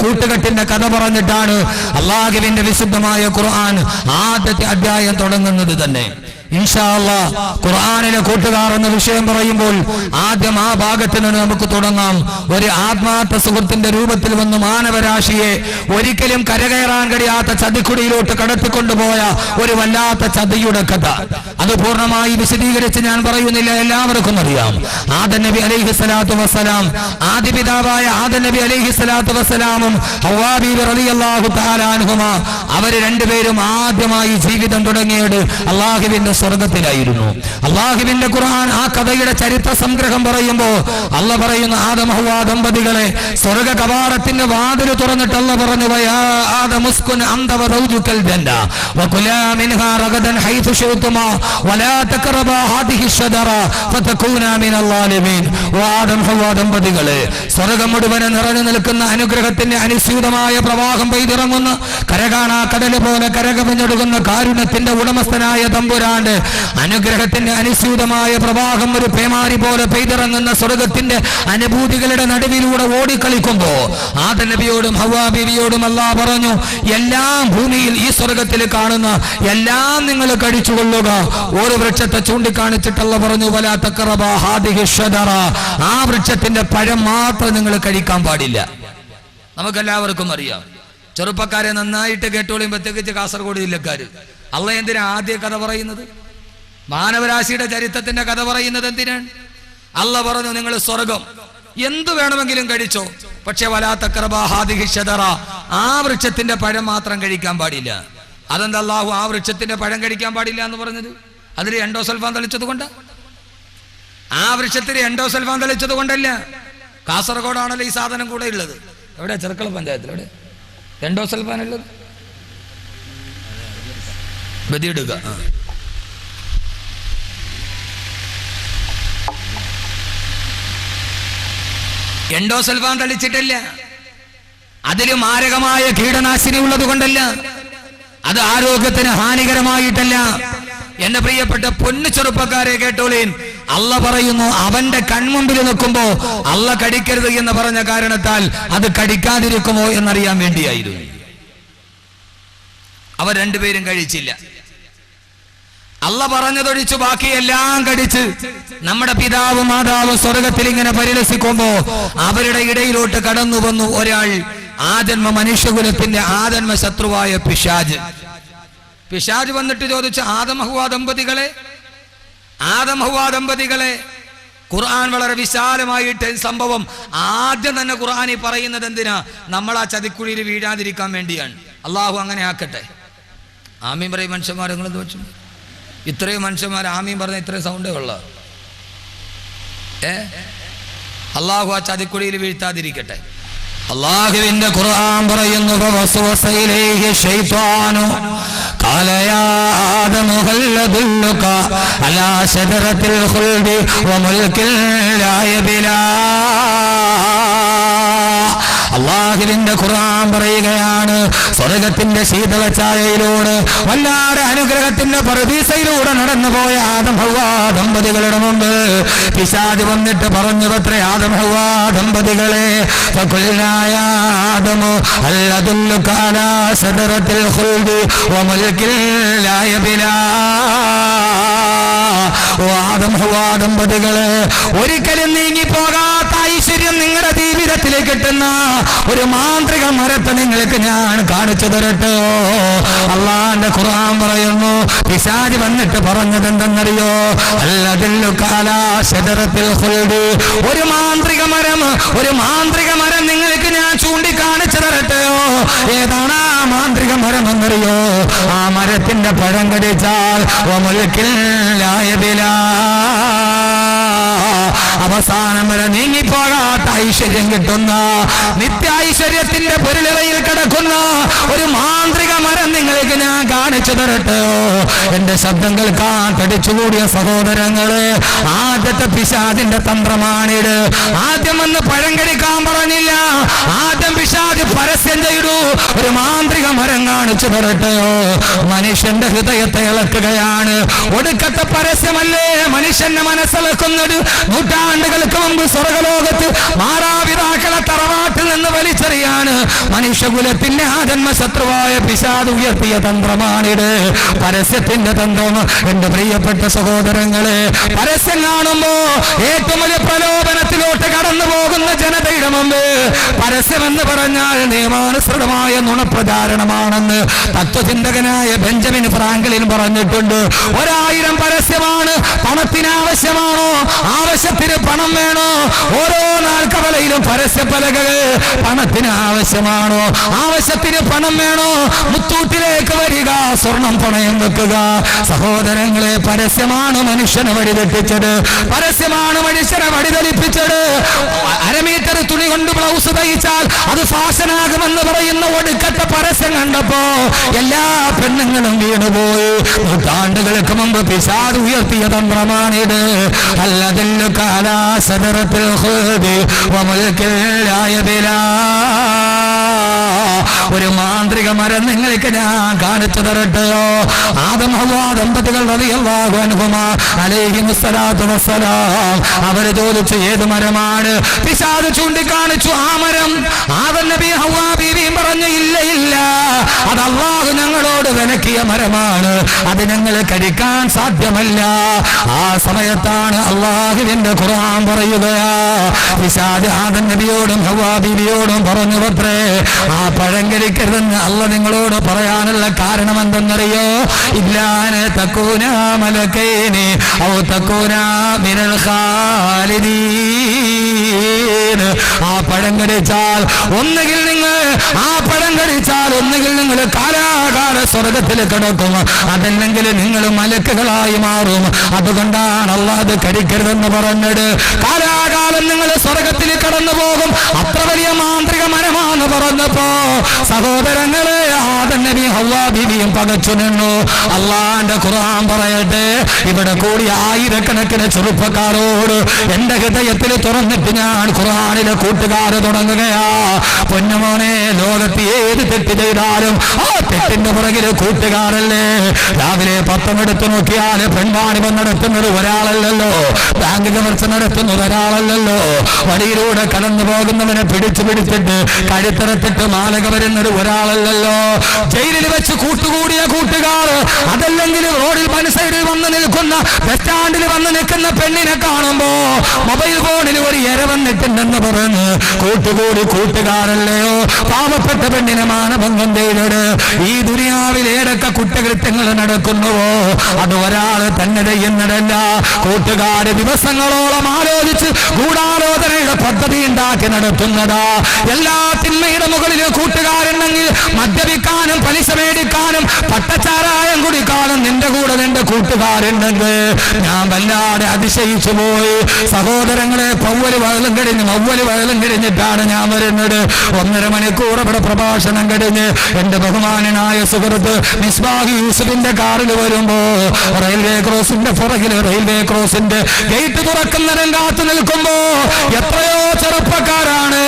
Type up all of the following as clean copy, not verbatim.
കൂട്ടുകെട്ടിന്റെ കഥ പറഞ്ഞിട്ടാണ് അല്ലാഹുവിന്റെ വിശുദ്ധമായ ഖുർആൻ ആദ്യത്തെ അധ്യായം തുടങ്ങുന്നത് തന്നെ. ഇൻഷാ അല്ലാഹ് ഖുർആനിലെ കൂട്ടുകാർ എന്ന വിഷയം പറയുമ്പോൾ ആദ്യം ആ ഭാഗത്ത് നിന്ന് നമുക്ക് തുടങ്ങാം. ഒരു ആത്മാർത്ഥ സുഹൃത്തിന്റെ രൂപത്തിൽ വന്ന് മാനവരാശിയെ ഒരിക്കലും കരകയറാൻ കഴിയാത്ത ചതിക്കുടിയിലോട്ട് കടത്തിക്കൊണ്ടുപോയ ഒരു വല്ലാത്ത ചതിയുടെ കഥ. അത് പൂർണ്ണമായി വിശദീകരിച്ച് ഞാൻ പറയുന്നില്ല, എല്ലാവർക്കും അറിയാം. ആദം നബി അലൈഹിസ്സലാത്തു വസ്സലാം, ആദിപിതാവായ ആദം നബി അലൈഹിസ്സലാത്തു വസ്സലാമും ഹവ്വാ ബീവി റളിയല്ലാഹു തആല അൻഹുമാ അവർ രണ്ടുപേരും ആദ്യമായി ജീവിതം തുടങ്ങിയത് അല്ലാഹുവിന്റെ സ്വർഗത്തിലായിരുന്നു. അല്ലാഹുവിന്റെ ഖുർആൻ ആ കഥയുടെ ചരിത്ര സംഗ്രഹം പറയുമ്പോൾ അല്ലാഹ് പറയുന്നു, ആദം ഹവ്വാ ദമ്പതികളെ സ്വർഗ കവാടത്തിന്റെ വാതിൽ തുറന്നിട്ട് അല്ലാഹ് പറഞ്ഞു, വയാ ആദമുസ്കുൻ അൻത വസൗജുകൽ ജന്ന വകുലാ മിൻഹാ റഗദൻ ഹൈതു ശിഅ്തുമാ വലാ തഖറബാ ഹാദിഹി ശജറ ഫതകൂനാ മിനൽ ളാലിമീൻ. ആദം ഹവ്വാ ദമ്പതികളെ സ്വർഗം മുഴുവൻ നിറഞ്ഞു നിൽക്കുന്ന അനുഗ്രഹത്തിന്റെ അനുസ്യൂതമായ പ്രവാഹം പെയ്തിറങ്ങുന്ന കരകാണാ കടൽ പോലെ കരകവിഞ്ഞൊഴുകുന്ന കാരുണ്യത്തിന്റെ ഉടമസ്ഥനായ തമ്പുരാന്റെ അനുഗ്രഹത്തിന്റെ അനുസ്യൂതമായ പ്രവാഹം ഒരു പേമാരി പോലെ പെയ്തിറങ്ങുന്ന സ്വർഗത്തിന്റെ അനുഭൂതികളുടെ നടുവിലൂടെ ഓടിക്കളിക്കുമ്പോ ആദം നബിയോടും ഹവ്വാ ബീവിയോടും അല്ലാഹ് പറഞ്ഞു, എല്ലാം ഭൂമിയിൽ ഈ സ്വർഗത്തിൽ കാണുന്ന എല്ലാം നിങ്ങൾ കഴിച്ചുകൊള്ളുക. ഒരു വൃക്ഷത്തെ ചൂണ്ടിക്കാണിച്ചിട്ട് അല്ലാഹ് പറഞ്ഞു, വലാ തഖറബാ ഹാദിഹി ശജറ, ആ വൃക്ഷത്തിന്റെ പഴം മാത്രം നിങ്ങൾ കഴിക്കാൻ പാടില്ല. നമുക്കെല്ലാവർക്കും അറിയാം. ചെറുപ്പക്കാരെ നന്നായിട്ട് കേട്ടോളിയും, പ്രത്യേകിച്ച് കാസർഗോഡ് ജില്ലക്കാര്. അള്ളാഹ് എന്തിനാ ആദ്യ കഥ പറയുന്നത്? മാനവരാശിയുടെ ചരിത്രത്തിന്റെ കഥ പറയുന്നത് എന്തിനാണ്? അള്ളാഹ് പറഞ്ഞു, നിങ്ങൾ സ്വർഗം എന്തു വേണമെങ്കിലും കഴിച്ചോ, പക്ഷെ വലാ തഖറബാ ഹാദിഹി ശജറ, ആ വൃക്ഷത്തിന്റെ പഴം മാത്രം കഴിക്കാൻ പാടില്ല. അതെന്താ അല്ലാഹു ആ വൃക്ഷത്തിന്റെ പഴം കഴിക്കാൻ പാടില്ല എന്ന് പറഞ്ഞത്? അതിൽ എൻഡോസൾഫാൻ തളിച്ചത് കൊണ്ട്? ആ വൃക്ഷത്തിൽ എൻഡോസൾഫാൻ തളിച്ചത് കൊണ്ടല്ല. കാസർഗോഡാണല്ലോ ഈ സാധനം കൂടെ ഉള്ളത്. എവിടെ? ചെറുക്കള പഞ്ചായത്തിൽ. എവിടെ എൻഡോസൾഫാൻ ഉള്ളത്? ബദിയിടുക. എൻഡോസൾഫാൻ തളിച്ചിട്ടില്ല. അതിൽ മാരകമായ കീടനാശിനി ഉള്ളത് കൊണ്ടല്ല, അത് ആരോഗ്യത്തിന് ഹാനികരമായിട്ടല്ല. എന്റെ പ്രിയപ്പെട്ട പൊന്നു ചെറുപ്പക്കാരെ കേട്ടോളീൻ, അള്ളാഹ് പറയുന്നു, അവന്റെ കൺമുമ്പിൽ നിൽക്കുമ്പോ അള്ളാഹ് കടിക്കരുത് എന്ന് പറഞ്ഞ കാരണത്താൽ അത് കടിക്കാതിരിക്കുമോ എന്നറിയാൻ വേണ്ടിയായിരുന്നു. അവർ രണ്ടുപേരും കഴിച്ചില്ല. അള്ളാഹ് പറഞ്ഞതൊഴിച്ചു ബാക്കിയെല്ലാം കടിച്ച് നമ്മുടെ പിതാവും മാതാവും സ്വർഗത്തിൽ ഇങ്ങനെ പരിലസിക്കുമ്പോ അവരുടെ ഇടയിലോട്ട് കടന്നു വന്നു ഒരാൾ, ആജന്മ മനുഷ്യകുലത്തിന്റെ ആജന്മ ശത്രുവായ പിശാച്. പിശാച് വന്നിട്ട് ചോദിച്ചു, ആദം ഹവ്വാ ദമ്പതികളെ ഖുർആൻ വളരെ വിശാലമായിട്ട് സംഭവം ആദ്യം തന്നെ ഖുർആനിൽ പറയുന്നത് എന്തിനാ? നമ്മൾ ആ ചതിക്കുഴിയിൽ വീഴാതിരിക്കാൻ വേണ്ടിയാണ്. അള്ളാഹു അങ്ങനെ ആക്കട്ടെ. ആമീൻ പറയും മനുഷ്യന്മാർ. നിങ്ങളെന്ത് വെച്ചു? ഇത്രയും മനുഷ്യന്മാർ ആമീൻ പറഞ്ഞ ഇത്രയും സൗണ്ടേ ഉള്ള. അള്ളാഹു ആ ചതിക്കുഴിയിൽ വീഴ്ത്താതിരിക്കട്ടെ. അല്ലാഹുവിന്റെ ഖുർആൻ പറയുന്നു, ഫവസ്വസ ഇലൈഹി ശൈത്വാനു ഖാല യാ ആദമു ഹൽ അദുല്ലുക അലാ ശജറത്തിൽ ഖുൽദി വമുൽകിൻ ലാ യബ്ലാ. അല്ലാഹുവിന്റെ ഖുർആൻ പറയുകയാണ്, സ്വർഗത്തിന്റെ ശീതള ഛായയിലൂടെ വല്ലാതെ അനുഗ്രഹത്തിന്റെ പറുദീസയിലൂടെ നടന്നുപോയ ആദം ഹവ്വാ ദമ്പതികളുടെ മുമ്പ് പിശാച് വന്നിട്ട് പറഞ്ഞു, അത്രേ ആദം ഹവ്വാ ദമ്പതികളെ, ഫഖുൽനാ യാ ആദമു ഹൽ അദുല്ലുക അലാ ശജറത്തിൽ ഖുൽദി വമുൽകിൻ ലാ യബ്ലാ. ആദം ഹവ്വാ ദമ്പതികളെ, ഒരിക്കലും നീങ്ങിപ്പോകാത്ത ഐശ്വര്യം നിങ്ങളുടെ ജീവിതത്തിലേക്ക് കിട്ടുന്ന ഒരു മാന്ത്രിക മരത്തെ നിങ്ങൾക്ക് ഞാൻ കാണിച്ചു തരട്ടോ. അള്ളാന്റെ ഖുർആൻ പറയുന്നു, പിശാച് വന്നിട്ട് പറഞ്ഞത് എന്തെന്നറിയോ? അല്ലദുല്ലുക അലാ ശജറത്തിൽ ഖുൽദി, ഒരു മാന്ത്രിക മരം നിങ്ങൾക്ക് ഞാൻ ചൂണ്ടിക്കാണിച്ചു തരട്ടെയോ. ഏതാണ് ആ മാന്ത്രിക മരം എന്നറിയോ? ആ മരത്തിന്റെ പഴം കടിച്ചാൽ വമുൽകിൻ ലാ യബ്ലാ, അവസാനം വരെ നീങ്ങിപ്പോകാത്ത ഐശ്വര്യം കിട്ടുന്ന, നിത്യ ഐശ്വര്യത്തിന്റെ പൊരുളിറയിൽ കിടക്കുന്ന ഒരു മാന്ത്രിക മരം നിങ്ങൾക്ക് ഞാൻ കാണിച്ചു തരട്ടെ. എന്റെ ശബ്ദം കേൾക്കാൻ തടിച്ചുകൂടിയ സഹോദരങ്ങള്, ആദ്യത്തെ പിശാചിന്റെ തന്ത്രമാണിത്. ആദ്യം വന്ന് പഴം കടിക്കാൻ പറഞ്ഞില്ല, ആദ്യം പിശാച് പരസ്യം ചെയ്തു, ഒരു മാന്ത്രിക മരം കാണിച്ചു തരട്ടെയോ? മനുഷ്യന്റെ ഹൃദയത്തെ ഇളക്കുകയാണ്. ഒടുക്കത്തെ പരസ്യമല്ലേ മനുഷ്യന്റെ മനസ്സിളക്കുന്നത്? നൂറ്റാണ്ടുകൾക്ക് മുമ്പ് സ്വർഗലോകത്ത് മാതാപിതാക്കളെ തറവാട്ടിൽ നിന്ന് വലിച്ചെറിയാണ് മനുഷ്യകുലത്തിന്റെ ആജന്മശത്രുവായ പിശാച് ഉയർത്തിയ തന്ത്രമാണിത്. പരസ്യത്തിന്റെ തന്ത്രം. എന്റെ പ്രിയപ്പെട്ട സഹോദരങ്ങളെ, പരസ്യം കാണുമ്പോ ഏറ്റവും വലിയ പ്രലോഭനത്തിലോട്ട് കടന്നു പോകുന്ന ജനതയുടെ മുമ്പ് പരസ്യമെന്ന് പറഞ്ഞാൽ നിയമാനുസൃതമായ നുണപ്രചാരണമാണെന്ന് തത്വചിന്തകനായ ബെഞ്ചമിൻ ഫ്രാങ്ക്ലിൻ പറഞ്ഞിട്ടുണ്ട്. 1000 പരസ്യമാണ്. പണത്തിന് ആവശ്യമാണോ? ആവശ്യത്തിന് പണം വേണോ? ഓരോ നാൽക്കവലയിലും പരസ്യപ്പലകൾ. പണത്തിന് ആവശ്യമാണോ? ആവശ്യത്തിന് പണം വേണോ? മുത്തൂട്ടിലേക്ക് വരിക, സ്വർണം പണയം വെക്കുക. സഹോദരങ്ങളെ, പരസ്യമാണ് മനുഷ്യനെ വഴിതെറ്റിച്ചത്. പരസ്യമാണ് മനുഷ്യനെ വഴിതെളിപ്പിച്ചത്. 1/2 മീറ്റർ തുണി കൊണ്ട് ബ്ലൗസ് തയ്ച്ചാൽ അത് ഫാഷനാകുമെന്ന് പറയുന്ന ഒടുക്കത്തെ പരസ്യം കണ്ടപ്പോ എല്ലാ പെണ്ണുങ്ങളും വീണുപോയി. നൂറ്റാണ്ടുകൾക്ക് മുമ്പ് പിശാച് ഉയർത്തിയ തന്ത്രമാണിത്. അല്ലദില്ലു കാലാ സദറത്തിൽ ഖുദി വമുൽകിൽ ലായബിലാ. ഒരു മാന്ത്രിക മരം നിങ്ങൾക്ക് ഞാൻ കാണിച്ചു തരട്ടെയോ? ആദം ഹവ്വാ ദമ്പതികൾ റളിയല്ലാഹു അൻഹുമാ അലൈഹിമുസ്സലാത്തു വസ്സലാം അവര് ചോദിച്ചു, ഏത് മരമാണ്? പിശാച് ചൂണ്ടിക്കാണിച്ചു ആ മരം. ആദം നബി ഹവ്വാ ബീവിയും പറഞ്ഞു, ഇല്ല ഇല്ല, അത് അല്ലാഹു ഞങ്ങളോട് വിലക്കിയ മരമാണ്, അത് ഞങ്ങൾ കഴിക്കാൻ സാധ്യമല്ല. ആ സമയത്താണ് അല്ലാഹുവിന്റെ ഖുർആൻ പറയുകയാ, പിശാച് ആദം നബിയോടും ഹവ്വാ ബീവിയോടും പറഞ്ഞു അത്രേ, ആ പഴം കഴിക്കരുതെന്ന് അല്ല നിങ്ങളോട് പറയാനുള്ള കാരണം എന്തെന്നറിയോ? ഇല്ലാന് തക്കൂന മലക്കൈനി ഔ തക്കൂന മിനൽ ഖാലിദീൻ. ആ പഴം കടിച്ചാൽ ഒന്നുകിൽ നിങ്ങൾ കാലാകാല സ്വർഗത്തിൽ കിടക്കും, അതല്ലെങ്കിൽ നിങ്ങൾ മലക്കുകളായി മാറും. അതുകൊണ്ടാണ് അല്ലാഹ് അത് കഴിക്കരുതെന്ന് പറഞ്ഞത്. കാലാകാലം നിങ്ങൾ സ്വർഗത്തിൽ കടന്നു പോകും. അത്ര വലിയ മാന്ത്രിക മരമാണ് പറഞ്ഞപ്പോ സഹോദരങ്ങളെ, ആദം നബി ഹവ്വാ ബീവിയും പകച്ചു നിന്നു. അല്ലാഹുവിന്റെ ഖുർആൻ പറയട്ടെ, ഇവിടെ കൂടി ആയിരക്കണക്കിന് ചെറുപ്പക്കാരോട് എന്റെ ഹൃദയത്തിൽ തുറന്നിട്ട് ഞാൻ ഖുർആനിലെ കൂട്ടുകാര് തുടങ്ങുകയാ. പൊന്നുമോനെ, ലോകത്ത് ഏത് തെറ്റ് ചെയ്താലും ആ തെറ്റിന്റെ പുറകില് കൂട്ടുകാരല്ലേ. രാവിലെ പത്രമെടുത്ത് നോക്കിയാൽ പെൺവാണിഭം നടത്തുന്നത് ഒരാളല്ലല്ലോ, ബാങ്ക് കവർച്ച നടത്തുന്നത് ഒരാളല്ലല്ലോ, വഴിയിലൂടെ കടന്നു പോകുന്നവനെ പിടിച്ചിട്ട് കഴുത്തറത്തിട്ട് മാലക വരുന്നത് ഒരാളല്ലല്ലോ, ജയിലിൽ വെച്ച് കൂട്ടുകൂടിയ കൂട്ടുകാർ, അതല്ലെങ്കിൽ റോഡിൽ സൈഡിൽ വന്ന് നിൽക്കുന്ന ബസ് സ്റ്റാൻഡിൽ വന്ന് നിൽക്കുന്ന പെണ്ണിനെ കാണുമ്പോ മൊബൈൽ ഫോണിൽ ഒരു ഇര വന്നിട്ടുണ്ടെന്ന് പറഞ്ഞ് കൂട്ടുകൂടി കൂട്ടുകാരല്ലയോ. പാവപ്പെട്ട പെണ്ണിനെ മാനഭംഗം ചെയ്തത്. ഈ ദുനിയാവിൽ ഏതൊക്കെ കുറ്റകൃത്യങ്ങൾ നടക്കുന്നുവോ അത് ഒരാൾ തന്നെ ചെയ്യുന്നതല്ല, കൂട്ടുകാര് ദിവസങ്ങളോളം ആലോചിച്ച് ഗൂഢാലോചനയുടെ പദ്ധതി ഉണ്ടാക്കി നടത്തുന്നതാ. എല്ലാ തിന്മയുടെ മുകളിൽ കൂട്ടുകാരുണ്ടെങ്കിൽ മദ്യപിക്കാനും പലിശ മേടിക്കാനും പട്ടച്ചാരായം കുടിക്കാനും നിന്റെ കൂടെ നിന്റെ കൂട്ടുകാരുണ്ടെങ്കിൽ ഞാൻ വല്ലാതെ അതിശയിച്ചു പോയി. സഹോദരങ്ങളെ, മൗവല് വയലും കഴിഞ്ഞിട്ടാണ് ഞാൻ വരുന്നത്. 1.5 മണിക്കൂർ ഇവിടെ പ്രഭാഷണം കഴിഞ്ഞ് എന്റെ ബഹുമാനനായ സുഹൃത്ത് മിസ്ബാഹ് യൂസുഫിന്റെ കാറിൽ വരുമ്പോ റെയിൽവേ ക്രോസിന്റെ പുറകിൽ റെയിൽവേ ക്രോസിന്റെ ഗേറ്റ് തുറക്കുന്നതിനും കാത്തു നിൽക്കുമ്പോ എത്രയോ ചെറുപ്പക്കാരാണ്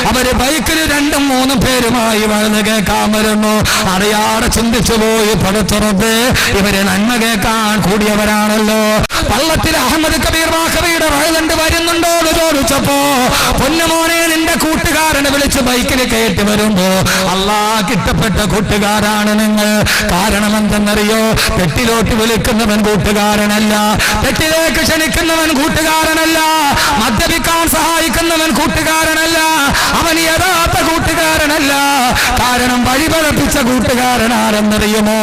അവര് ബൈക്കിൽ 2-3 പേരുമായി വഴന്ന് കേൾക്കാൻ വരുന്നു. അറിയാതെ ചിന്തിച്ചു പോയി, പടുത്തുറപ്പ് ഇവര് നന്മ കേൾക്കാൻ കൂടിയവരാണല്ലോ. പള്ളത്തിൽ അഹമ്മദ് കബീർ വാഖവിയുടെ വഴലുണ്ട് വരുന്നുണ്ടോ എന്ന് ചോദിച്ചപ്പോ, പൊന്നുമോനെ നിന്റെ കൂട്ടുകാരനെ വിളിച്ച് ബൈക്കിൽ കയറ്റി വരുമ്പോ അല്ലാഹ് കിട്ടപ്പെട്ട കൂട്ടുകാരാണ് നിങ്ങൾ. കാരണം എന്തെന്നറിയോ? തെറ്റിലോട്ട് വിളിക്കുന്നവൻ കൂട്ടുകാരനല്ല, തെറ്റിലേക്ക് ക്ഷണിക്കുന്നവൻ കൂട്ടുകാരനല്ല, മദ്യപിക്കാൻ സഹായിക്കുന്നവൻ കൂട്ടുകാരനല്ല, അവൻ യഥാർത്ഥ കൂട്ടുകാരനല്ല. കാരണം വഴിപഴപ്പിച്ച കൂട്ടുകാരനാരെന്നറിയുമോ?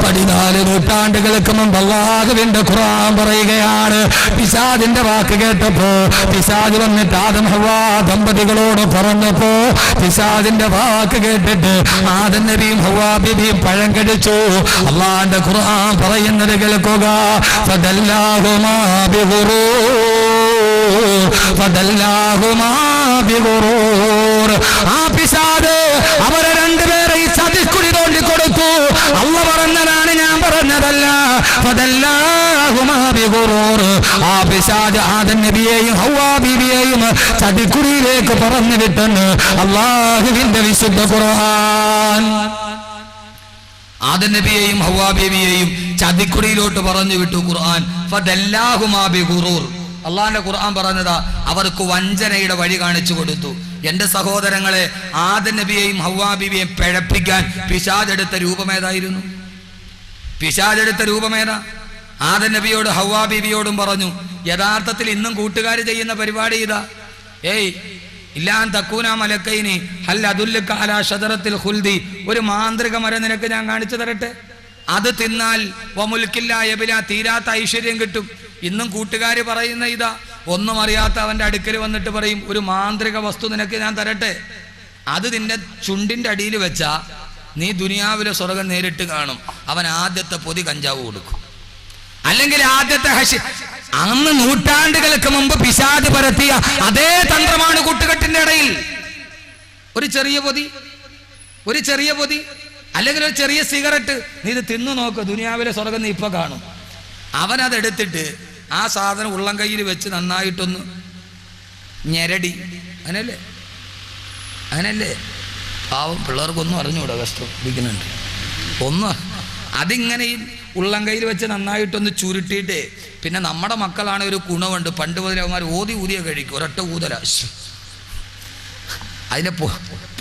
14 നൂറ്റാണ്ടുകൾക്ക് മുമ്പ് അല്ലാഹുവിന്റെ ഖുർആൻ പറയുകയാണ്, പിശാചിന്റെ വാക്ക് കേട്ടപ്പോ പിശാച് വന്നിട്ട് ആദം ഹവ്വാ ദമ്പതികളോട് പറഞ്ഞപ്പോ പിശാചിന്റെ വാക്ക് കേട്ടിട്ട് ആദം നബിയും ഹവ്വാ ബീവിയും പഴം കടിച്ചു. അല്ലാഹുവിന്റെ ഖുർആൻ പറയുന്നത് കേൾക്കുക, ഫദല്ലാഹുമാ ബിഗുറൂർ. ആ പിശാച് അവരെ 2 പേരെ ഈ ചതിക്കുഴി തോണ്ടി കൊടുത്തു. അല്ലാഹു പറഞ്ഞതാണ്, ഞാൻ പറഞ്ഞതല്ല. ഫദല്ലാഹുമാ ബിഗുറൂർ. ആ പിശാച് ആദം നബിയെയും ഹവ്വാ ബീവിയെയും ചതിക്കുഴിയിലേക്ക് പറഞ്ഞു വിട്ടെന്ന് അല്ലാഹുവിന്റെ വിശുദ്ധ ഖുർആൻ. ആദം നബിയെയും ഹവ്വാ ബീവിയെയും ചതിക്കുടിയിലോട്ട് പറഞ്ഞു വിട്ടു ഖുർആൻ. ഫദല്ലാഹുമാ ബിഗുറൂർ. അള്ളാന്റെ ഖുർആൻ പറഞ്ഞതാ, അവർക്ക് വഞ്ചനയുടെ വഴി കാണിച്ചു കൊടുത്തു. എന്റെ സഹോദരങ്ങളെ, ആദം നബിയെയും ഹവ്വാ ബീവിയെയും പിഴപ്പിക്കാൻ പിശാചെടുത്ത രൂപമേതായിരുന്നു? പിശാചെടുത്ത രൂപമേതാ? ആദം നബിയോട് ഹവ്വാ ബീവിയോടും പറഞ്ഞു, യഥാർത്ഥത്തിൽ ഇന്നും കൂട്ടുകാർ ചെയ്യുന്ന പരിപാടി ഇതാ. ഏയ് ഇല്ലാൻ തക്കൂന മലക്കൈനി ഹൽ അദുല്ലുക അലാ ഷജറത്തിൽ ഖുൽദി. ഒരു മാന്ത്രിക മരം നിനക്ക് ഞാൻ കാണിച്ചു തരട്ടെ, അത് തിന്നാൽ വമുൽക്കില്ലാ യബ്ലാ, തീരാത്ത ഐശ്വര്യം കിട്ടും. ഇന്നും കൂട്ടുകാർ പറയുന്ന ഇതാ. ഒന്നും അറിയാത്ത അവന്റെ അടുക്കൽ വന്നിട്ട് പറയും, ഒരു മാന്ത്രിക വസ്തു നിനക്ക് ഞാൻ തരട്ടെ, അത് നിന്റെ ചുണ്ടിന്റെ അടിയിൽ വെച്ചാ നീ ദുനിയാവിലെ സ്വർഗം നേരിട്ട് കാണും. അവൻ ആദ്യത്തെ പൊതി കഞ്ചാവ് കൊടുക്കും, അല്ലെങ്കിൽ ആദ്യത്തെ അന്ന് നൂറ്റാണ്ടുകൾക്ക് മുമ്പ് പിശാച് പരത്തിയ അതേ തന്ത്രമാണ് കൂട്ടുകെട്ടിന്റെ ഇടയിൽ. ഒരു ചെറിയ പൊതി അല്ലെങ്കിൽ ഒരു ചെറിയ സിഗരറ്റ്, നീ ഇത് തിന്നു നോക്ക്, ദുനിയാവിലെ സ്വർഗം നീ ഇപ്പൊ കാണും. അവനതെടുത്തിട്ട് ആ സാധനം ഉള്ളം കയ്യിൽ വെച്ച് നന്നായിട്ടൊന്ന് ഞെരടി. അങ്ങനല്ലേ പാവം പിള്ളേർക്കൊന്നും അറിഞ്ഞൂടാ, കഷ്ടം ഇരിക്കുന്നുണ്ട്. അതിങ്ങനെ ഈ ഉള്ളം കയ്യിൽ വെച്ച് നന്നായിട്ടൊന്ന് ചുരുട്ടിയിട്ട്, പിന്നെ നമ്മുടെ മക്കളാണ് ഒരു ഗുണമുണ്ട്, പണ്ട് മുതൽ അവന്മാർ ഊതിയ കഴിക്കും, ഒരൊറ്റ ഊതല, അതിൻ്റെ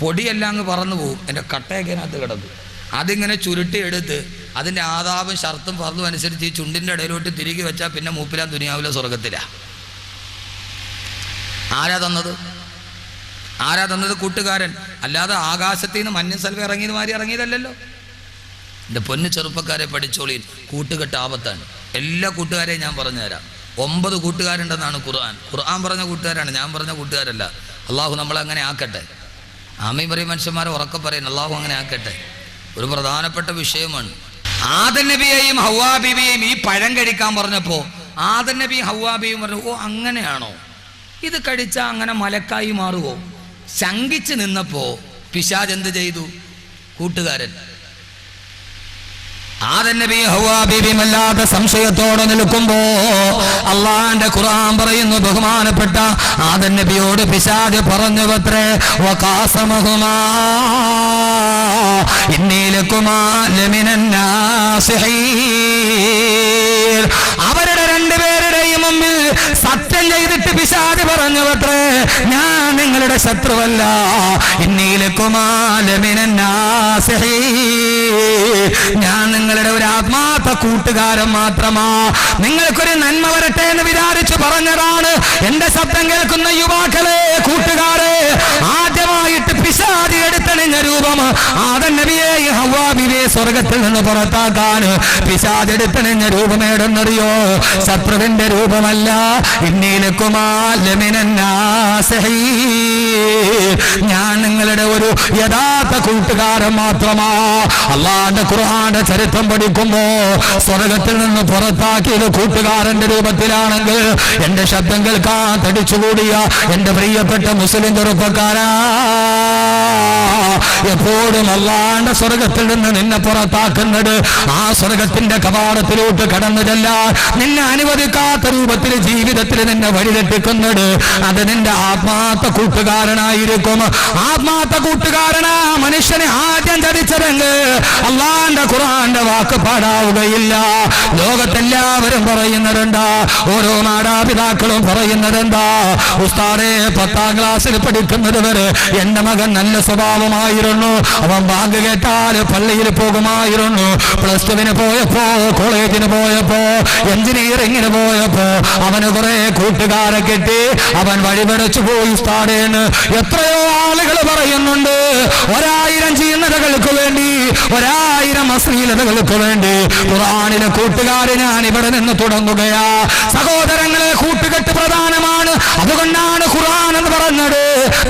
പൊടിയെല്ലാം അങ്ങ് പറന്നു പോകും, എൻ്റെ കട്ടയൊക്കെ അതിനകത്ത് കിടക്കും. അതിങ്ങനെ ചുരുട്ടി എടുത്ത് അതിൻ്റെ ആദാബും ഷർത്തും ഫർളും അനുസരിച്ച് ഈ ചുണ്ടിൻ്റെ ഇടയിലോട്ട് തിരികെ വെച്ചാൽ പിന്നെ മൂപ്പിലാൻ ദുനിയാവിലെ സ്വർഗത്തിലാ. ആരാ തന്നത്? കൂട്ടുകാരൻ. അല്ലാതെ ആകാശത്തിൽ നിന്ന് മഞ്ഞ സൽവ ഇറങ്ങിയത് മാറി ഇറങ്ങിയതല്ലല്ലോ. എൻ്റെ പൊന്നു ചെറുപ്പക്കാരെ, പഠിച്ചോളീൻ, കൂട്ടുകെട്ട് ആപത്താണ്. എല്ലാ കൂട്ടുകാരെയും ഞാൻ പറഞ്ഞുതരാം. 9 കൂട്ടുകാരുണ്ടെന്നാണ് ഖുർആൻ പറഞ്ഞ കൂട്ടുകാരാണ്, ഞാൻ പറഞ്ഞ കൂട്ടുകാരല്ല. അള്ളാഹു നമ്മളെ അങ്ങനെ ആക്കട്ടെ. ആമീൻ പറയും മനുഷ്യന്മാരെ ഉറക്കെ പറയുന്നു, അള്ളാഹു അങ്ങനെ ആക്കട്ടെ. ഒരു പ്രധാനപ്പെട്ട വിഷയമാണ്. ആദം നബിയെയും ഹവ്വാ ബീവിയെയും ഈ പഴം കഴിക്കാൻ പറഞ്ഞപ്പോൾ ആദം നബിയും ഹവ്വാ ബീവിയും പറഞ്ഞു, ഓ അങ്ങനെയാണോ, ഇത് കഴിച്ചാൽ അങ്ങനെ മലക്കായി മാറുമോ? ശങ്കിച്ച് നിന്നപ്പോ പിശാച് എന്ത് ചെയ്തു? കൂട്ടുകാരൻ ആദം നബി ഹവ്വാ ബീവിയും അല്ലാതെ സംശയത്തോടെ നിൽക്കുമ്പോ അള്ളാന്റെ ഖുർആൻ പറയുന്നു, ബഹുമാനപ്പെട്ട ആദം നബിയോട് പിശാച് പറഞ്ഞുവത്രേ, വഖാസമഹുമാ ഇന്നീ ലകുമാ ലമിനൻ നാസിഹീൻ. അവരുടെ രണ്ടുപേരുടെയും മുമ്പിൽ സത്യം ചെയ്തിട്ട് പിശാച് പറഞ്ഞുവത്രേ, ഞാൻ നിങ്ങളുടെ ശത്രുവല്ല, ഇന്നീ ലകുമാ ലമിനൻ നാസിഹീൻ, ഞാൻ നിങ്ങളുടെ ഒരു ആത്മാർത്ഥ കൂട്ടുകാരൻ മാത്രമാ, നിങ്ങൾക്കൊരു നന്മ വരട്ടെ എന്ന് വിചാരിച്ചു പറഞ്ഞതാണ്. എന്റെ ശബ്ദം കേൾക്കുന്ന യുവാക്കളെ, കൂട്ടുകാരെ, ആദ്യമായിട്ട് പിശാച് എടുത്തണിഞ്ഞ രൂപം ആദം നബിയെയും ഹവ്വാ ബീവിയെ സ്വർഗത്തിൽ നിന്ന് പുറത്താക്കാൻ പിശാച് എടുത്തണിഞ്ഞ രൂപം ഏടെന്നറിയോ? ശത്രുവിന്റെ രൂപമല്ല, ഇന്നീലക്കുമാ ലമിനൻ നാസിഹീൻ, ഞാൻ നിങ്ങളുടെ ഒരു യഥാർത്ഥ കൂട്ടുകാരൻ മാത്രമാ. അള്ളാന്റെ ഖുർആന്റെ ചരിത്രം പഠിക്കുമ്പോ സ്വർഗത്തിൽ നിന്ന് പുറത്താക്കിയത് കൂട്ടുകാരന്റെ രൂപത്തിലാണെങ്കിൽ എന്റെ ശബ്ദം കേൾക്കാൻ തടിച്ചുകൂടിയ എന്റെ പ്രിയപ്പെട്ട മുസ്ലിം ചെറുപ്പക്കാരാ, എപ്പോഴും അള്ളാന്റെ സ്വർഗത്തിൽ നിന്ന് നിന്നെ പുറത്താക്കുന്നത് ആ സ്വർഗത്തിന്റെ കവാടത്തിലോട്ട് കടന്നു ചെല്ലാൻ നിന്നെ അനുവദിക്കാത്ത രൂപത്തിൽ ജീവിതത്തിൽ നിന്നെ വഴിതെറ്റിക്കുന്നത് അത് നിന്റെ ആത്മാർത്ഥ കൂട്ടുകാരനായിരിക്കും. ആത്മാർത്ഥ കൂട്ടുകാരനാ മനുഷ്യനെ ആദ്യം ചതിച്ചതെങ്കിൽ അള്ളാന്റെ ഖുർആന്റെ വാക്ക് പാടാവുകയില്ല. ലോകത്തെല്ലാവരും പറയുന്നതെന്താ? ഓരോ മാതാപിതാക്കളും പറയുന്നതെന്താ? ഉസ്താദേ, 10ാം ക്ലാസ്സിൽ പഠിക്കുന്നത് വരെ എന്റെ മകൻ നല്ല സ്വഭാവമായിരുന്നു, അവൻ ബാങ്ക് കേട്ടാൽ പള്ളിയിൽ പോകുമായിരുന്നു. +2 പോയപ്പോ, കോളേജിന് പോയപ്പോ, എഞ്ചിനീയറിംഗിന് പോയപ്പോ അവന് കുറെ കൂട്ടുകാരെ കിട്ടി, അവൻ വഴിപടച്ചു പോയി ഉസ്താദേന്ന് എത്രയോ ആളുകൾ പറയുന്നുണ്ട്. 1000 ചീർണതകൾക്ക് വേണ്ടി, 1000 അശ്ലീലതകൾക്ക് വേണ്ടി ഖുർആനിലെ കൂട്ടുകാരെ ഞാൻ ഇവിടെ നിന്ന് തുടങ്ങുകയാ. സഹോദരങ്ങളെ, കൂട്ടുകെട്ട് പ്രധാനമാണ്. അതുകൊണ്ടാണ് ഖുർആൻ എന്ന് പറഞ്ഞത്,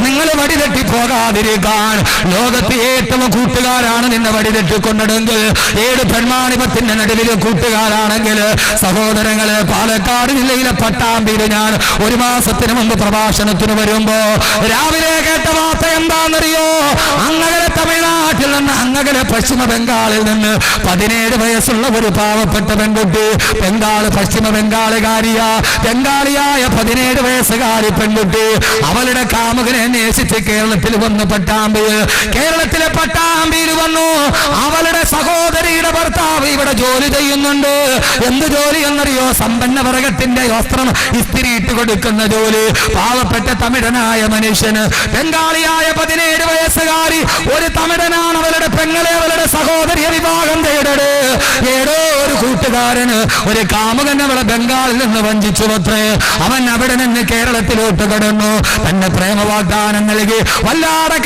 നിങ്ങൾ വഴിതെറ്റി പോകാതിരിക്കാൻ. ലോകത്ത് ഏറ്റവും കൂട്ടുകാരാണ് നിന്നെ വഴിതെറ്റിക്കൊണ്ടതെങ്കിൽ, 7 പെൺമാണിപത്തിന്റെ നടുവിൽ കൂട്ടുകാരാണെങ്കിൽ, സഹോദരങ്ങളെ, പാലക്കാട് ജില്ലയിലെ പട്ടാമ്പിയിൽ ഞാൻ 1 മാസത്തിന് മുമ്പ് പ്രഭാഷണത്തിന് വരുമ്പോ രാവിലെ കേട്ട വാർത്ത എന്താണെന്നറിയോ? അങ്ങകലെ തമിഴ്നാട്ടിൽ നിന്ന് അങ്ങകലെ അകലെ പശ്ചിമ ബംഗാളിൽ നിന്ന് 17 വയസ്സുള്ള ഒരു പാവപ്പെട്ട പെൺകുട്ടി, പശ്ചിമ ബംഗാളിയായ 17 വയസ്സുകാരി പെൺകുട്ടി അവളുടെ കാമുകനെ അന്വേഷിച്ച് കേരളത്തിൽ വന്ന് കേരളത്തിലെ പട്ടാമ്പിയിൽ വന്നു. അവളുടെ സഹോദരിയുടെ ഭർത്താവ് ഇവിടെ ജോലി ചെയ്യുന്നുണ്ട്. എന്ത് ജോലി എന്നറിയോ? സമ്പന്ന വർഗത്തിന്റെ വസ്ത്രം ഇസ്തിരിയിട്ട് കൊടുക്കുന്ന ജോലി. പാവപ്പെട്ട തമിഴനായ മനുഷ്യന് ബംഗാളിയായ 17 വയസ്സുകാരി ഒരു തമിഴനാണ് അവളുടെ പെങ്ങളെ, അവളുടെ സഹോദരിയെ വിവാഹം തേടട്. ഏതോ ഒരു കൂട്ടുകാരന് ഒരു കാമുകൻ അവളെ ബംഗാളിൽ നിന്ന് വഞ്ചിച്ചു അത്രേ. അവൻ അവിടെ നിന്ന് കേരളത്തിലോട്ട് കടന്നു. തന്നെ പ്രേമ വാഗ്ദാനം നൽകി വല്ലാതെ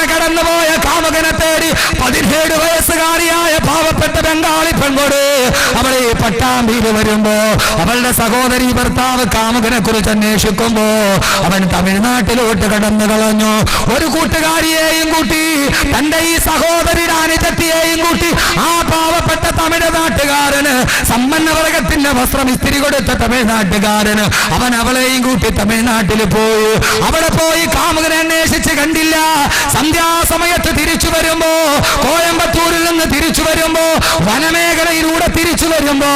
കടന്നുപോയ കാമുകനെ തേടി 17 വയസ്സുകാരിയായ പാവപ്പെട്ട ബംഗാളി പെൺകൊട് അവളെ പട്ടാമ്പിയിൽ വരുമ്പോ അവളുടെ സഹോദരി ഭർത്താവ് കാമുകനെ കുറിച്ച് അന്വേഷിക്കുമ്പോ അവൻ തമിഴ്നാട്ടിലോട്ട് കടന്നു കളഞ്ഞു. ഒരു കൂട്ടുകാരിയെയും കൂട്ടി, തന്റെ ഈ സഹോദരിയുടെ അനുജത്തിയെയും കൂട്ടി ആ പാവപ്പെട്ട തമിഴ്നാട്ടുകാരന്, സമ്പന്ന വർഗത്തിന്റെ വസ്ത്രം ഇസ്തിരി കൊടുത്ത തമിഴ്നാട്ടുകാരന്, അവൻ അവളെയും കൂട്ടി തമിഴ്നാട്ടിൽ പോയി. അവിടെ പോയി കാമുകനെ അന്വേഷിച്ച് കണ്ടില്ല. സന്ധ്യാസമയത്ത് തിരിച്ചു വരുമ്പോ, കോയമ്പത്തൂരിൽ നിന്ന് തിരിച്ചു വരുമ്പോ, വനമേഖലയിലൂടെ തിരിച്ചു വരുമ്പോ,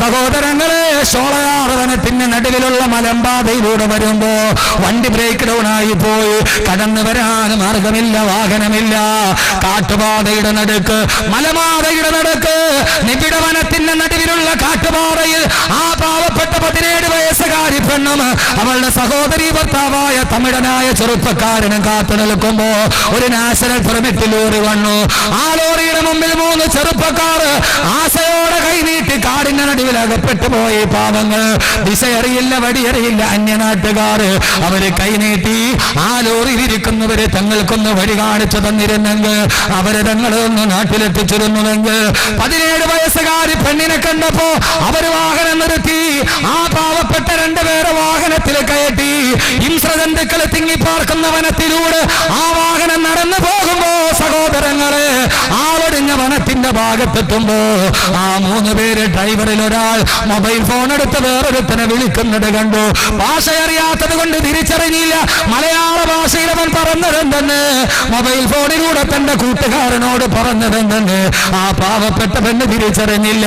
സഹോദരങ്ങളെ, ഷോളയാർ വനത്തിന്റെ നടുവിലുള്ള മലമ്പാതയിലൂടെ വരുമ്പോ വണ്ടി ബ്രേക്ക് ഡൗൺ ആയി പോയി. കടന്നു വരാൻ മാർഗമില്ല, വാഹനമില്ല. കാട്ടുപാതയുടെ നടുക്ക്, മലമാതയുടെ നടുക്ക്, നിബിഡ വനത്തിന്റെ നടുവിലുള്ള കാട്ടുപാതയിൽ ആ പാവപ്പെട്ട 17 വയസ്സുകാരി പെണ്ണും അവളുടെ സഹോദരി ഭർത്താവായ തമിഴനായ ചെറുപ്പക്കാരനും കാത്തു നിൽക്കുമ്പോ ഒരു നാഷണൽ പെർമിറ്റ് ലോറി വന്നു. ആ ലോറിയുടെ മുമ്പിൽ 3 ചെറുപ്പക്കാർ ആശയോടെ കൈനീട്ടി കാടിന്റെ നടുവിൽ അകപ്പെട്ടു പോയി. പാവങ്ങൾ, ദിശയറിയില്ല, വടിയറിയില്ല, അന്യനാട്ടുകാർ. അവര് കൈനീട്ടി ആ ലോറിയിൽ ഇരിക്കുന്നവരെ തങ്ങൾക്കൊന്ന് വഴി കാണിച്ചു തന്നിരുന്നെങ്കിൽ, അവരെ തങ്ങളൊന്ന് നാട്ടിലെത്തിച്ചിരുന്നുവെങ്കിൽ. 17 വയസ്സുകാരി പെണ്ണിനെ കണ്ടപ്പോ അവര് വാഹനം നിർത്തി. ആ പാവപ്പെട്ട 2 പേരെ വാഹനത്തിൽ കയറ്റി ഹിംസ്രജന്തുക്കൾ തിങ്ങിപ്പാർക്കുന്ന വനത്തിലൂടെ ആ വാഹനം നടന്നു പോകുമ്പോ, സഹോദരങ്ങളെ, ആവടിഞ്ഞ വനത്തിന്റെ ഭാഗത്തെത്തുമ്പോ ആ 3 പേര്, ഡ്രൈവറിൽ ഒരാൾ മൊബൈൽ ഫോൺ എടുത്ത് വേറൊരുത്തനെ വിളിക്കുന്നത് കണ്ടു. ഭാഷ അറിയാത്തത് കൊണ്ട് തിരിച്ചറിഞ്ഞില്ല. മലയാള ഭാഷയിൽ അവൻ പറഞ്ഞതെന്തെന്ന്, മൊബൈൽ ഫോണിലൂടെ തന്റെ കൂട്ടുകാരനോട് പറഞ്ഞതെന്തെന്ന് ആ പാവപ്പെട്ട പെണ്ണ് തിരിച്ചറിഞ്ഞില്ല.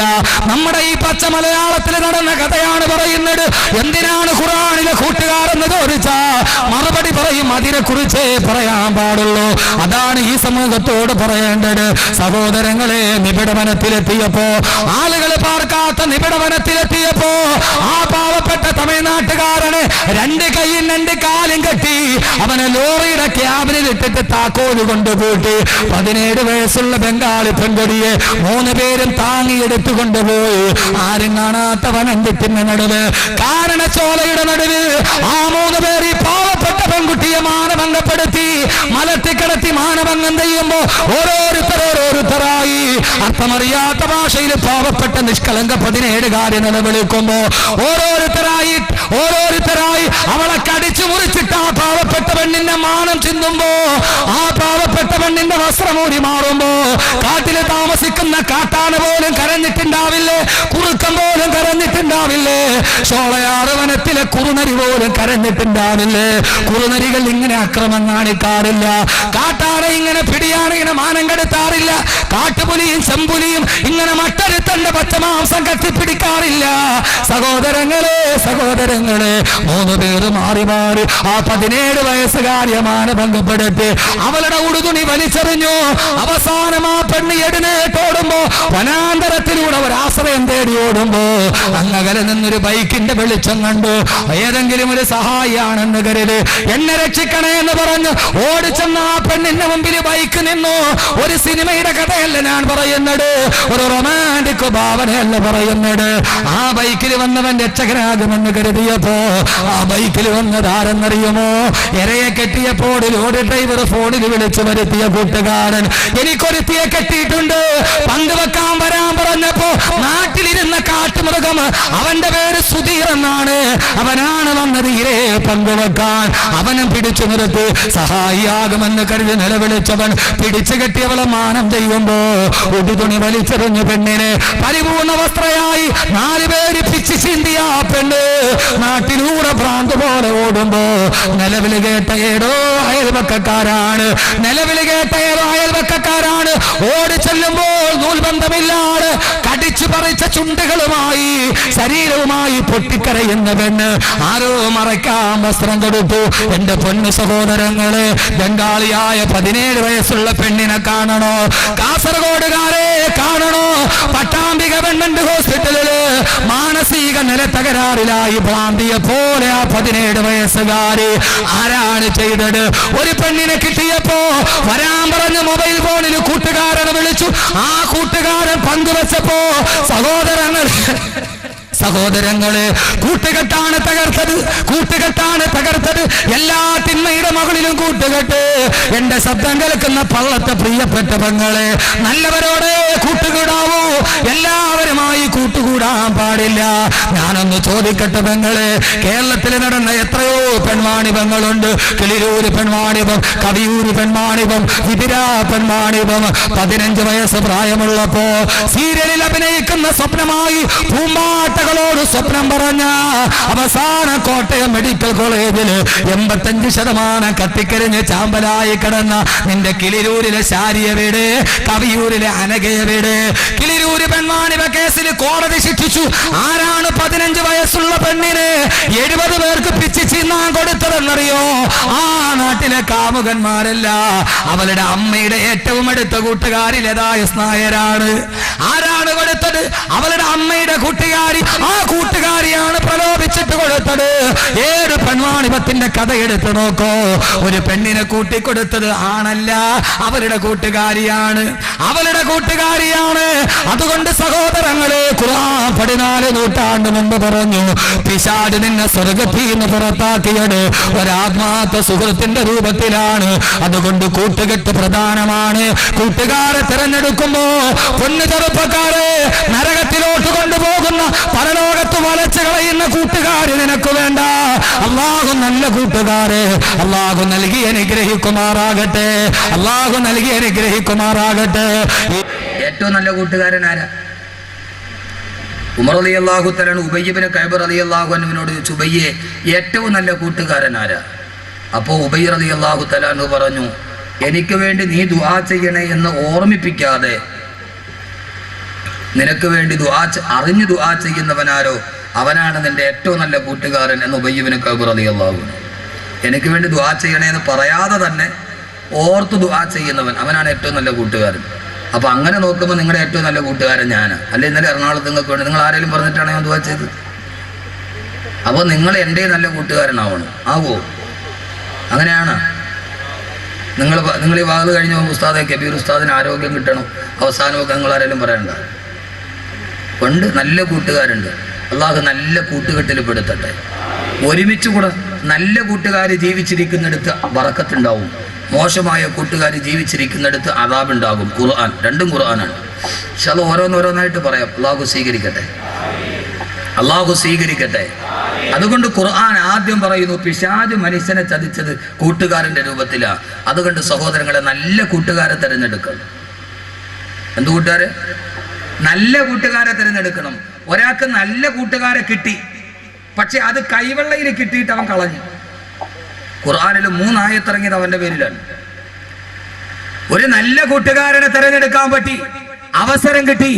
നമ്മുടെ ഈ പച്ച മലയാളത്തിൽ നടന്ന കഥയാണ് പറയുന്നത്. എന്തിനാണ് ഖുർആനിലെ കൂട്ടുകാരെന്ന് ചോദിച്ചാ മറുപടി പറയും, അതിനെ കുറിച്ചേ പറയാൻ പാടുള്ളൂ. അതാണ് ഈ സമൂഹത്തോട് പറയേണ്ടത്. സഹോദരങ്ങളെ, നിബിഡവനത്തിലെത്തിയപ്പോ, ആളുകൾ പാർക്കാത്ത നിബിഡവനത്തിലെത്തിയപ്പോ ആ പാവപ്പെട്ട തമിഴ്നാട്ടുകാരന് 2 കൈയും 2 കാലും കെട്ടി അവനെ ലോറിയുടെ ക്യാബിനിൽ ഇട്ടിട്ട് താക്കോല് കൊണ്ടുപോയി. 17 വയസ്സുള്ള ബംഗാളി പെൺകൊടിയെ 3 പേരും താങ്ങിയെടുത്തു കൊണ്ടുപോയി. ആരും കാണാത്ത വനത്തിന്റെ നടുവ്, കാരണച്ചോലയുടെ നടുവ് ആ 3 പേർ ഈ പാവപ്പെട്ട പെൺകുട്ടിയെ മാനഭംഗപ്പെടുത്തി മലത്തിക്കിടത്തി മാനഭംഗം ചെയ്യുമ്പോ ഓരോരുത്തരായി അർത്ഥമറിയാത്ത ഭാഷയിൽ പാവപ്പെട്ട നിഷ്കളങ്ക 17 നിലവിളിക്കുമ്പോ ഓരോരുത്തരായി അവളെ കടിച്ചു മുറിച്ചിട്ട് ആ പാവപ്പെട്ട പെണ്ണിന്റെ മാനം ചിന്തുമ്പോ, ആ പാവപ്പെട്ട പെണ്ണിന്റെ വസ്ത്രമൂടി മാറുമ്പോ, കാട്ടിൽ താമസിക്കുന്ന കാട്ടാന പോലും കരഞ്ഞിട്ടുണ്ടാവില്ലേ, കുറുക്കം പോലും കരഞ്ഞിട്ടുണ്ടാവില്ലേ, ഷോളയാറ് വനത്തിലെ കുറുനരി പോലും കരഞ്ഞിട്ടുണ്ടാവില്ലേ. കുറുനരികൾ ഇങ്ങനെ അക്രമം കാണിക്കാറില്ല. കാട്ടാന ഇങ്ങനെ പിടിയാണ്, ഇങ്ങനെ മാനം കെടുത്താറില്ല. കാട്ടുപുലിയും ചെമ്പുലിയും ഇങ്ങനെ മട്ടരുത്തന്റെ പച്ചമാംസം കത്തിപ്പിടിക്കാറില്ല. സഹോദരങ്ങളെ, 3 പേര് മാറി ആ 17 വയസ്സുകാരിയെ മാനഭംഗപ്പെടുത്തി അവളുടെ ഉടുതുണി വലിച്ചെറിഞ്ഞു. അവസാനം ആ പെണ്ണ് എഴുന്നേറ്റോടുമ്പോ, വനാന്തരത്തിലൂടെ ഒരാശ്രയം തേടി ഓടുമ്പോ അങ്ങകലെ നിന്നൊരു ബൈക്കിന്റെ വെളിച്ചം കണ്ടു. ഏതെങ്കിലും ഒരു സഹായിയാണെന്ന് കരുതി എന്നെ രക്ഷിക്കണേ എന്ന് പറഞ്ഞു ഓടിച്ചെന്ന ആ പെണ്ണിന്റെ മുമ്പിൽ ബൈക്ക് നിന്നു. ഒരു സിനിമയുടെ കഥയല്ല ഞാൻ പറയുന്നത്, ഒരു റൊമാൻറ്റിക് ഭാവനയല്ല പറയുന്നത്. ആ ബൈക്കിൽ വന്നവൻ രക്ഷകനാകുമെന്ന് കരുതിയപ്പോ ആ ബൈക്കിൽ വന്നതാരെന്നറിയുമോ? ഇരയെ കെട്ടിയപ്പോൾ ലോറി ഡ്രൈവർ ഫോണിൽ വിളിച്ചു വരുത്തിയ കൂട്ടുകാരൻ. എനിക്കൊരുത്തിയെ കെട്ടിയിട്ടുണ്ട്, പങ്കുവെക്കാൻ വരാൻ പറഞ്ഞപ്പോ നാട്ടിലിരുന്ന കാട്ടുമൃഗം, അവന്റെ പേര് സുധീർ എന്നാണ്, അവനാണ് വന്നത് ഇരേ പങ്കുവെക്കാൻ. അവനും പിടിച്ചു നിർത്തി സഹായിയാകുമെന്ന് കരുതി നിലവിളിച്ചവൻ പിടിച്ചു കെട്ടിയവളെ മാനം ചെയ്യുമ്പോ ഒരു തുണി വലിച്ചെറിഞ്ഞു പെണ്ണിനെ പരിപൂർണ വസ്ത്രയായി 4 പേര് പിച്ചു ചിന്തിയ പെണ്ണ് നാട്ടിലൂടെ ഭ്രാന്ത് പോലെ ഓടുമ്പോ നിലവിളി കേട്ട ഏതോ അയൽവക്കക്കാരാണ് ഓടി ചെല്ലുമ്പോൾ നൂൽബന്ധമില്ലാതെ കടിച്ചു പറിച്ച ചുണ്ടുകളുമായി ശരീരവുമായി പൊട്ടിക്കരയുന്ന പെണ്ണ് ആരോ മറയ്ക്കാൻ വസ്ത്രം കൊടുത്തു. എന്റെ പൊന്നു സഹോദരങ്ങളെ, ബംഗാളിയായ 17 വയസ്സുള്ള പെണ്ണിനെ കാണണോ? കാസർഗോഡുകാരെ കാണണോ? പട്ടാമ്പി ഗവൺമെന്റ് ഹോസ്പിറ്റലില് മാനസിക നില തകരാറിലായി ഭ്രാന്തിയെ പോലെ ആ 17 വയസ്സുകാര്. ആരാണ് ചെയ്തത്? ഒരു പെണ്ണിനെ കിട്ടിയപ്പോ വരാൻ പറഞ്ഞ് മൊബൈൽ ഫോണിൽ കൂട്ടുകാരനെ വിളിച്ചു. ആ കൂട്ടുകാരൻ പങ്കുവെച്ചപ്പോ സഹോദരങ്ങളെ കൂട്ടുകെട്ടാണ് തകർത്തത്. എല്ലാ തിന്മയുടെ മകളിലും കൂട്ടുകെട്ട്. എന്റെ ശബ്ദം കേൾക്കുന്ന പള്ളത്തെ പ്രിയപ്പെട്ട പെങ്ങളെ, നല്ലവരോടെ കൂട്ടുകൂടാവൂ, എല്ലാവരുമായി കൂട്ടുകൂടാൻ പാടില്ല. ഞാനൊന്ന് ചോദിക്കട്ടെ പെങ്ങളെ, കേരളത്തിൽ നടന്ന എത്രയോ പെൺവാണിഭങ്ങളുണ്ട്. കിളിരൂര് പെൺവാണിഭം, കവിയൂര് പെൺവാണിഭം, വിതിരാ പെൺവാണിഭം. 15 വയസ്സ് പ്രായമുള്ളപ്പോ സീരിയലിൽ അഭിനയിക്കുന്ന സ്വപ്നമായി പൂമ്പാട്ടകളോട് സ്വപ്നം പറഞ്ഞ അവസാന കോട്ടയം മെഡിക്കൽ കോളേജിൽ 85% കത്തിക്കരിഞ്ഞ് ചാമ്പലായി കിടന്ന നിന്റെ കിളിരൂരിലെ ശാരിയ വീട്, കവിയൂരിലെ അനഘയ വീട്. കിളിരൂര് പെൺവാണിഭ കേസിൽ കോടതി ശിക്ഷിച്ചു. ആരാണ് 15 വയസ്സുള്ള പെണ്ണിന് 70 പേർക്ക് പിച്ച് ചിന്നാൻ കൊടുത്തതെന്നറിയോ? ആ നാട്ടിലെ കാമുകന്മാരല്ല, അവളുടെ അമ്മയുടെ ഏറ്റവും അടുത്ത കൂട്ടുകാരി ലതാ എസ് നായരാണ്. ആരാണ് കൊടുത്തത്? അവളുടെ അമ്മയുടെ കൂട്ടുകാരി. ആ കൂട്ടുകാരിയാണ് പ്രലോഭിച്ചിട്ട് കൊടുത്തത്. ഏത് പെൺവാണിഭത്തിന്റെ കഥ എടുത്തു നോക്കോ. ഒരു പെണ്ണിനെ കൂട്ടിക്കൊടുത്തത് ആണല്ല, അവളുടെ കൂട്ടുകാരിയാണ്. അതുകൊണ്ട് സഹോദരങ്ങളെ, ഖുർആൻ 14 നൂറ്റാണ്ട് മുമ്പ് പറഞ്ഞു, പിശാച് നിന്നെ സ്വർഗ്ഗത്തിൽ നിന്ന് പുറത്താക്കിയത് ഒരാത്മാർത്ഥ സുഹൃത്തിന്റെ രൂപത്തിലാണ്. അതുകൊണ്ട് കൂട്ടുകെട്ട് പ്രധാനമാണ്. കൂട്ടുകാരെ തിരഞ്ഞെടുക്കുമ്പോ പൊന്നു ചെറുപ്പക്കാരെ, നരകത്തിലോട്ട് കൊണ്ടുപോകുന്ന പരലോകത്ത് വലച്ചു കളയുന്ന കൂട്ടുകാര് നിനക്ക് വേണ്ട. അല്ലാഹു നല്ല കൂട്ടുകാരെ അല്ലാഹു നൽകി അനുഗ്രഹിക്കുമാറാകട്ടെ. ഏറ്റവും നല്ല കൂട്ടുകാരൻ ആരാ? ഉമർ റളിയല്ലാഹു തആല ഉബയ്യ് ഇബ്നു കഅബ് റളിയല്ലാഹു അൻഹുവിനോട് ചോദിച്ചു, ഉബയ്യെ ഏറ്റവും നല്ല കൂട്ടുകാരൻ ആരാ? അപ്പോൾ ഉബയ്യ് റളിയല്ലാഹു തആല പറഞ്ഞു, എനിക്ക് വേണ്ടി നീ ദുആ ചെയ്യണേ എന്ന് ഓർമ്മിപ്പിക്കാതെ നിനക്ക് വേണ്ടി അറിഞ്ഞു ദുആ ചെയ്യുന്നവനാരോ അവനാണ് നിന്റെ ഏറ്റവും നല്ല കൂട്ടുകാരൻ എന്ന് ഉബയ്യ് ഇബ്നു കഅബ് റളിയല്ലാഹു അൻഹു. എനിക്ക് വേണ്ടി ദുആ ചെയ്യണേ എന്ന് പറയാതെ തന്നെ ഓർത്ത് ദുആ ചെയ്യുന്നവൻ അവനാണ് ഏറ്റവും നല്ല കൂട്ടുകാരൻ. അപ്പൊ അങ്ങനെ നോക്കുമ്പോൾ നിങ്ങളുടെ ഏറ്റവും നല്ല കൂട്ടുകാരൻ ഞാനാ. അല്ലെ ഇന്നലെ എറണാകുളത്ത് നിങ്ങൾക്ക് വേണ്ടി നിങ്ങൾ ആരെങ്കിലും പറഞ്ഞിട്ടാണ് ഞാൻ ദുആ ചെയ്തത്? അപ്പോൾ നിങ്ങൾ എൻ്റെ നല്ല കൂട്ടുകാരനാവണം. ആവോ? അങ്ങനെയാണ്. നിങ്ങൾ ഈ വാത് കഴിഞ്ഞ ഉസ്താദെ കബീർ ഉസ്താദിന് ആരോഗ്യം കിട്ടണം, അവസാനമൊക്കെ നിങ്ങൾ ആരെങ്കിലും പറയണ്ട. കൊണ്ട് നല്ല കൂട്ടുകാരുണ്ട്. അള്ളാഹു നല്ല കൂട്ടുകെട്ടിൽ പെടുത്തട്ടെ. ഒരുമിച്ച് കൂടെ നല്ല കൂട്ടുകാർ ജീവിച്ചിരിക്കുന്നിടത്ത് ബറക്കത്തുണ്ടാവും, മോശമായ കൂട്ടുകാർ ജീവിച്ചിരിക്കുന്നിടത്ത് അദാബുണ്ടാകും. ഖുർആൻ, രണ്ടും ഖുർആനാണ്. പക്ഷെ അത് ഓരോന്നോരോന്നായിട്ട് പറയാം. അള്ളാഹു സ്വീകരിക്കട്ടെ. അതുകൊണ്ട് ഖുർആൻ ആദ്യം പറയുന്നു, പിശാച് മനുഷ്യനെ ചതിച്ചത് കൂട്ടുകാരന്റെ രൂപത്തിലാണ്. അതുകൊണ്ട് സഹോദരങ്ങളെ, നല്ല കൂട്ടുകാരെ തിരഞ്ഞെടുക്കണം. എന്ത് കൂട്ടുകാരെ? നല്ല കൂട്ടുകാരെ തിരഞ്ഞെടുക്കണം. ഒരാൾക്ക് നല്ല കൂട്ടുകാരെ കിട്ടി, പക്ഷെ അത് കൈവെള്ളയിൽ കിട്ടിയിട്ട് അവൻ കളഞ്ഞു. ഖുർആനിൽ 3 ആയത്ത് ഇറങ്ങിയത് അവന്റെ പേരിലാണ്. ഒരു നല്ല കൂട്ടുകാരനെ തിരഞ്ഞെടുക്കാൻ പറ്റി, അവസരം കിട്ടി,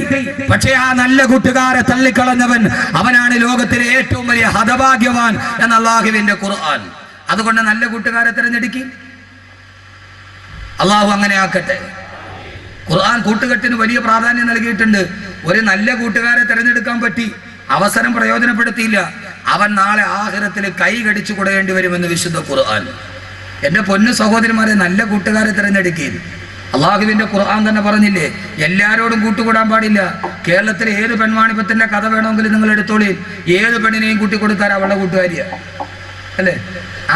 പക്ഷെ ആ നല്ല കൂട്ടുകാരെ തള്ളിക്കളഞ്ഞവൻ അവനാണ് ലോകത്തിലെ ഏറ്റവും വലിയ ഹതഭാഗ്യവാൻ എന്ന അല്ലാഹുവിന്റെ ഖുർആൻ. അതുകൊണ്ട് നല്ല കൂട്ടുകാരെ തിരഞ്ഞെടുക്കി. അള്ളാഹു അങ്ങനെ ആക്കട്ടെ. ഖുർആൻ കൂട്ടുകെട്ടിന് വലിയ പ്രാധാന്യം നൽകിയിട്ടുണ്ട്. ഒരു നല്ല കൂട്ടുകാരെ തിരഞ്ഞെടുക്കാൻ പറ്റി, അവസരം പ്രയോജനപ്പെടുത്തിയില്ല, അവൻ നാളെ ആഖിറത്തിൽ കൈ കടിച്ചു കൊടുക്കേണ്ടി വരുമെന്ന് വിശുദ്ധ ഖുർആൻ. എൻ്റെ പൊന്നു സഹോദരിമാരെ, നല്ല കൂട്ടുകാരെ തിരഞ്ഞെടുക്കുക. അള്ളാഹുവിന്റെ ഖുർആൻ തന്നെ പറഞ്ഞില്ലേ, എല്ലാരോടും കൂട്ടുകൂടാൻ പാടില്ല. കേരളത്തിലെ ഏത് പെൺവാണിഭത്തിന്റെ കഥ വേണമെങ്കിലും നിങ്ങൾ എടുത്തോളി. ഏത് പെണ്ണിനെയും കൂട്ടിക്കൊടുത്താൽ അവളുടെ കൂട്ടുകാരിയാ, അല്ലേ?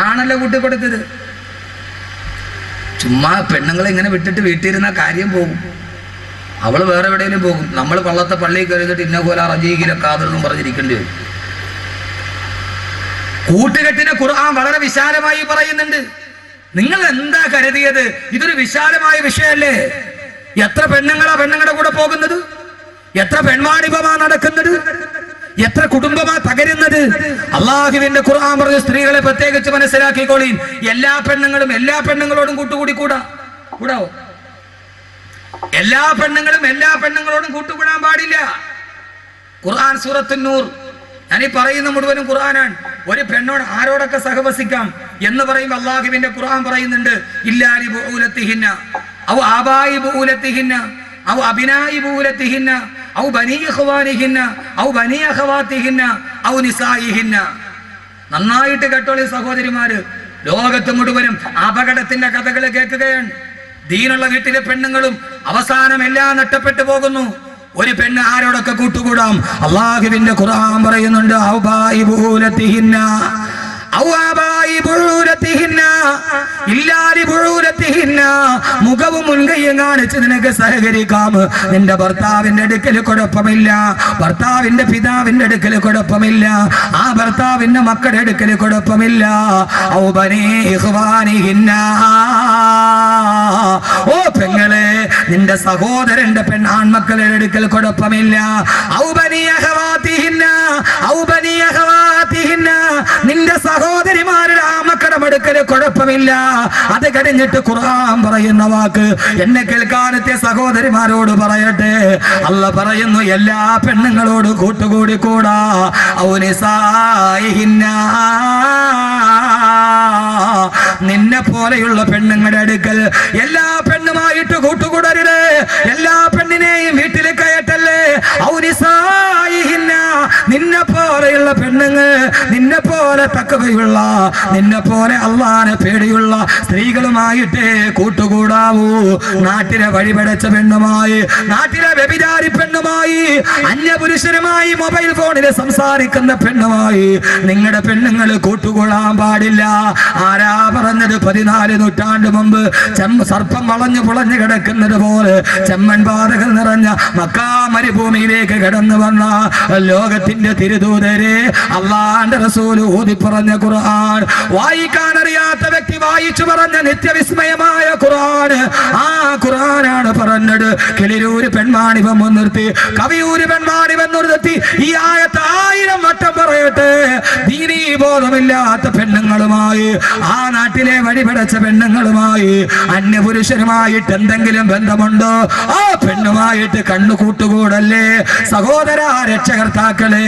ആണല്ലോ കൂട്ടിക്കൊടുത്തത്. ചുമ്മാ പെണ്ണുങ്ങളെ ഇങ്ങനെ വിട്ടിട്ട് വീട്ടിലിരുന്ന കാര്യം പോകും. അവൾ വേറെ എവിടെയെങ്കിലും പോകും. നമ്മൾ പള്ളത്തെ പള്ളിയിൽ കയറിയിട്ട് ഇന്ന പോലെ റജീകിലെ കാതെന്നും പറഞ്ഞിരിക്കേണ്ടി വരും. കൂട്ടുകെട്ടിനെ ഖുർആൻ വളരെ വിശാലമായി പറയുന്നുണ്ട്. നിങ്ങൾ എന്താ കരുതിയത്? ഇതൊരു വിശാലമായ വിഷയമല്ലേ? എത്ര പെണ്ണുങ്ങളുടെ കൂടെ പോകുന്നത്? എത്ര പെൺവാണിഭമാ നടക്കുന്നത്? എത്ര കുടുംബമാ തകരുന്നത്? അള്ളാഹുവിന്റെ ഖുർആൻ പറഞ്ഞ സ്ത്രീകളെ പ്രത്യേകിച്ച് മനസ്സിലാക്കിക്കോളീൻ. എല്ലാ പെണ്ണുങ്ങളോടും കൂട്ടുകൂടാവോ? എല്ലാ പെണ്ണുങ്ങളോടും കൂട്ടുകൂടാൻ പാടില്ല. ഖുർആൻ സൂറത്തുൻ നൂർ, ഞാൻ ഈ പറയുന്ന മുഴുവനും ഖുർആനാണ്. ഒരു പെണ്ണോട് ആരോടൊക്കെ സഹവസിക്കാം എന്ന് പറയുമ്പോൾ അള്ളാഹുവിന്റെ ഖുർആൻ പറയുന്നുണ്ട്, ഇല്ലാലി ബുഊലത്തിഹിന്ന ഔ ആബായി ബുഊലത്തിഹിന്ന ഔ അബിനായി ബുഊലത്തിഹിന്ന ഔ ബനീ ഇഖ്വാനിഹിന്ന ഔ ബനീ അഖവാത്തിഹിന്ന ഔ നിസായിഹിന്ന. നന്നായിട്ട് കേട്ടോളി സഹോദരിമാര്, ലോകത്ത് മുഴുവനും അപകടത്തിന്റെ കഥകൾ കേൾക്കുകയാണ്. ദീനുള്ള വീട്ടിലെ പെണ്ണുങ്ങളും അവസാനം എല്ലാം നഷ്ടപ്പെട്ടു പോകുന്നു. ഒരു പെണ്ണ് ആരോടൊക്കെ കൂട്ടുകൂടാം? അള്ളാഹുവിന്റെ ഖുർആൻ പറയുന്നുണ്ട്, ഔബായി ബുഊലത്തിഹിന്ന ഔ ആബായി ബുഊലത്തിഹിന്ന ഇല്ലാലി ബുഊലത്തിഹിന്ന. മുഖവും മുൻകൈയും കാണിച്ച് നിനക്ക് സഹകരിക്കാം. നിന്റെ ഭർത്താവിന്റെ അടുക്കൽ കുഴപ്പമില്ല, ഭർത്താവിന്റെ പിതാവിന്റെ അടുക്കൽ കുഴപ്പമില്ല, ആ ഭർത്താവിന്റെ മക്കളുടെ അടുക്കൽ കുഴപ്പമില്ല. ഔ ബനീ ഇഖ്വാനിഹിന്ന, ഓ പെങ്ങളെ, നിന്റെ സഹോദരന്റെ ആൺമക്കളുടെ അടുക്കൽ കുഴപ്പമില്ല. ഔ ബനീ അഖവാത്തിഹിന്ന ഔ ബനീ അഖവാത്തിഹിന്ന, നിന്റെ സഹോദരിമാരുടെ ആമക്കളുടെ അടുക്കൽ കുഴപ്പമില്ല. അത് കഴിഞ്ഞിട്ട് ഖുർആൻ പറയുന്ന വാക്ക് എന്നെ കേൾക്കാനത്തെ സഹോദരിമാരോട് പറയട്ടെ. അല്ലാഹ് പറയുന്നു, എല്ലാ പെണ്ണുങ്ങളോട് കൂട്ടുകൂടിക്കൂടാ. ഔ നിസായിഹിന്ന, നിന്നെ പോലെയുള്ള പെണ്ണുങ്ങളുടെ അടുക്കൽ എല്ലാ പെണ്ണുമായിട്ട് കൂട്ടുകൂടരുത്. എല്ലാ പെണ്ണിനെയും വീട്ടിൽ കയറ്റല്ലേ. ഔ നിസായിഹിന്ന, നിന്നെ പോലെയുള്ള പെണ്ണുങ്ങൾ, നിന്നെ പോലെ തഖ്വയുള്ള, നിന്നെ പോലെ അള്ളാഹുവിനെ പേടിയുള്ള സ്ത്രീകളുമായിട്ട് കൂട്ടുകൂടാവൂ. നാട്ടിലെ വഴിപടച്ച പെണ്ണുമായി, നാട്ടിലെ വ്യഭിചാരി പെണ്ണുമായി, അന്യപുരുഷനുമായി മൊബൈൽ ഫോണിൽ സംസാരിക്കുന്ന പെണ്ണുമായി നിങ്ങളുടെ പെണ്ണുങ്ങൾ കൂട്ടുകൂടാൻ പാടില്ല. ആരാ പറഞ്ഞത്? 14 നൂറ്റാണ്ട് മുമ്പ് സർപ്പം വളഞ്ഞു പുളഞ്ഞു കിടക്കുന്നത് പോലെ ചെമ്മൻ പാതകൾ നിറഞ്ഞ മക്കാ മരുഭൂമിയിലേക്ക് കടന്നു വന്ന ലോകത്തിന്റെ തിരുദൂതരെ അള്ളാന്റെ റസൂൽ ഊതി പറഞ്ഞ ഖുർആൻ, വായിക്കാൻ അറിയാത്ത വ്യക്തി വായിച്ചു പറഞ്ഞ നിത്യവിസ്മയമായ ഖുർആൻ. ആ ഖുർആനാണ് പറഞ്ഞത്, കിളിരൂര് പെൺവാണിഭം മുൻനിർത്തി, കവിയൂര് പെൺവാണിഭം നിർത്തി. ഈ ആയത്ത് 1000 വട്ടം പറയട്ടെ. ദീനീ ബോധമില്ലാത്ത പെണ്ണുങ്ങളുമായി, ആ നാട്ടിലെ വഴിപടച്ച പെണ്ണുങ്ങളുമായി, അന്യപുരുഷനുമായിട്ട് എന്തെങ്കിലും ബന്ധമുണ്ടോ? ആ പെണ്ണുമായിട്ട് കണ്ണു കൂട്ടുകൂടല്ലേ. സഹോദര രക്ഷകർത്താക്കളെ,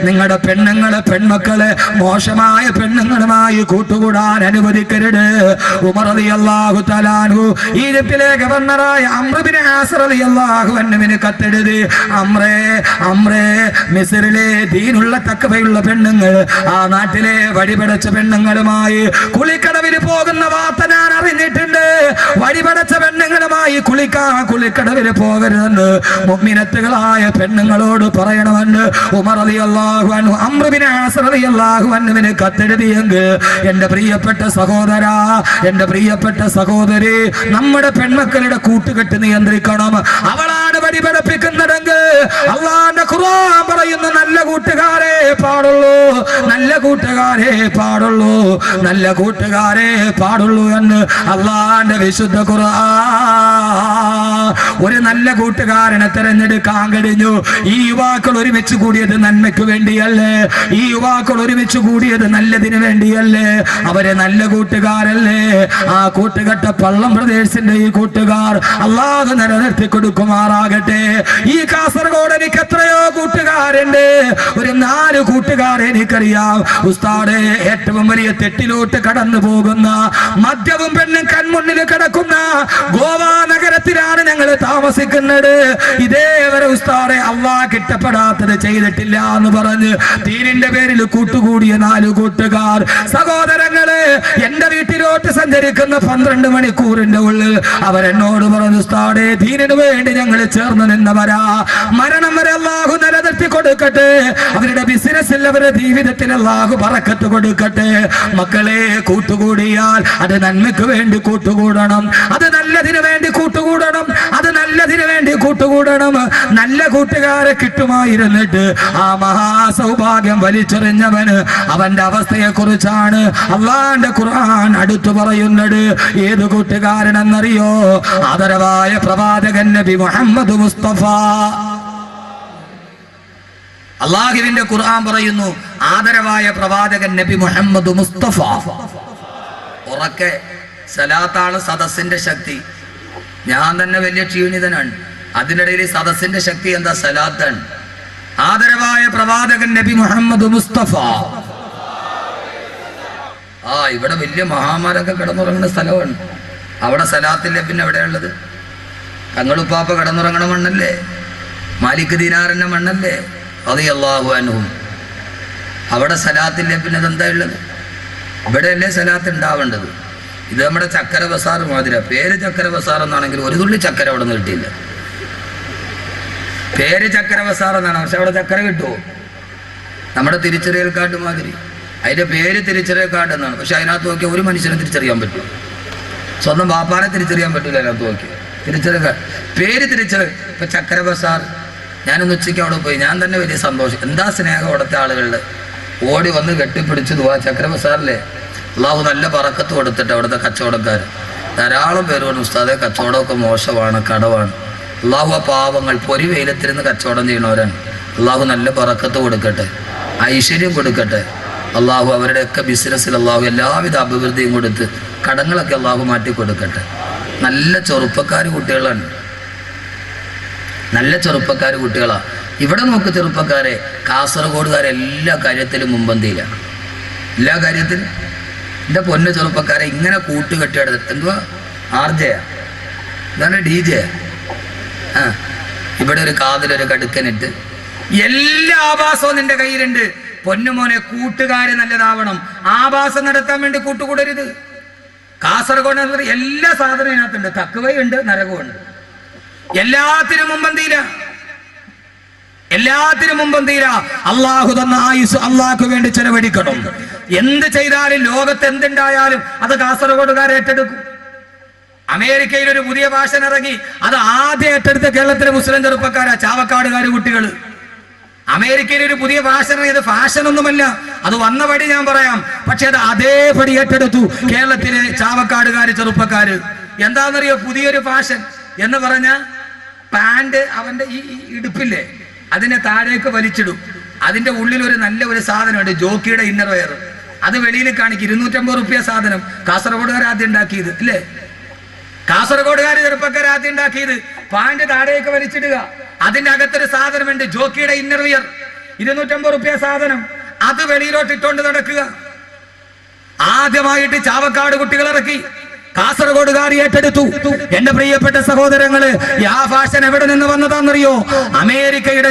നിങ്ങളുടെ പെണ്ണുങ്ങളെ, പെൺമക്കളെ മോശമായ പെണ്ണുങ്ങളുമായി കൂട്ടുകൂടാൻ അനുവദിക്കരുത്. ഉമർ റളിയല്ലാഹു തആല അൻഹു ഈജിപ്തിലെ ഗവർണറായ അംർ ഇബ്നു ആസ് റളിയല്ലാഹു അൻഹുവിന് കത്തെഴുതി, അംറേ, മിസ്രിലെ ദീനുള്ള തഖ്വയുള്ള പെണ്ണുങ്ങൾ, ആ നാട്ടിലെ വഴിപടച്ച പെണ്ണുങ്ങളുമായി കുളിക്കടവിൽ പോകുന്ന വാർത്ത ഞാൻ അറിഞ്ഞിട്ടുണ്ട്. വഴിപടച്ച പെണ്ണുങ്ങളുമായി കുളിക്കടവിൽ പോകരുതെന്ന് മുഅ്മിനത്തുകളായ പെണ്ണുങ്ങളോട് പറയണമെന്ന് ഉമർ റളിയല്ലാഹു അൻഹു അംർ ഇബ്നു ആസ് റളിയല്ലാഹു അൻഹുവിന് കത്തെഴുതിയെങ്കിൽ, എന്റെ പ്രിയപ്പെട്ട സഹോദരാ, എന്റെ പ്രിയപ്പെട്ട സഹോദരി, നമ്മുടെ പെൺമക്കളുടെ കൂട്ടുകെട്ട് നിയന്ത്രിക്കണം. അവളാണ് വഴിപടപ്പിക്കുന്നതെങ്കിൽ അള്ളാന്റെ ഖുർആൻ പറയുന്ന നല്ല കൂട്ടുകാരെ പാടുള്ളൂ, നല്ല കൂട്ടുകാരെ പാടുള്ളൂ, നല്ല കൂട്ടുകാരെ പാടുള്ളൂ എന്ന് അള്ളാന്റെ വിശുദ്ധ ഖുർആൻ. ഒരു നല്ല കൂട്ടുകാരനെ തെരഞ്ഞെടുക്കാൻ കഴിഞ്ഞു. ഈ യുവാക്കൾ ഒരുമിച്ച് കൂടിയത് നന്മയ്ക്ക് വേണ്ടിയല്ലേ? ഈ യുവാക്കൾ ഒരുമിച്ച് കൂടിയത് നല്ലതിന് വേണ്ടിയല്ലേ? അവരെ നല്ല കൂട്ടുകാരല്ലേ? ആ കൂട്ടുകെട്ട പള്ളം പ്രദേശത്തിന്റെ ഈ കൂട്ടുകാർ അള്ളാഹു നിലനിർത്തി കൊടുക്കുമാറാകട്ടെ. ഈ കാസർഗോഡ് എനിക്ക് എത്രയോ കൂട്ടുകാരുണ്ട്. ഒരു 4 കൂട്ടുകാരെ എനിക്കറിയാം. ഉസ്താദേ, ഏറ്റവും വലിയ തെറ്റിലോട്ട് കടന്നു പോകുന്ന, മദ്യവും പെണ്ണും കൺമുന്നിൽ കിടക്കുന്ന ഗോവ നഗരത്തിലാണ് ഞങ്ങൾ താമസിക്കുന്നത്. ഇതേവരെ ഉസ്താദെ അള്ളാഹ് ഇഷ്ടപ്പെടാത്തത് ചെയ്തിട്ടില്ല എന്ന് പറഞ്ഞ് ദീനിന്റെ പേരിൽ കൂട്ടുകൂടിയ 4 കൂട്ടുകാർ. സഹോദരങ്ങളെ, എന്റെ വീട്ടിലോട്ട് സഞ്ചരിക്കുന്ന 12 മണിക്കൂറിന്റെ ഉള്ളിൽ അവരെന്നോട് പറഞ്ഞു, ഉസ്താദേ, ദീനിനു വേണ്ടി ഞങ്ങൾ ചേർന്ന് നിന്നവരാ. മരണം വരെ അള്ളാഹു നിലനിർത്തി കൊടുക്കട്ടെ. അവരുടെ ബിസിനസ്സിൽ, അവരുടെ ജീവിതത്തിൽ അള്ളാഹു ബറക്കത്ത് കൊടുക്കട്ടെ. മക്കളെ, കൂട്ടുകൂടിയാൽ അത് നന്മയ്ക്ക് വേണ്ടി കൂട്ടുകൂടണം, അത് നല്ലതിന് വേണ്ടി കൂട്ടുകൂടണം, അത് നല്ലതിന് വേണ്ടി വേണ്ടി കൂട്ടുകൂടണം. നല്ല കൂട്ടുകാരെ കിട്ടുമായിരുന്നിട്ട് ആ മഹാസൗഭാഗ്യം വലിച്ചെറിഞ്ഞവന് അവന്റെ അവസ്ഥയെ കുറിച്ചാണ് അള്ളാന്റെ ഖുർആൻ അടുത്തു പറയുന്നത്. ഏത് കൂട്ടുകാരനെന്നറിയോ? ആദരവായ പ്രവാചകൻ നബി മുഹമ്മദ് മുസ്തഫ. അള്ളാഹുവിന്റെ ഖുർആൻ പറയുന്നു ആദരവായ പ്രവാചകൻ നബി മുഹമ്മദ് മുസ്തഫ. ഉറക്കെ സലാത്താണ് സദസ്സിന്റെ ശക്തി. ഞാൻ തന്നെ വലിയ ക്ഷീണിതനാണ്, അതിനിടയിൽ സദസ്സിന്റെ ശക്തി എന്താ? സലാത്താണ്. ആദരവായ പ്രവാചകൻ നബി മുഹമ്മദ് മുസ്തഫ. ഇവിടെ വലിയ മഹാമാരൊക്കെ കിടന്നുറങ്ങുന്ന സ്ഥലമാണ്. അവിടെ സലാത്തില്ല. പിന്നെ എവിടെയുള്ളത്? തങ്ങളുപ്പാപ്പ കിടന്നുറങ്ങണ മണ്ണല്ലേ? മാലിക് ദീനാറിന്റെ മണ്ണല്ലേ? റളിയല്ലാഹു അൻഹും. അവിടെ സലാത്തില്ല. പിന്നെ ഇതെന്താ ഉള്ളത്? ഇവിടെയല്ലേ സലാത്ത് ഉണ്ടാവേണ്ടത്. ഇത് നമ്മുടെ ചക്കര ബസാർ മാതിര. പേര് ചക്കര ബസാർ എന്നാണെങ്കിൽ ഒരു തുള്ളി ചക്കര അവിടെ നിന്ന് കിട്ടിയില്ല. പേര് ചക്കര ബസാർ എന്നാണ്, പക്ഷെ അവിടെ ചക്കര കിട്ടുമോ? നമ്മുടെ തിരിച്ചറിയൽ കാർഡ് മാതിരി. അതിന്റെ പേര് തിരിച്ചറിയൽ കാർഡ് എന്നാണ്, പക്ഷെ അതിനകത്ത് നോക്കിയാൽ ഒരു മനുഷ്യനെ തിരിച്ചറിയാൻ പറ്റും. സ്വന്തം ബാപ്പാനെ തിരിച്ചറിയാൻ പറ്റില്ല. അതിനകത്ത് നോക്കിയാൽ തിരിച്ചറിയൽ കാർഡ്, പേര് തിരിച്ചറിയൽ. ഇപ്പൊ ചക്കര ബസാർ. ഞാനൊന്ന് ഉച്ചയ്ക്ക് അവിടെ പോയി. ഞാൻ തന്നെ വലിയ സന്തോഷം. എന്താ സ്നേഹം അവിടുത്തെ ആളുകളുടെ. ഓടി വന്ന് കെട്ടിപ്പിടിച്ചു പോവാ. ചക്കര ബസാറിലെ അള്ളാഹു നല്ല ബറക്കത്ത് കൊടുത്തിട്ട് അവിടുത്തെ കച്ചവടക്കാർ ധാരാളം പേര് പറഞ്ഞു, ഉസ്താദെ കച്ചവടമൊക്കെ മോശമാണ്, കടവാണ്. അള്ളാഹു ആ പാവങ്ങൾ പൊരി വെയിലത്തിരുന്ന് കച്ചവടം ചെയ്യണവരാണ്. അള്ളാഹു നല്ല ബറക്കത്ത് കൊടുക്കട്ടെ, ഐശ്വര്യം കൊടുക്കട്ടെ. അള്ളാഹു അവരുടെയൊക്കെ ബിസിനസ്സിൽ അള്ളാഹു എല്ലാവിധ അഭിവൃദ്ധിയും കൊടുത്ത് കടങ്ങളൊക്കെ അള്ളാഹു മാറ്റി കൊടുക്കട്ടെ. നല്ല ചെറുപ്പക്കാർ കുട്ടികളാണ്, നല്ല ചെറുപ്പക്കാർ കുട്ടികളാണ്. ഇവിടെ നോക്ക് ചെറുപ്പക്കാരെ, കാസർഗോഡുകാരെ എല്ലാ കാര്യത്തിലും മുമ്പന്തിയിലാണ്. എല്ലാ കാര്യത്തിലും എൻ്റെ പൊന്നു ചെറുപ്പക്കാരെ ഇങ്ങനെ കൂട്ടുകെട്ടിയെടുത്ത് എന്തുവാ ആർജയാ, എന്താണ് DJ. ഇവിടെ ഒരു കാതിലൊരു കടുക്കനിട്ട് എല്ലാ ആഭാസവും നിന്റെ കയ്യിലുണ്ട്. പൊന്നുമോനെ, കൂട്ടുകാര് നല്ലതാവണം. ആഭാസം നടത്താൻ വേണ്ടി കൂട്ടുകൂടരുത്. കാസർഗോഡ് എല്ലാ സാധനവും ഇതിനകത്തുണ്ട്. തക്കുവയുണ്ട്, നരകമുണ്ട്. എല്ലാത്തിനും മുമ്പന്തിയില, എല്ലാത്തിനും മുമ്പന്തിയില. അള്ളാഹു തന്ന ആയുസ് അള്ളാഹ്ക്ക് വേണ്ടി ചെലവഴിക്കണം. എന്ത് ചെയ്താലും ലോകത്ത് എന്തുണ്ടായാലും അത് കാസർഗോഡുകാരെ ഏറ്റെടുക്കും. അമേരിക്കയിൽ ഒരു പുതിയ ഫാഷൻ ഇറങ്ങി, അത് ആദ്യം ഏറ്റെടുത്ത കേരളത്തിലെ മുസ്ലിം ചെറുപ്പക്കാരാ, ചാവക്കാടുകാർ കുട്ടികൾ. അമേരിക്കയിൽ ഒരു പുതിയ ഫാഷൻ ഇറങ്ങിയത് ഫാഷൻ ഒന്നുമല്ല, അത് വന്ന പടി ഞാൻ പറയാം, പക്ഷെ അത് അതേപടി ഏറ്റെടുത്തു കേരളത്തിലെ ചാവക്കാടുകാർ ചെറുപ്പക്കാര്. എന്താണെന്നറിയോ പുതിയൊരു ഫാഷൻ എന്ന് പറഞ്ഞ പാന്റ് അവന്റെ ഈ ഇടുപ്പില്ലേ അതിനെ താഴേക്ക് വലിച്ചിടും. അതിന്റെ ഉള്ളിൽ ഒരു നല്ല ഒരു സാധനമുണ്ട്, ജോക്കിയുടെ ഇന്നർ വെയർ. അത് വെളിയിൽ കാണിക്കും. 250 റുപ്യ സാധനം. കാസർഗോഡുകാർ ആദ്യം ഉണ്ടാക്കിയത് ഇല്ലേ? കാസർഗോഡുകാർ ചെറുപ്പക്കാർ ആദ്യം ഉണ്ടാക്കിയത് പാന്റ് താഴേക്ക് വലിച്ചിടുക. അതിന്റെ അകത്തൊരു സാധനമുണ്ട്, ജോക്കിയുടെ ഇന്നർ വെയർ. 250 റുപ്യ സാധനം. അത് വെളിയിലോട്ട് ഇട്ടുകൊണ്ട് നടക്കുക. ആദ്യമായിട്ട് ചാവക്കാട് കുട്ടികൾ ഇറക്കി, കാസർഗോഡുകാർ ഏറ്റെടുത്തു. എന്റെ പ്രിയപ്പെട്ട സഹോദരങ്ങള്, ആ ഫാഷൻ എവിടെ നിന്ന് വന്നതാണെന്നറിയോ? അമേരിക്കയിലെ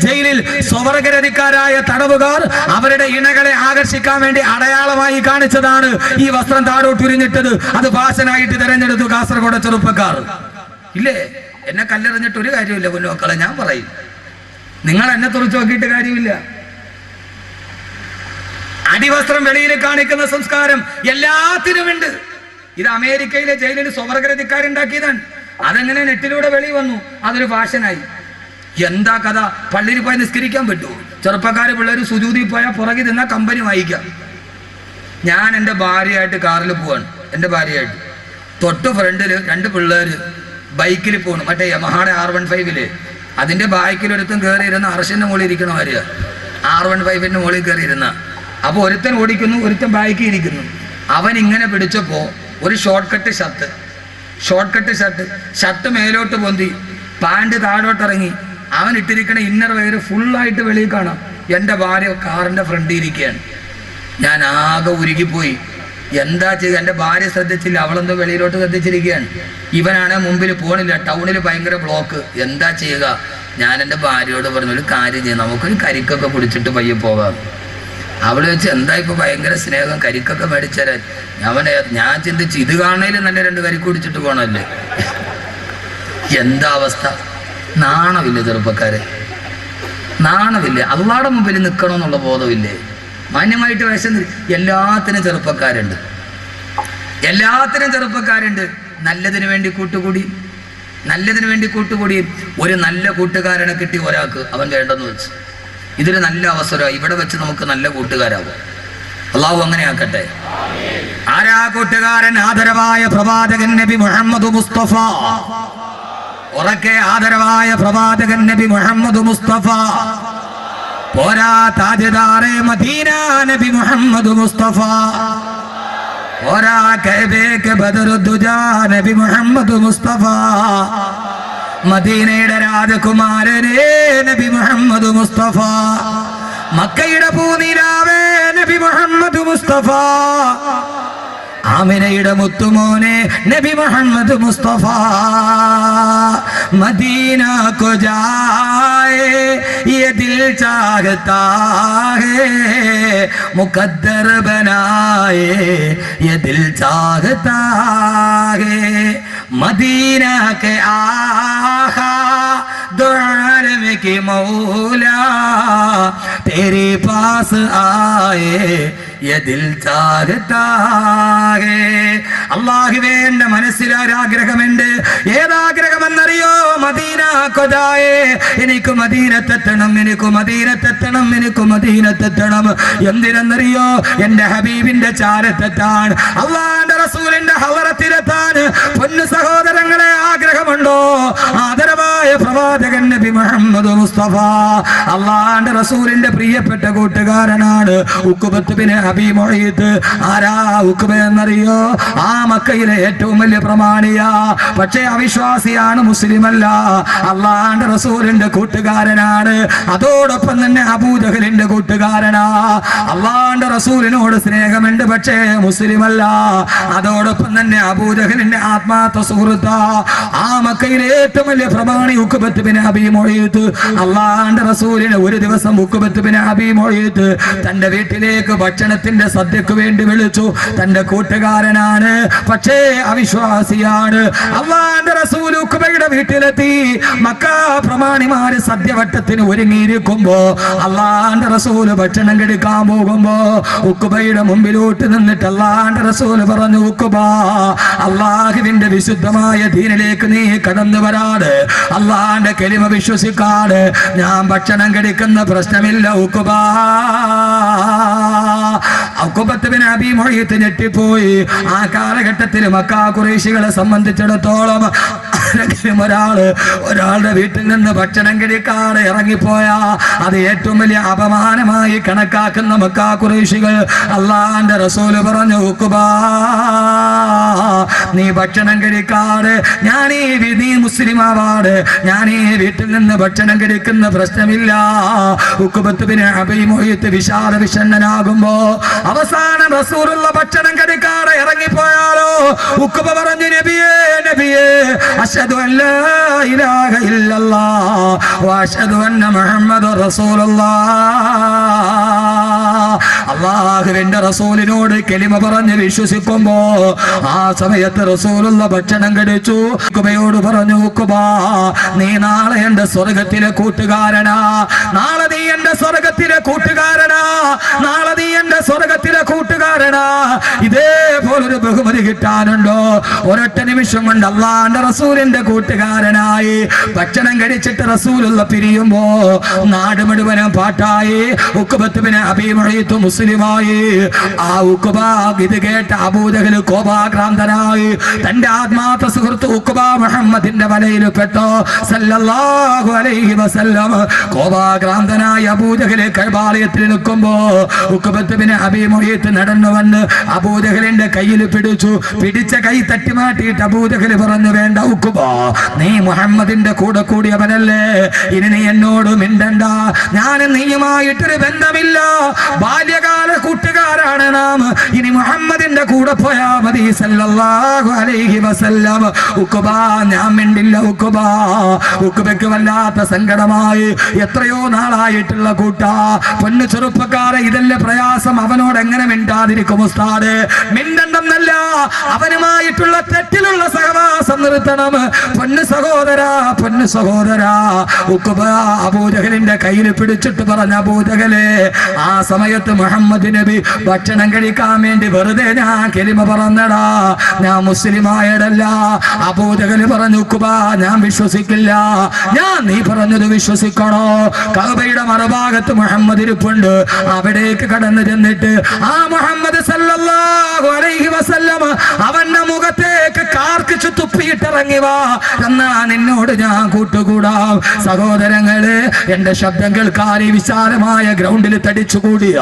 ജയിലിൽ സ്വവർഗരതിക്കാരായ തടവുകാർ അവരുടെ ഇണകളെ ആകർഷിക്കാൻ വേണ്ടി അടയാളമായി കാണിച്ചതാണ് ഈ വസ്ത്രം താഴോട്ടുരിഞ്ഞിട്ടത്. അത് ഫാഷനായിട്ട് തിരഞ്ഞെടുത്തു കാസർഗോഡ് ചെറുപ്പക്കാർ. ഇല്ലേ? എന്നെ കല്ലെറിഞ്ഞിട്ട് ഒരു കാര്യമില്ല പൊന്നുമക്കളെ, ഞാൻ പറയും. നിങ്ങൾ എന്നെ തുറച്ചു നോക്കിയിട്ട് കാര്യമില്ല. അടിവസ്ത്രം വെളിയിൽ കാണിക്കുന്ന സംസ്കാരം എല്ലാത്തിനുമുണ്ട്. ഇത് അമേരിക്കയിലെ ജയിലിൽ സ്വവർഗരതിക്കാരുണ്ടാക്കിയതാണ്. അതെങ്ങനെ നെറ്റിലൂടെ വെളി വന്നു, അതൊരു ഫാഷനായി. എന്താ കഥ? പള്ളിയിൽ പോയി നിസ്കരിക്കാൻ പറ്റുമോ? ചെറുപ്പക്കാര് പിള്ളേർ സുജൂതി പോയാൽ പുറകിൽ നിന്നാ കമ്പനി വായിക്കാം. ഞാൻ എൻ്റെ ഭാര്യയായിട്ട് കാറിൽ പോവാണ്. എൻ്റെ ഭാര്യയായിട്ട് തൊട്ട് ഫ്രണ്ടിൽ 2 പിള്ളേര് ബൈക്കിൽ പോകണം. മറ്റേ യമഹയുടെ R15 അതിന്റെ ബാക്കിൽ ഒരുത്തൻ കയറി ഇരുന്ന അർഷിന്റെ മുകളിൽ ഇരിക്കണ മാതിരിയാ. R15 മുകളിൽ കയറി ഇരുന്ന. അപ്പൊ ഒരുത്തൻ ഓടിക്കുന്നു, ഒരുത്തൻ ബാക്കി ഇരിക്കുന്നു. അവൻ ഇങ്ങനെ പിടിച്ചപ്പോ ഒരു ഷോർട്ട് കട്ട് ഷർട്ട് മേലോട്ട് പൊന്തി, പാന്റ് താഴോട്ടിറങ്ങി. അവൻ ഇട്ടിരിക്കണ ഇന്നർ വെയർ ഫുള്ളായിട്ട് വെളിയിൽ കാണാം. എൻ്റെ ഭാര്യ കാറിന്റെ ഫ്രണ്ടിൽ ഇരിക്കുകയാണ്. ഞാൻ ആകെ ഉരുകിപ്പോയി. എന്താ ചെയ്യുക? എൻ്റെ ഭാര്യ ശ്രദ്ധിച്ചില്ല, അവളെന്തോ വെളിയിലോട്ട് ശ്രദ്ധിച്ചിരിക്കുകയാണ്. ഇവനാണെ മുമ്പിൽ പോണില്ല, ടൗണിൽ ഭയങ്കര ബ്ലോക്ക്. എന്താ ചെയ്യുക? ഞാൻ എൻ്റെ ഭാര്യയോട് പറഞ്ഞു, ഒരു കാര്യം ചെയ്യാം, നമുക്കൊരു കരിക്കൊക്കെ പിടിച്ചിട്ട് പയ്യെ പോകാം. അവള് വെച്ച് എന്താ ഇപ്പൊ ഭയങ്കര സ്നേഹം, കരിക്കൊക്കെ മേടിച്ചരാൻ. ഞാൻ ചിന്തിച്ച് ഇത് കാണണേലും നല്ല 2 കരിക്ക് കുടിച്ചിട്ട് പോകണല്ലേ. എന്താ അവസ്ഥ? നാണമില്ല ചെറുപ്പക്കാരെ, നാണമില്ലേ? അള്ളാടെ മുമ്പിൽ നിൽക്കണമെന്നുള്ള ബോധമില്ലേ? മാന്യമായിട്ട് വേഷം. എല്ലാത്തിനും ചെറുപ്പക്കാരുണ്ട്, നല്ലതിനു വേണ്ടി കൂട്ടുകൂടി. നല്ലതിന് വേണ്ടി കൂട്ടുകൂടി. ഒരു നല്ല കൂട്ടുകാരനെ കിട്ടി ഒരാൾക്ക്, അവൻ വേണ്ടെന്ന് വെച്ച്. ഇതൊരു നല്ല അവസരമാണ്, ഇവിടെ വെച്ച് നമുക്ക് നല്ല കൂട്ടുകാരാകും. അള്ളാഹു അങ്ങനെ ആക്കട്ടെ. ആരാ കൂട്ടുകാരൻ? ആദരവായ പ്രവാചകൻ നബി മുഹമ്മദ് മുസ്തഫ. ഉറക്കെ ആദരവായ പ്രവാചകൻ നബി മുഹമ്മദ് മുസ്തഫ. പോരാ താജ്ദാറെ മദീന നബി മുഹമ്മദ് മുസ്തഫ. പോരാ കഅബേക്ക് ബദറുദ്ദുജാ നബി മുഹമ്മദ് മുസ്തഫ. മദീനയുടെ രാജകുമാരനേ നബി മുഹമ്മദ് മുസ്തഫ. മക്കയുടെ പൂനിലാവേ നബി മുഹമ്മദ് മുസ്തഫ. ആമിനയുടെ മുത്തുമോനെ നബി മുഹമ്മദ് മുസ്തഫ. മദീന को जाए ये दिल चाहता है, मुकद्दर बनाए ये दिल चाहता है. मदीना के आका दो आलम के मौला तेरे पास आए ये दिल चाहता है. അല്ലാഹുവേ, എന്റെ മനസ്സിലൊരാഗ്രഹമുണ്ട്. ഏതാഗ്രഹമെന്നറിയോ? മദീന കൊതായേ, എനിക്ക് മദീനത്തെത്തണം, എനിക്ക് മദീനത്തെത്തണം, എനിക്ക് മദീനത്തെത്തണം. എന്തിനെന്നറിയോ? എന്റെ ഹബീബിന്റെ ചാരത്തെത്താൻ, അല്ലാഹുവിന്റെ റസൂലിന്റെ ഹളറത്തിലെത്താൻ. പൊന്നു സഹോദരങ്ങളെ, ആഗ്രഹമുണ്ടോ? ആദരവായ പ്രവാചകൻ നബി മുഹമ്മദ് മുസ്തഫ അല്ലാഹുവിന്റെ റസൂലിന്റെ പ്രിയപ്പെട്ട കൂട്ടുകാരനാണ് ഉഖബത്ത് ബിൻ അബീ മുഈത്ത്. ആരാ ഉഖബ എന്നറിയോ? ആ മക്കയിലെ ഏറ്റവും വലിയ പ്രമാണിയാ, പക്ഷേ അവിശ്വാസിയാണ്, മുസ്ലിമല്ല. അല്ലാഹുവിന്റെ റസൂലിന്റെ കൂട്ടുകാരനാണ്. അതോടൊപ്പം തന്നെ അബൂജഹലിന്റെ കൂട്ടുകാരനാ. അല്ലാഹുവിന്റെ റസൂലിനോട് സ്നേഹമുണ്ട്, പക്ഷേ മുസ്ലിമല്ല. അതോടൊപ്പം തന്നെ അബൂജഹലിന്റെ ആത്മാർത്ഥ സുഹൃത്താ. ആ മക്കയിലെ ഏറ്റവും വലിയ പ്രമാണി ഉഖബത്ത് ബിൻ അബീ മുഈത്ത്. അല്ലാഹുവിന്റെ റസൂലിനെ ഒരു ദിവസം ഉഖബത്ത് ബിൻ അബീ മുഈത്ത് തന്റെ വീട്ടിലേക്ക് ഭക്ഷണത്തിന്റെ സദ്യക്ക് വേണ്ടി വിളിച്ചു. തന്റെ കൂട്ടുകാരനാണ്, പക്ഷേ അവിശ്വാസിയാണ്. അല്ലാഹുവിന്റെ റസൂൽ ഉഖബയുടെ വീട്ടിലെത്തി. മക്ക പ്രമാണിമാര് സദ്യവട്ടത്തിന് ഒരുങ്ങിയിരിക്കുമ്പോ അല്ലാഹുവിന്റെ റസൂൽ ഭക്ഷണം കഴിക്കാൻ പോകുമ്പോ ഉഖബയുടെ മുമ്പിലോട്ട് നിന്നിട്ട് അല്ലാഹുവിന്റെ റസൂൽ പറഞ്ഞു, ഉഖബ, അല്ലാഹുവിന്റെ വിശുദ്ധമായ ദീനിലേക്ക് നീ കടന്നു വരാതെ, അല്ലാഹുവിന്റെ കലിമ വിശ്വസിക്കാതെ ഞാൻ ഭക്ഷണം കഴിക്കുന്ന പ്രശ്നമില്ല ഉഖബ. ഉഖബത്ത് ബിൻ അബീ മുഈത്ത് ഞെട്ടിപ്പോയി. ആ കാലഘട്ടത്തിൽ മക്ക ഖുറൈശികളെ സംബന്ധിച്ചിടത്തോളം ഒരാളുടെ വീട്ടിൽ നിന്ന് ഭക്ഷണം കഴിക്കാതെ ഇറങ്ങിപ്പോയാ അത് ഏറ്റവും വലിയ അപമാനമായി കണക്കാക്കുന്ന മക്ക ഖുറൈശികൾ. അല്ലാഹുവിന്റെ റസൂൽ പറഞ്ഞു, ഉഖബ, നീ ഭക്ഷണം കഴിക്കാതെ നീ മുസ്ലിം ആവാതെ ഞാൻ ഈ വീട്ടിൽ നിന്ന് ഭക്ഷണം കഴിക്കുന്ന പ്രശ്നമില്ല. ഉഖബത്ത് ബിൻ അബീ മുഈത്ത് വിശാല വിഷണ്ണനാകുമ്പോ അവസാനം റസൂലുള്ള ഭക്ഷണം കഴിക്കാതെ ഇറങ്ങിപ്പോയാലോ ഉഖബ പറഞ്ഞു, നബിയേ, നബിയേ, അശ്ഹദു അല്ലാ ഇലാഹ ഇല്ലല്ലാഹ് വ അശ്ഹദു അന്ന മുഹമ്മദുർ റസൂലുള്ളാഹ്. അല്ലാഹുവിന്റെ റസൂലിനോട് കലിമ പറഞ്ഞ് വിശ്വസിക്കുമ്പോ ആ സമയത്ത് റസൂലുള്ള ഭക്ഷണം കഴിച്ചു. ഉഖബയോട് പറഞ്ഞു, ഉഖബ, നീ നാളെ എന്റെ സ്വർഗത്തിലെ കൂട്ടുകാരനാ, നാളെ നീ എന്റെ സ്വർഗത്തിലെ കൂട്ടുകാരനാ, നാളെ നീ എന്റെ സ്വർഗത്തിലെ കൂട്ടുകാരനാ. ഇതേപോലൊരു ബഹുമതി കിട്ടാനുണ്ടോ? ഒരൊറ്റ നിമിഷം കൊണ്ട് അല്ലാഹുവിന്റെ റസൂലിന്റെ കൂട്ടുകാരനായി ഭക്ഷണം കഴിച്ചിട്ട് റസൂലുള്ള പിരിയുമ്പോ നാട് മുഴുവനും പാട്ടായി. ഉഖബത്ത് ബിൻ അബീ മുഈത്ത് മുസ്ലിമായി. ആ ഉഖബ ഇത് കേട്ട അബൂജഹൽ കോപാക്രാന്തനായി. തന്റെ ആത്മാർത്ഥ സുഹൃത്ത് ഉഖബ മുഹമ്മദിന്റെ വലയിൽ പെട്ടോ സല്ലല്ലാഹു അലൈഹി വസല്ലം. കോപാക്രാന്തനായ അബൂജഹൽ കഅബാലയത്തിൽ നിൽക്കുമ്പോ ഉഖബത്ത് ബിൻ അബീ മുഈത്ത് നടന്നു വന്ന് അബൂജഹലിന്റെ കയ്യിൽ പിടിച്ചു. പിടിച്ച കൈ തട്ടി മാറ്റിയിട്ട് അബൂജഹൽ പറഞ്ഞു, വേണ്ട ഉഖബ, നീ മുഹമ്മദിന്റെ കൂടെ കൂടിയവനല്ലേ, ഇനി നീ എന്നോട് മിണ്ടണ്ട, ഞാൻ നീയുമായിട്ടൊരു ബന്ധമില്ല, ബാല്യകാല കൂട്ടുകാരാണ് നാം, ഇനി മുഹമ്മദിന്റെ കൂടെ പോയാ മതി സല്ലല്ലാഹു അലൈഹി വസല്ലം. ഉഖബ, ഞാൻ മിണ്ടില്ല ഉഖബ. ഉഖബയ്ക്ക് വല്ലാത്ത സങ്കടമായി. എത്രയോ നാളായിട്ട് അവനുമായിട്ടുള്ള കൂട്ടാ. പൊന്നു ചെറുപ്പക്കാരെ, ഇതല്ലേ പ്രയാസം. അവനോട് എങ്ങനെ മിണ്ടാതിരിക്കും ഉസ്താദ്? മിണ്ടണ്ടെന്നല്ല, അവനുമായിട്ടുള്ള തെറ്റിലുള്ള സഹവാസം നിർത്തണം. പൊന്നു സഹോദരാ, പൊന്നു സഹോദരാ, ഉഖബ അബൂജഹലിന്റെ കയ്യിൽ പിടിച്ചിട്ട് പറഞ്ഞ, അബൂജഹലെ, ആ സമയത്ത് മുഹമ്മദ് നബി ഭക്ഷണം കഴിക്കാൻ വേണ്ടി വെറുതെ ഞാൻ കലിമ പറഞ്ഞടാ, ഞാൻ മുസ്ലിമായടല്ല. അബൂജഹൽ പറഞ്ഞു, ഉഖബ, ഞാൻ വിശ്വസിക്കില്ല, ഞാൻ നീ പറഞ്ഞത് വിശ്വസിക്കണോ? കഅബയുടെ മറുഭാഗത്ത് മുഹമ്മദ് ഇരിപ്പുണ്ട്. അവിടേക്ക് കടന്നു ചെന്നിട്ട് ആ മുഹമ്മദ് സല്ലല്ലാഹു അലൈഹി വസല്ലം അവന്റെ മുഖത്തേക്ക് കാർക്കിച്ചു തുപ്പിയിട്ടിറങ്ങി വാ, എന്നാ നിന്നോട് ഞാൻ കൂട്ടുകൂടാം. സഹോദരങ്ങള്, എന്റെ ശബ്ദം കേൾക്കാൻ ഈ വിശാലമായ ഗ്രൗണ്ടിൽ തടിച്ചുകൂടിയ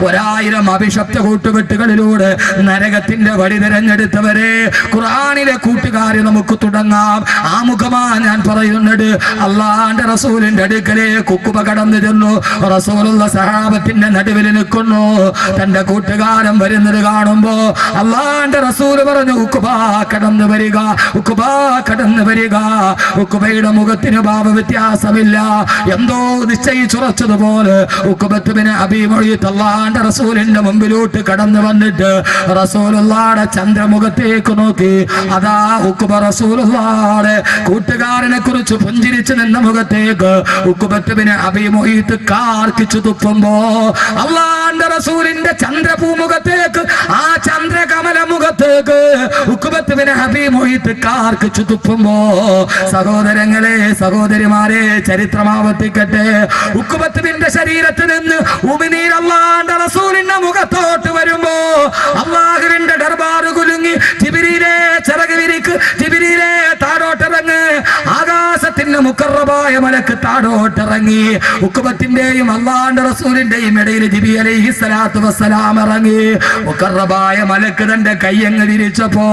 1000 അഭിശബ്ദ കൂട്ടുകെട്ടുകളിലൂടെ നരകത്തിന്റെ വഴി തിരഞ്ഞെടുത്തവരെ, ഖുർആനിലെ കൂട്ടുകാരെ നമുക്ക് തുടങ്ങാം. ആ മുഖമാ ഞാൻ പറയുന്നത്. അള്ളാന്റെ റസൂലിന്റെ അടുക്കലേക്ക് ഉഖബ കടന്നു ചെന്നു. റസൂലുള്ള സഹാബത്തിന്റെ നടുവിൽ നിൽക്കുന്നു. തന്റെ കൂട്ടുകാരൻ വരുന്നത് കാണുമ്പോ അള്ളാന്റെ റസൂല് പറഞ്ഞു, ഉഖബ കടന്നു വരിക, ഉഖബ കടന്നു വരിക. ഉഖബയുടെ മുഖത്തിന് ഭാവ വ്യത്യാസമില്ല. എന്തോ നിശ്ചയിച്ചുറച്ചതുപോലെ ഉഖബത്ത് ബിൻ അബീ മുഈത്ത് അള്ളാന്റെ റസൂലിന്റെ മുമ്പിലോട്ട് കടന്നു വന്നിട്ട് റസൂലുള്ളാഹിയുടെ ചന്ദ്രമുഖത്തേക്ക് നോക്കി. അതാ ഉഖബ റസൂലുള്ളാഹിയുടെ കൂട്ടുകാരനെ കുറിച്ച് പുഞ്ചിരിച്ചു നിന്ന മുഖത്തേക്ക് ഉഖബത്ത് ബിൻ അബീ മുഈത്ത് കാർക്കിച്ചു തുപ്പുമ്പോ അള്ളാന്റെ റസൂലിന്റെ ചന്ദ്രപൂമുഖത്തേക്ക്, ആ ചന്ദ്രകമല മുഖത്തേക്ക് ഉഖബത്ത് ബിൻ അബീ മുഈത്ത് കാർക്കിച്ചു തുപ്പുമ്പോ, സഹോദരങ്ങളെ, സഹോദരിമാരെ, ചരിത്രമാവർത്തിക്കട്ടെ. ഉഖബത്ത് ബിന്റെ ശരീരത്തിൽ നിന്ന് ഉമിനീർ അള്ളാന്റെ റസൂലിന്റെ മുഖത്തോട്ട് വരുമ്പോ അള്ളാഹുവിന്റെ ദർബാർ കുലുങ്ങി. ജിബ്രീലേ, ചിറക് വിരിക്ക്, ജിബ്രീലേ, താഴോട്ടിറങ്ങ്. ആകാശത്തിന്റെ മുഖറബായ മലക്ക് താഴോട്ടിറങ്ങി. ഉഖബത്തിന്റെയും അള്ളാന്റെ റസൂലിന്റെയും ഇടയിൽ ജിബ്രീൽ അലൈഹിസ്സലാത്തു വസ്സലാം ഇറങ്ങി. മുഖറബായ മലക്ക് തന്റെ കയ്യങ്ങ് വിരിച്ചപ്പോ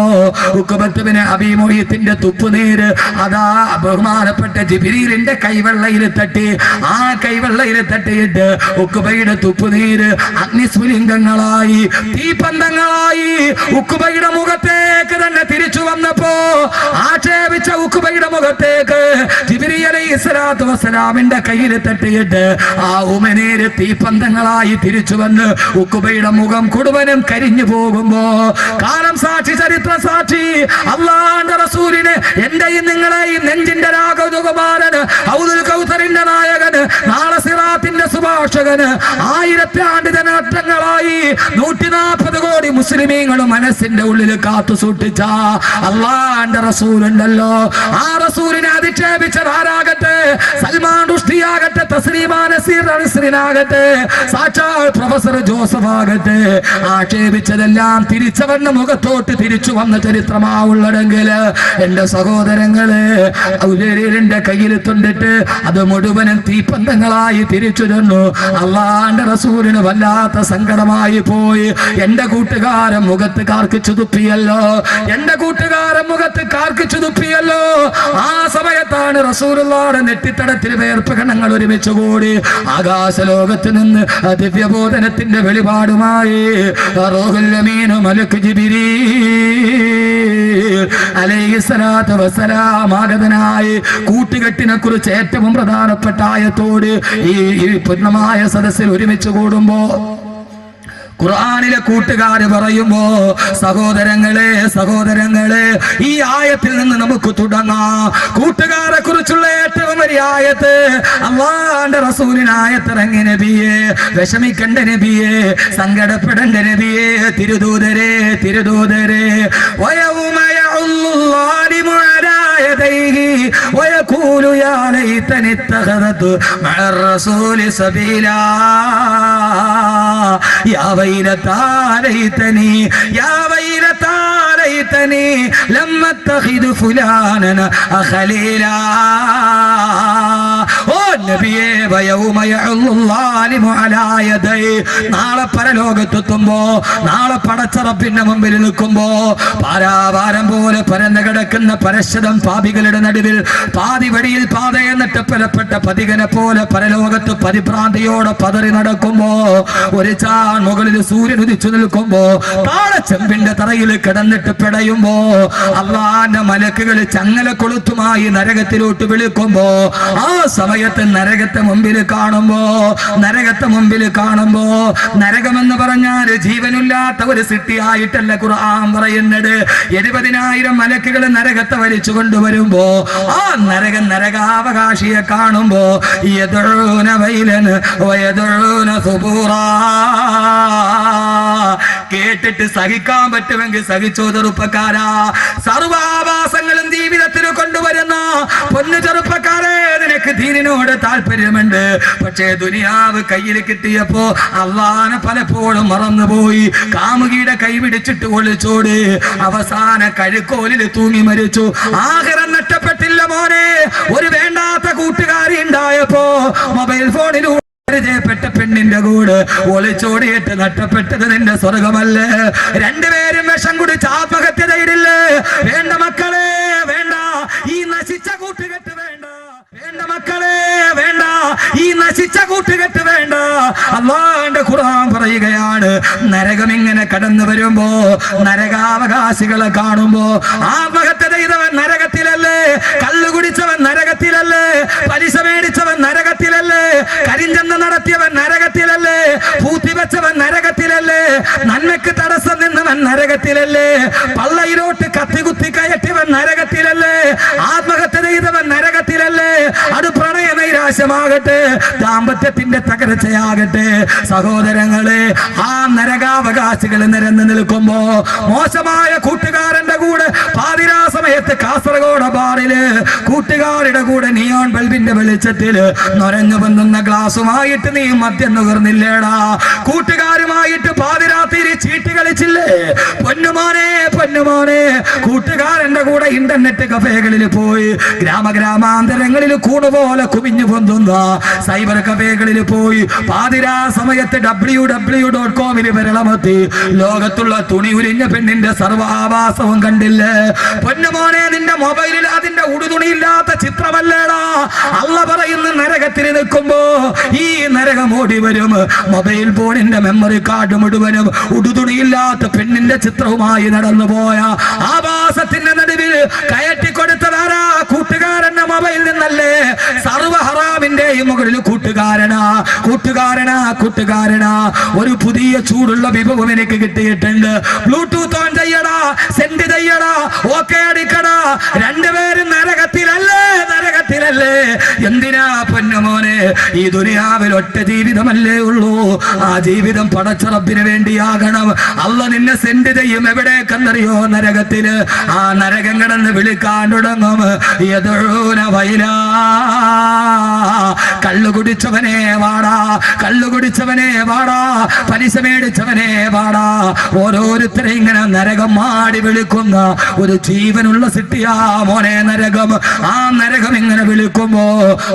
ഉഖബത്ത് ബിൻ അബീ മുഈത്തിന്റെ തുപ്പുനീര് അതാ ബഹുമാനപ്പെട്ട ജിബ്രീലിന്റെ കൈവെള്ളയിൽ തട്ടി. ആ കൈവെള്ളയിൽ തട്ടിയിട്ട് ഉഖബയുടെ തുപ്പുനീര് അഗ്നിസ്ഫുലിംഗങ്ങളായി, തീപന്തങ്ങളായി ഉഖബയുടെ മുഖത്തേക്ക് തന്നെ തിരിച്ചു വന്നപ്പോ ആക്ഷേപിച്ച ഉഖബയുടെ മുഖത്തേക്ക് ജിബ്രീൽ അലൈഹിസ്സലാത്തു വസ്സലാമിന്റെ കയ്യിൽ തട്ടിയിട്ട് ആ ഉമിനീര് തീപന്തങ്ങളായി തിരിച്ചു വന്ന് ഉഖബയുടെ മുഖം മുഴുവനും കരിഞ്ഞു പോകുമ്പോ, കാലം സാക്ഷി, ചരിത്ര സാക്ഷി, അള്ളാന്റെ റസൂലിന് എന്റെയും നിങ്ങളെയും നെഞ്ചിന്റെ രാഘവകുമാരന്, ഔദുൽ കൗസറിന്റെ നായകന്, നാളെ സിറാത്തിന്റെ സുഭാഷകന്, 1000 ആണ്ട് ജനനങ്ങളായി 140 കോടി മുസ്ലിമീങ്ങൾ മനസ്സിന്റെ ഉള്ളിൽ കാത്തു സൂക്ഷിച്ച അള്ളാന്റെ റസൂലുണ്ടല്ലോ. ആ റസൂലിനെ അധിക്ഷേപിച്ചത് ആരാകട്ടെ? സൽമാൻ റുഷ്ദിയാകട്ടെ, തസ്ലീമാ നസീർ നസ്രിനാകട്ടെ, സാക്ഷാൽ പ്രൊഫസർ ജോസഫ് ആകട്ടെ, ആക്ഷേപിച്ചതെല്ലാം തിരിച്ചവന്റെ മുഖത്തോട്ട് തിരിച്ചു വന്ന ചരിത്രമാവുള്ളതെങ്കിൽ എന്റെ സഹോദരങ്ങളെ, ഔലിയരുടെ കയ്യിൽ തൊണ്ടിട്ട് അത് മുഴുവനും തീപ്പന്തങ്ങളായി തിരിച്ചു തന്നു. അള്ളാന്റെ റസൂലിന് വല്ലാത്ത സങ്കടമായി പോയി. എന്റെ കൂട്ടുകാരൻ മുഖത്ത് കാർക്കിച്ചു തുപ്പിയല്ലോ, എന്റെ കൂട്ടുകാരൻ മുഖത്ത് കാർക്കിച്ചു തുപ്പിയല്ലോ. ആ സമയത്താണ് റസൂലുള്ളാഹിയുടെ നെറ്റിത്തടത്തിൽ വേർപ്പ് കണങ്ങൾ ഒരുമിച്ച് കൂടി. ആകാശലോകത്ത് നിന്ന് ദിവ്യബോധനത്തിന്റെ വെളിപാടുമായി റൂഹുൽ അമീൻ മലക്ക് ജിബ്രീൽ അലൈഹിസ്സലാത്തു വസ്സലാം ആഗതനായി. കൂട്ടുകെട്ടിനെ കുറിച്ച് ഏറ്റവും പ്രധാനപ്പെട്ട ആയത്തോട് ഈ പൂർണ്ണമായ സദസ്സിൽ ഒരുമിച്ച് കൂടുമ്പോ ഖുർആനിലെ കൂട്ടുകാര് പറയുമ്പോ, സഹോദരങ്ങളെ, സഹോദരങ്ങളെ, ഈ ആയത്തിൽ നിന്ന് നമുക്ക് തുടങ്ങാം. കൂട്ടുകാരെ കുറിച്ചുള്ള ഏറ്റവും വലിയ ആയത്ത് അല്ലാഹുവിന്റെ റസൂലിന് ആയത്തിറങ്ങി. നബിയെ, വിഷമിക്കണ്ട നബിയെ, സങ്കടപ്പെടേണ്ട നബിയെ, തിരുദൂതരെ, തിരുദൂതരെ, വയൗമ യഉല്ലാലിമു അലാ യദൈഹി വയഖൂലു യാ ലൈതനി ഇത്തഖദതു മഅർ റസൂലി സബീലാ യാ വൈലതാ ലൈതനി യാ വൈലതാ ലൈതനി ലം അത്തഖിദു ഫുലാനൻ ഖലീലാ. ഓ നബിയേ, വയൗമ യഉല്ലാലിമു അലാ യദൈഹി, നാളെ പരലോകത്തെത്തുമ്പോ, നാളെ പടച്ച റബ്ബിന്റെ മുമ്പിൽ നിൽക്കുമ്പോ, പാരാവാരം പോലെ പരന്നു കിടക്കുന്ന പരശതം പാപികളുടെ നടുവിൽ പാതി വഴിയിൽ പാതയെ നട്ടപ്പലപ്പെട്ട പതികനെ പോലെ പരലോകത്ത് പരിഭ്രാന്തിയോടെ പതറി നടക്കുമ്പോ, ഒരു ചാൺ മുകളിൽ സൂര്യൻ ഉദിച്ചു നിൽക്കുമ്പോ, താഴെ ചെമ്പിന്റെ തറയിൽ കിടന്നിട്ട് പിടയുമ്പോ, അള്ളാന്റെ മലക്കുകൾ ചങ്ങല കൊളുത്തുമായി നരകത്തിലോട്ട് വിളിക്കുമ്പോ, ആ സമയത്ത് നരകത്തെ മുമ്പിൽ കാണുമ്പോ നരകമെന്ന് പറഞ്ഞാൽ ജീവനില്ലാത്ത ഒരു സിട്ടിയായിട്ടല്ല ഖുർആൻ പറയുന്നത്. 70,000 മലക്കുകൾ നരകത്തെ വലിച്ചു കൊണ്ടുവരുമ്പോ ആ നരകാവകാശിയെ കാണുമ്പോ യദഊന വൈലൻ വയദഊന സുബൂറാ, കേട്ടിട്ട് സഹിക്കാൻ പറ്റുമെങ്കിൽ സഹിച്ചോ ചെറുപ്പക്കാരാ. സർവാഭാസങ്ങളും ജീവിതത്തിൽ കൊണ്ടുവരുന്ന പൊന്നു ചെറുപ്പക്കാരെ, നിനക്ക് ദീനിനോട് താല്പര്യമുണ്ട്, പക്ഷേ ദുനിയാവ് കയ്യിൽ കിട്ടിയപ്പോ അള്ളാനെ പലപ്പോഴും മറന്നുപോയി. കാമുകിയുടെ കൈ പിടിച്ചിട്ട് ഒളിച്ചോട്, അവസാന കഴുക്കോലിൽ തൂങ്ങി മരിച്ചു. ആഖിറം നഷ്ടപ്പെട്ടില്ല മോനെ. ഒരു വേണ്ടാത്ത കൂട്ടുകാരി ഉണ്ടായപ്പോ മൊബൈൽ ഫോണിലൂടെ പരിചയപ്പെട്ട പെണ്ണിന്റെ കൂടെ ഒളിച്ചോടിയിട്ട് നഷ്ടപ്പെട്ടത് നിന്റെ സ്വർഗമല്ലേ? രണ്ടുപേരും വിഷം കുടിച്ച് ആത്മഹത്യ ചെയ്തില്ലേ? വേണ്ട മക്കളെ, വേണ്ട ഈ നശിച്ച കൂട്ടുകെട്ട്, വേണ്ട വേണ്ട മക്കളെ, വേണ്ട ഈ നശിച്ച കൂട്ടുകെട്ട്, വേണ്ട. അല്ലാഹുവിന്റെ ഖുർആൻ പറയുകയാണ്, നരകം ഇങ്ങനെ കടന്നു വരുമ്പോ നരകാവകാശികളെ കാണുമ്പോ ആത്മഹത്യ ചെയ്തവൻ നരകത്തിലല്ലേ, കള്ളു കുടിച്ചവൻ നരകത്തിലല്ലേ, പലിശ മേടിച്ചവൻ നരകത്തിലല്ലേ, കരിഞ്ചന്ത നടത്തിയവൻ നരകത്തിലല്ലേ, പൂത്തിവെച്ചവൻ നരകത്തിലല്ലേ, നന്മയ്ക്ക് തടസ്സം നിന്നവൻ നരകത്തിലല്ലേ, പള്ളയിലോട്ട് കത്തികുത്തി കയറ്റിയവൻ നരകത്തിലല്ലേ, ആത്മഹത്യ ചെയ്തവൻ നരകത്തിലല്ലേ. അത് പ്രണയ നൈരാശ്യമാകട്ടെ, ദാമ്പത്യത്തിന്റെ തകർച്ചയാകട്ടെ, സഹോദരങ്ങളെ, ആ നരകാവകാശികൾ നിരന്നു നിൽക്കുമ്പോ മോശമായ കൂട്ടുകാരന്റെ കൂടെ പാതിരാ സമയത്ത് കാസർഗോഡ് ബാറില് കൂട്ടുകാരുടെ കൂടെ നിയോൺ ബൾബിന്റെ വെളിച്ചത്തില് നൊരഞ്ഞു പൊന്നുന്ന ഗ്ലാസുമായിട്ട് നീ മദ്യം നുകർന്നില്ലേടാ? കൂട്ടുകാരുമായിട്ട് പാതിരാത്രി ചീട്ട് കളിച്ചില്ലേ? പൊന്നുമോനെ, പൊന്നുമോനെ, കൂട്ടുകാരന്റെ കൂടെ ഇന്റർനെറ്റ് കഫേകളിൽ പോയി, ഗ്രാമാന്തരങ്ങളിൽ കൂണുപോലെ കുമിഞ്ഞു പൊന്തുന്ന സൈബർ കഫേകളിൽ പോയി പാതിരാ സമയത്ത് www.com വിരളമത്തി ലോകത്തുള്ള തുണി ഉരിഞ്ഞ പെണ്ണിന്റെ സർവാഭാസവും കണ്ടില്ലേ? പൊന്നുമോനെ, നിന്റെ മൊബൈലിൽ അതിന്റെ ഉടുതുണിയില്ലാത്ത ചിത്രമല്ലേടാ? അള്ള പറയുന്ന നരകത്തിൽ നിൽക്കുമ്പോ ഈ നരകം ഓടി വരും. മൊബൈൽ ഫോണിന്റെ മെമ്മറി കാർഡ് മുഴുവനും ഉടുതുണിയില്ലാത്ത പെണ്ണിന്റെ ചിത്രവുമായി നടന്നുപോയ ആഭാസത്തിന്റെ നടുവിൽ കയറ്റിക്കൊടുത്തതാരാ? കൂട്ടുകാരന്റെ മൊബൈൽ നിന്നല്ലേ? സർവ ഹറാമിന്റെയും മുകളിൽ കൂട്ടുകാരനാ, കൂട്ടുകാരനാ, കൂട്ടുകാരനാ. ഒരു പുതിയ ചൂടുള്ള വിഭവം എനിക്ക് കിട്ടിയിട്ടുണ്ട്. ബ്ലൂടൂത്ത് ഓൺ ചെയ്യടാ, സെൻഡ് ചെയ്യടാ, ഓക്കെ അടിക്കടാ. രണ്ടുപേരും നരകത്തിലല്ലേ, നരകത്തിലല്ലേ? എന്തിനാ പൊന്നുമോനെ? ഈ ദുനിയാവിൽ ഒറ്റ ജീവിതമല്ലേ ഉള്ളൂ. ആ ജീവിതം പടച്ച റബ്ബിന് വേണ്ടിയാകണം. അള്ള നിന്നെ സെൻഡ് ചെയ്യും എവിടേക്കെന്നറിയോ? നരകത്തില്. ആ നരകം കിടന്ന് വിളിക്കാൻ തുടങ്ങും, യദഊന വൈലാ, കള്ളു കുടിച്ചവനെ വാടാ, കള്ളു കുടിച്ചവനെ വാടാ, പലിശ മേടിച്ചവനെ വാടാ. ഓരോരുത്തരെ ഇങ്ങനെ നരകം മാടി വിളിക്കുന്ന ഒരു ജീവനുള്ള സിട്ടിയാ മോനെ നരകം. ആ നരകം ഇങ്ങനെ വിളിക്കുമ്പോ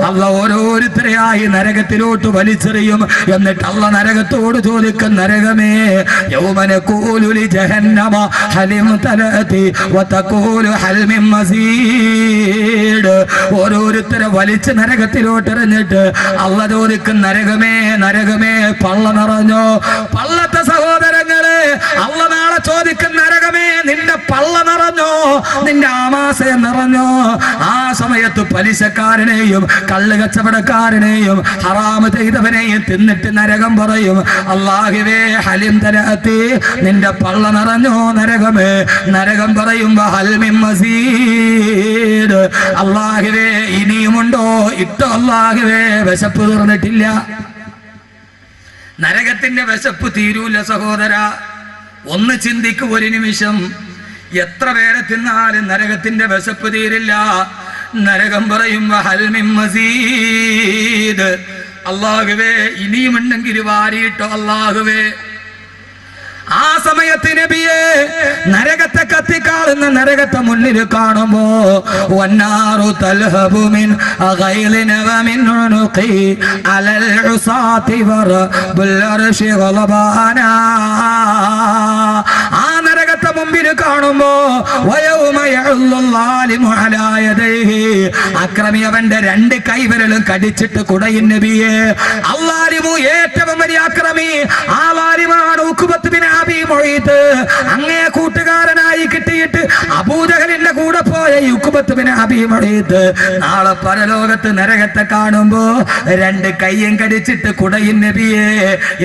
അള്ള ഓരോരുത്തരെയായി നരകത്തിലോട്ട് വലിച്ചെറിയും. എന്നിട്ട് അള്ള നരകത്തോട് ചോദിക്കും, നരകമേ, യൗമന കൂലുലി ജഹന്നമ ഹലിം തലതി വതഖൂലു ഹൽ മിൻ മസീദ്. ഓരോരുത്തരെ വലിച്ച് നരകത്തിലോട്ട് എറിഞ്ഞിട്ട് അള്ള ചോദിക്കും, നരകമേ, നരകമേ, പള്ള നിറഞ്ഞോ? പള്ളത്തെ സഹോദരങ്ങളെ, അള്ള നാളെ ചോദിക്കും, നരകമേ, നിന്റെ പള്ള നിറഞ്ഞോ? നിന്റെ ആമാശയം നിറഞ്ഞോ? ആ സമയത്ത് പലിശക്കാരനെയും കള്ള് കച്ചവടക്കാരനെയും ഹറാമ് ചെയ്തവനെയും തിന്നിട്ട് നരകം പറയും, അല്ലാഹുവേ, ഹലിം തലഅത്തി, നിന്റെ പള്ള നിറഞ്ഞോ നരകമേ? നരകം പറയുമ്പോ ഹൽ മിൻ മസീദ്, അല്ലാഹുവേ, ഇനിയുമുണ്ടോ? ഇട്ടോ അല്ലാഹുവേ, വിശപ്പ് തീർന്നിട്ടില്ല. നരകത്തിന്റെ വിശപ്പ് തീരൂല സഹോദര. ഒന്ന് ചിന്തിക്കൂ ഒരു നിമിഷം. എത്ര പേരെ തിന്നാലും നരകത്തിന്റെ വിശപ്പ് തീരില്ല. നരകം പറയും ഹൽ മിൻ മസീദ്, അല്ലാഹുവേ, ഇനിയുമുണ്ടെങ്കിൽ വാരിയിട്ടോ അല്ലാഹുവേ. ആ സമയത്ത് നബിയെ, നരകത്തെ കത്തിക്കാളുന്ന നരകത്തെ മുന്നിൽ കാണുമ്പോ വന്നാറു തൽഹബു മിൻ ഗൈലിന വമിൻ ഉനുഖി അലൽ ഉസാതി വറബുൽ അർശി ഗളബാന. ആ നരകത്തെ മുമ്പിൽ കാണുമ്പോ അക്രമി അവന്റെ 2 കൈവിരലും കടിച്ചിട്ട് കുടയും നബിയെ. അല്ലാലിമു ഏറ്റവും വലിയ അക്രമി ആ വാലിമാണ് ഉഖ്ബത്ത് ബിൻ അബീ മുഈത്ത്. അങ്ങേ കൂട്ടുകാരനായി കിട്ടിയിട്ട് അബൂജഹലിന്റെ കൂടെ പോയ ഉഖ്ബത്ത് ബിൻ അബീ മുഈത്ത് നാളെ പരലോകത്ത് നരകത്തെ കാണുമ്പോ 2 കൈയും കടിച്ചിട്ട് കുടയും നബിയെ.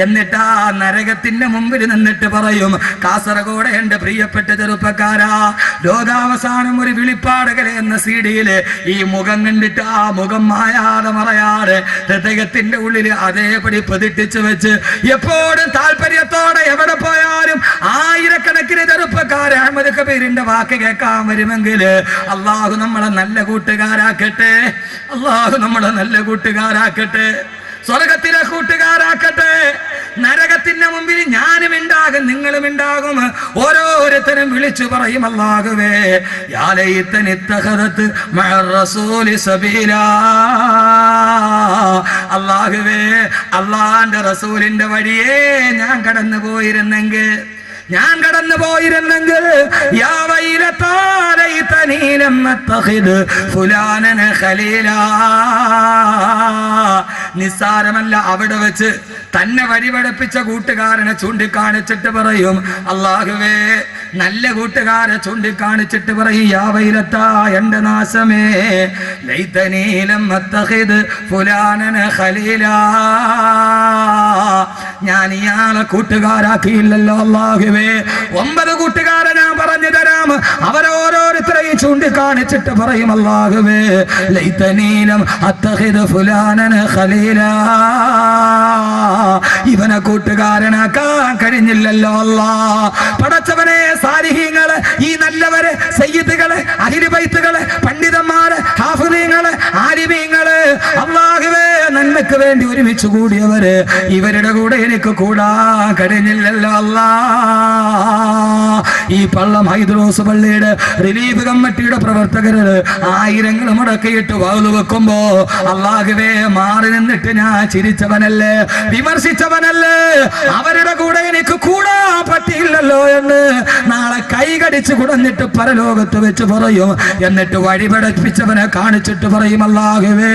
എന്നിട്ട് ആ നരകത്തിന്റെ മുമ്പിൽ നിന്നിട്ട് പറയും, കാസർഗോഡ് എന്റെ പ്രിയപ്പെട്ട ചെറുപ്പക്കാരാ, ലോകാവസാനം ഒരു വിളിപ്പാടുകളെ എന്ന സീഡിയില് ഈ മുഖം കണ്ടിട്ട് ആ മുഖം മായാതെ മറയാതെ ഹൃദയത്തിന്റെ ഉള്ളില് അതേപടി പ്രതിഷ്ഠിച്ചു വെച്ച് എപ്പോഴും താല്പര്യത്തോടെ എവിടെ പോയാലും ആയിരക്കണക്കിന് ചെറുപ്പക്കാർ അഹമ്മദ് കബീറിന്റെ വാക്ക് കേൾക്കാൻ വരുമെങ്കിൽ അള്ളാഹു നമ്മളെ നല്ല കൂട്ടുകാരാക്കട്ടെ. അള്ളാഹു നമ്മളെ നല്ല കൂട്ടുകാരാക്കട്ടെ, സ്വർഗത്തിലെ കൂട്ടുകാരാക്കട്ടെ. നരകത്തിന്റെ മുമ്പിൽ ഞാനും ഉണ്ടാകും, നിങ്ങളും ഉണ്ടാകും. ഓരോരുത്തരും വിളിച്ചു പറയും, അല്ലാഹുവേ യാ ലൈതനി ഇത്തഖദത് മഅ റസൂലി സബീലാ. അല്ലാഹുവേ അല്ലാഹുവിന്റെ റസൂലിന്റെ വഴിയേ ഞാൻ കടന്നു പോയിരുന്നെങ്കിൽ യാ വൈലതാ ലൈതനി ലം അത്തഖിദ് ഫുലാനന ഖലീലാ. നിസ്സാരമല്ല, അവിടെ വെച്ച് തന്നെ വഴിപഠിപ്പിച്ച കൂട്ടുകാരനെ ചൂണ്ടിക്കാണിച്ചിട്ട് പറയും, അല്ലാഹുവേ നല്ല കൂട്ടുകാരെ ചൂണ്ടിക്കാണിച്ചിട്ട് പറയും, യാ വൈലത്താ എന്റെ നാശമേ ലൈതനി ലം അത്തഖിദ് ഫുലാനന ഖലീലാ. ഞാൻ ഇയാളെ കൂട്ടുകാരാക്കിയില്ലല്ലോ അല്ലാഹുവേ. 9 കൂട്ടുകാരെ ഞാൻ പറഞ്ഞു തരാം. അവരോരോരുത്തരെയും ചൂണ്ടിക്കാണിച്ചിട്ട് പറയും, അല്ലാഹുവേ ലൈതനി ലം അത്തഖിദ് ഫുലാനന ഖലീലാ. ഇവനെ കൂട്ടുകാരനാക്കാൻ കഴിഞ്ഞില്ലല്ലോ അല്ലാ. പടച്ചവനെ, സാലിഹീങ്ങള്, ഈ നല്ലവര്, സയ്യിദുകള്, അഹ്ലു ബൈത്തുകള്, പണ്ഡിതന്മാര്, ഹാഫിളീങ്ങള്, ആലിമീങ്ങള്, അല്ലാഹുവേ നന്മയ്ക്ക് വേണ്ടി ഒരുമിച്ച് കൂടിയവര്, ഇവരുടെ കൂടെ എനിക്ക് കൂടാൻ കഴിഞ്ഞില്ലല്ലോ അല്ലാ. ഈ പള്ളം ഹൈദ്രോസ് പള്ളിയുടെ റിലീഫ് കമ്മിറ്റിയുടെ പ്രവർത്തകര് ആയിരങ്ങൾ മുടക്കിയിട്ട് വാള് വെക്കുമ്പോ അല്ലാഹുവേ മാറി നിന്നിട്ട് ഞാൻ ചിരിച്ചവനല്ലേ, വിമർശിച്ചവനല്ലേ, അവരുടെ കൂടെ എനിക്ക് കൂടാൻ പറ്റിയില്ലല്ലോ എന്ന് നാളെ കൈകടിച്ച് കുടഞ്ഞിട്ട് പരലോകത്ത് വെച്ച് പറയും. എന്നിട്ട് വഴി പഠിപ്പിച്ചവനെ കാണിച്ചിട്ട് പറയും, അല്ലാഹുവേ